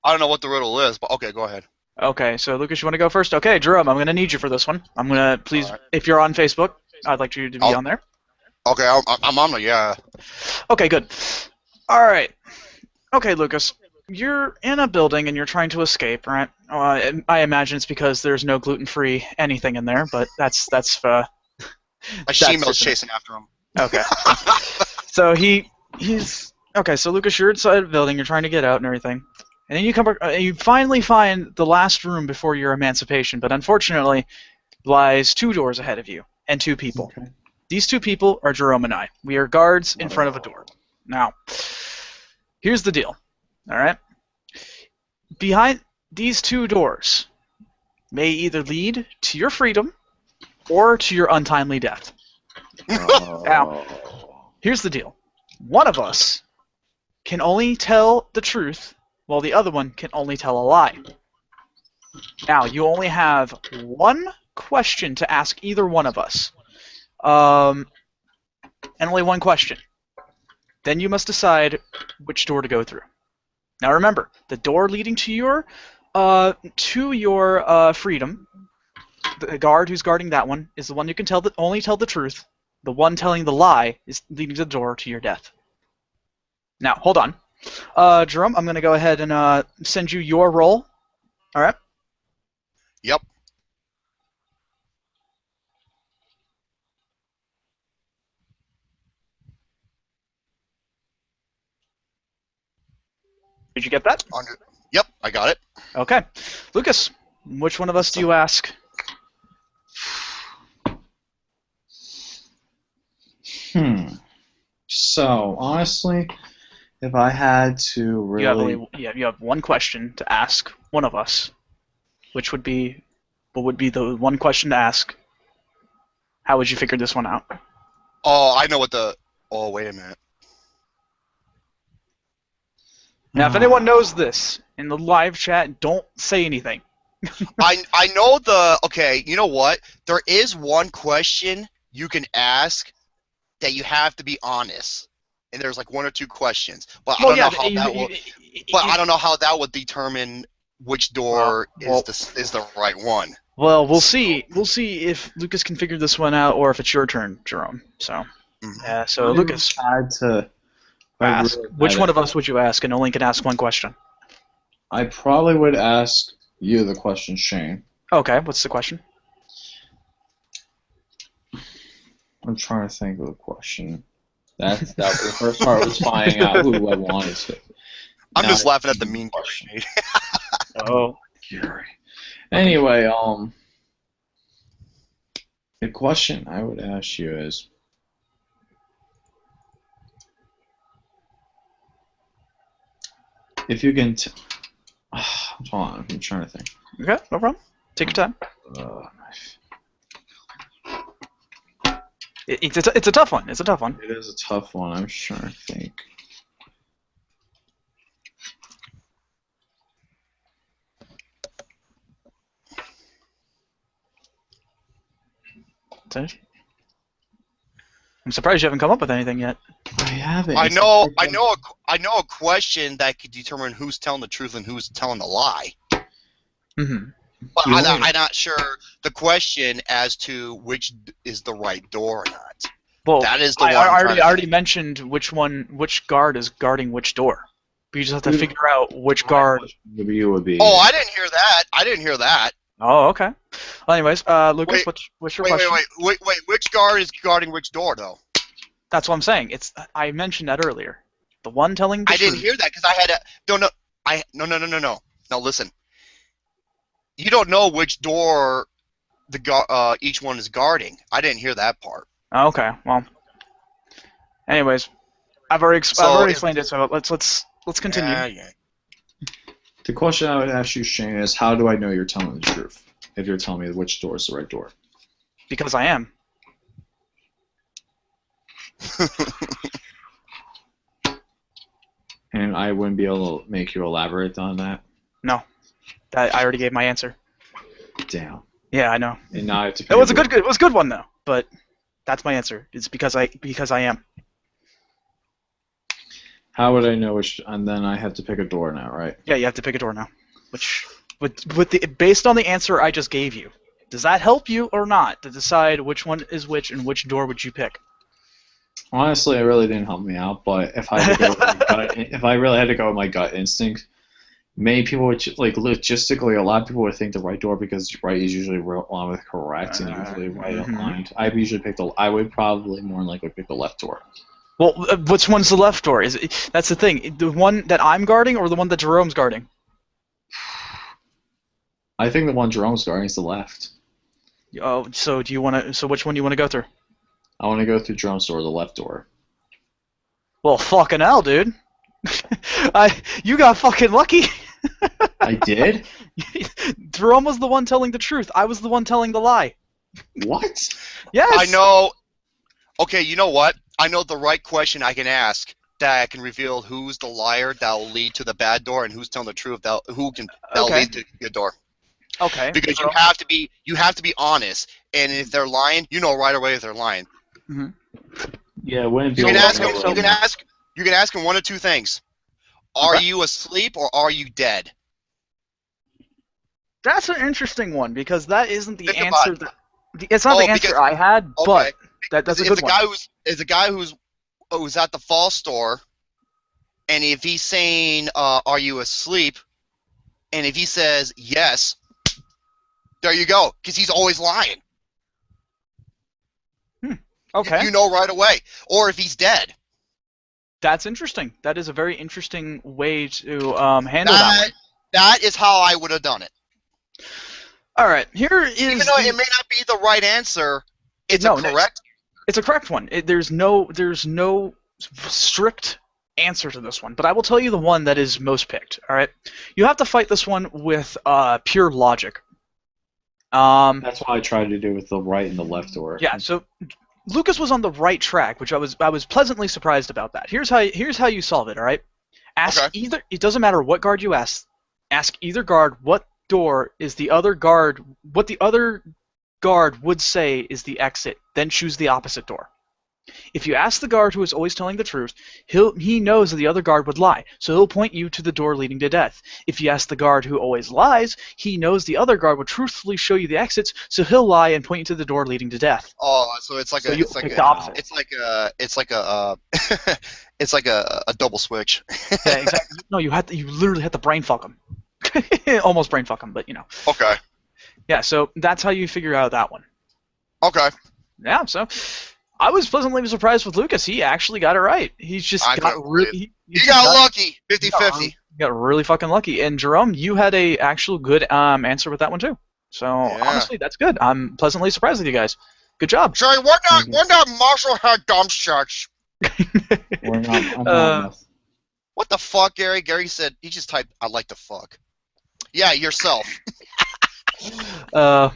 I don't know what the riddle is, but okay, go ahead. Okay, so Lucas, you want to go first? Okay, Jerome, I'm gonna need you for this one. I'm gonna please, All right. if you're on Facebook, I'd like you to be on there. Okay, I'm on the yeah. Okay, good. All right. Okay, Lucas, you're in a building and you're trying to escape, right? I imagine it's because there's no gluten-free anything in there, but that's My That's Shimo's just- chasing after him. okay. So he's okay. So Lucas, you're inside the building. You're trying to get out and everything, and then you finally find the last room before your emancipation. But unfortunately, lies 2 doors ahead of you and 2 people. Okay. These 2 people are Jerome and I. We are guards in front of a door. Now, here's the deal. All right. Behind these 2 doors may either lead to your freedom or to your untimely death. Now, here's the deal. One of us can only tell the truth, while the other one can only tell a lie. Now, you only have 1 question to ask either one of us. And only 1 question. Then you must decide which door to go through. Now remember, the door leading to your freedom, the guard who's guarding that one is the one who can only tell the truth. The one telling the lie is leading to the door to your death. Now, hold on. Jerome, I'm going to go ahead and send you your roll. All right? Yep. Did you get that? Yep, I got it. Okay. Lucas, which one of us do you ask? So, honestly, if I had to really... You have 1 question to ask one of us. What would be the 1 question to ask? How would you figure this one out? Oh, I know what the... Oh, wait a minute. Now, if anyone knows this in the live chat, don't say anything. I know the... Okay, you know what? There is 1 question you can ask that you have to be honest. And there's like 1 or 2 questions. But I don't know how that would determine which door is the right one. Well, we'll see. We'll see if Lucas can figure this one out, or if it's your turn, Jerome. So, so Lucas, had to ask. Which one of us would you ask? And only can ask 1 question. I probably would ask you the question, Shane. Okay, what's the question? I'm trying to think of a question. That the first part was finding out who I wanted to. I'm Now just I laughing at the think mean question. question. Oh. Gary. Anyway, the question I would ask you is, if you can. Hold on, I'm trying to think. Okay, no problem. Take your time. It's a tough one. It's a tough one. It is a tough one. I'm just trying to think. I'm surprised you haven't come up with anything yet. I haven't. I know a question that could determine who's telling the truth and who's telling the lie. Mm-hmm. But I'm not sure the question as to which is the right door or not. Well, That is the I one. already mentioned which guard is guarding which door. But you just have to figure out which guard. Would be. Oh, I didn't hear that. I didn't hear that. Oh, okay. Well, anyways, Lucas, what's your question? Wait. Which guard is guarding which door, though? That's what I'm saying. I mentioned that earlier. The one telling the truth. I didn't hear that because I had a no. No, listen. You don't know which door each one is guarding. I didn't hear that part. Okay. Well. Anyways, I've already explained it. So let's continue. Yeah. The question I would ask you, Shane, is how do I know you're telling the truth? If you're telling me which door is the right door. Because I am. And I wouldn't be able to make you elaborate on that? No. I already gave my answer. Damn. Yeah, I know. And now I have to It was a good one though, but that's my answer. It's because I am. How would I know which? And then I have to pick a door now, right? Yeah, you have to pick a door now. Based on the answer I just gave you, does that help you or not to decide which one is which and which door would you pick? Honestly, it really didn't help me out. But if I had to go if I really had to go with my gut instinct, many people would logistically. A lot of people would think the right door because right is usually along with correct and usually right aligned. I would probably more than likely pick the left door. Well, which one's the left door? That's the thing. The one that I'm guarding or the one that Jerome's guarding? I think the one Jerome's guarding is the left. Oh, so which one do you want to go through? I want to go through Jerome's door, the left door. Well, fucking hell, dude. You got fucking lucky. I did? Jerome was the one telling the truth. I was the one telling the lie. What? Yes. I know. Okay, you know what? I know the right question I can ask that can reveal who's the liar that will lead to the bad door and who's telling the truth that will lead to the good door. Okay. Because you have to be honest, and if they're lying, you know right away if they're lying. Mm-hmm. Yeah, it wouldn't be. You can ask them one of two things: Are you asleep or are you dead? That's an interesting one because that isn't the Think answer. about It's not the answer I had, but that's a good one. Is the guy who's at the fall store, and if he's saying, "Are you asleep?" and if he says yes, there you go, because he's always lying. Okay. You know right away, or if he's dead. That's interesting. That is a very interesting way to handle that one. That is how I would have done it. All right, here is. Even though it may not be the right answer, it's correct. It's a correct one. There's no strict answer to this one, but I will tell you the one that is most picked. All right, you have to fight this one with pure logic. That's what I tried to do with the right and the left door. Yeah. So Lucas was on the right track, which I was pleasantly surprised about that. Here's how you solve it. All right. Either. It doesn't matter what guard you ask. Ask either guard what door is the other guard. What the other guard would say is the exit. Then choose the opposite door. If you ask the guard who is always telling the truth, he knows that the other guard would lie, so he'll point you to the door leading to death. If you ask the guard who always lies, he knows the other guard would truthfully show you the exits, so he'll lie and point you to the door leading to death. Oh, so it's like a double switch. Yeah, exactly. No, you literally have to brain fuck him. Almost brain fuck him, but you know. Okay. Yeah, so that's how you figure out that one. Okay. Yeah, so I was pleasantly surprised with Lucas. He actually got it right. He's just I got couldn't really. You got lucky. 50-50. Got really fucking lucky. And Jerome, you had a actual good answer with that one too. So Yeah. honestly, that's good. I'm pleasantly surprised with you guys. Good job. Sorry, we're not Marshall Hair Dump Church. We're not. I'm not. What the fuck, Gary? Gary said he just typed, "I like to fuck." Yeah, yourself. Well,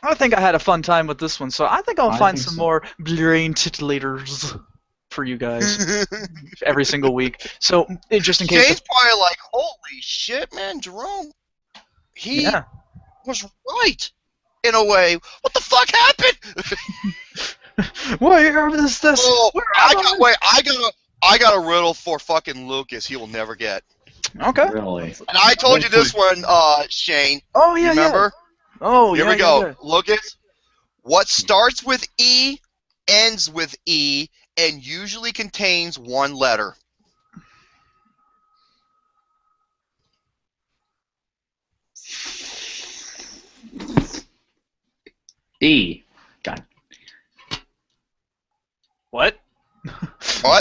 I think I had a fun time with this one, so I think I'll find think some so. more brain titilators for you guys every single week. So just in case. Shane's probably like, "Holy shit, man, Jerome, he Yeah. was right in a way. What the fuck happened?" Where is this? Oh, Where I am got wait. I got a riddle for fucking Lucas. He will never get. Okay. Really? And I told you this one, Shane. Oh yeah, Remember? yeah. Oh Here yeah. we go. Yeah. Lucas. What starts with E, ends with E, and usually contains one letter? E. God. What? What?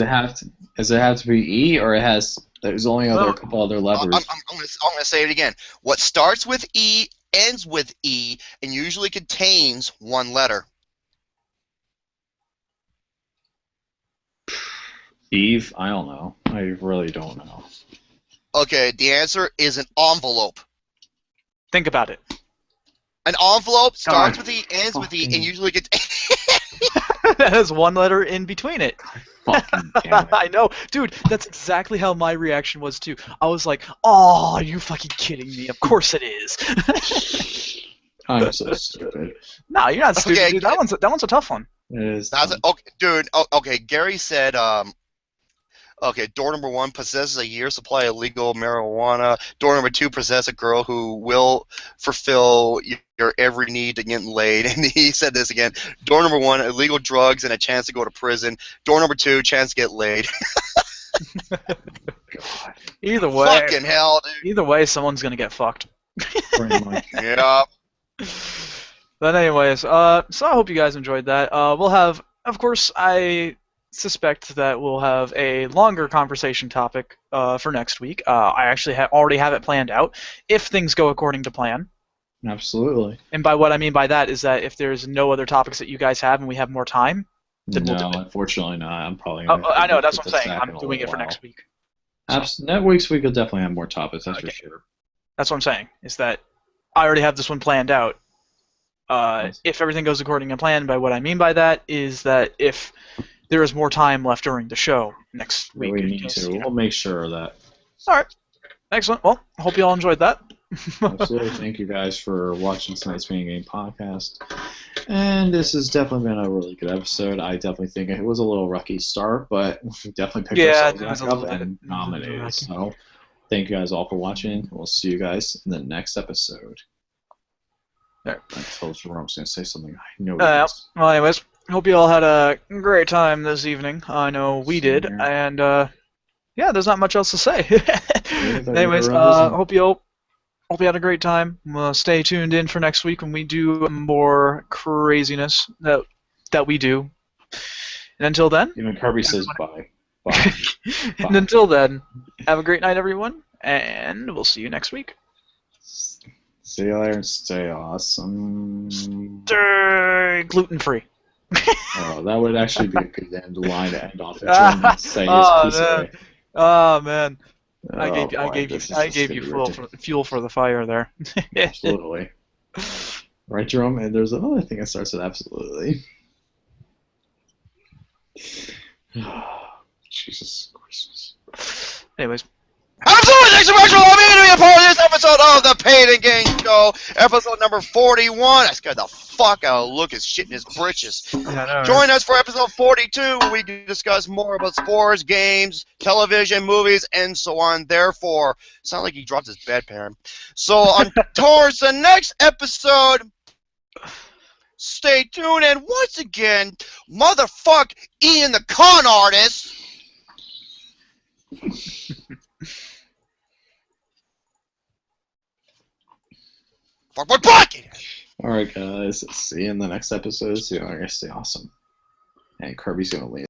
Does it have to be E, or it has? There's only a couple other I'm letters. gonna say it again. What starts with E, ends with E, and usually contains one letter? Eve? I don't know. I really don't know. Okay, the answer is an envelope. Think about it. An envelope starts God. with E, ends with E, and Fucking- usually contains. That has one letter in between it. Fucking damn it. I know, dude. That's exactly how my reaction was too. I was like, "Oh, are you fucking kidding me? Of course it is." I'm so stupid. No, you're not stupid, Okay, dude. That one's a tough one. It is. That's okay, dude. Okay, Gary said. Okay, door number 1 possesses a year's supply of legal marijuana. Door number 2 possesses a girl who will fulfill your every need to get laid. And he said this again. Door number 1, illegal drugs and a chance to go to prison. Door number 2, chance to get laid. God, Either way, Fucking hell, dude. either way, someone's gonna get fucked. pretty much. Yeah. But anyways, so I hope you guys enjoyed that. We'll have, of course, I suspect that we'll have a longer conversation topic for next week. I actually already have it planned out if things go according to plan. Absolutely. And by what I mean by that is that if there's no other topics that you guys have and we have more time, then we'll No, do it. unfortunately not. I'm probably. Oh, Gonna have to I know, look that's at what I'm this saying. back I'm in a doing it little for while. next week. Next week's we could definitely have more topics. That's for Okay. sure. That's what I'm saying, is that I already have this one planned out. If everything goes according to plan, by what I mean by that is that if there is more time left during the show next week. We in need case, to. you know. We'll make sure of that. Alright. Excellent. Well, I hope you all enjoyed that. Absolutely. Thank you guys for watching tonight's Mini Game Podcast. And this has definitely been a really good episode. I definitely think it was a little rocky start, but we definitely picked Yeah, ourselves it was back a up little bit- and it was a little nominated. rocky. So thank you guys all for watching. We'll see you guys in the next episode. There. I told Jerome's going to say something. I know he Well, is. anyways, hope you all had a great time this evening. I know we did, Same here. and yeah, there's not much else to say. that you Anyways, were representing. hope you had a great time. Stay tuned in for next week when we do more craziness that we do. And until then, Even Kirby says bye. Bye. and until then, have a great night, everyone, and we'll see you next week. See you later and stay awesome. Stay gluten-free. Oh, that would actually be a good line to end off. If Jerome would say his piece of it. Oh man, I Oh, gave boy, this is you just gonna be fuel for the fire there. Absolutely. Right, Jerome? And there's another thing that starts with absolutely. Jesus Christmas. Anyways. Absolutely, thanks so much for allowing me to be a part of this episode of the Pain and Gain Show, episode number 41. I scared the fuck out of Lucas shitting his britches. Join us for episode 42, where we can discuss more about sports, games, television, movies, and so on. Therefore, sound like he dropped his bedpan. So, on towards the next episode, stay tuned. And once again, motherfuck Ian the con artist. Fuck my pocket! Alright, guys. See you in the next episode. See you later. Stay awesome. And Kirby's going to leave.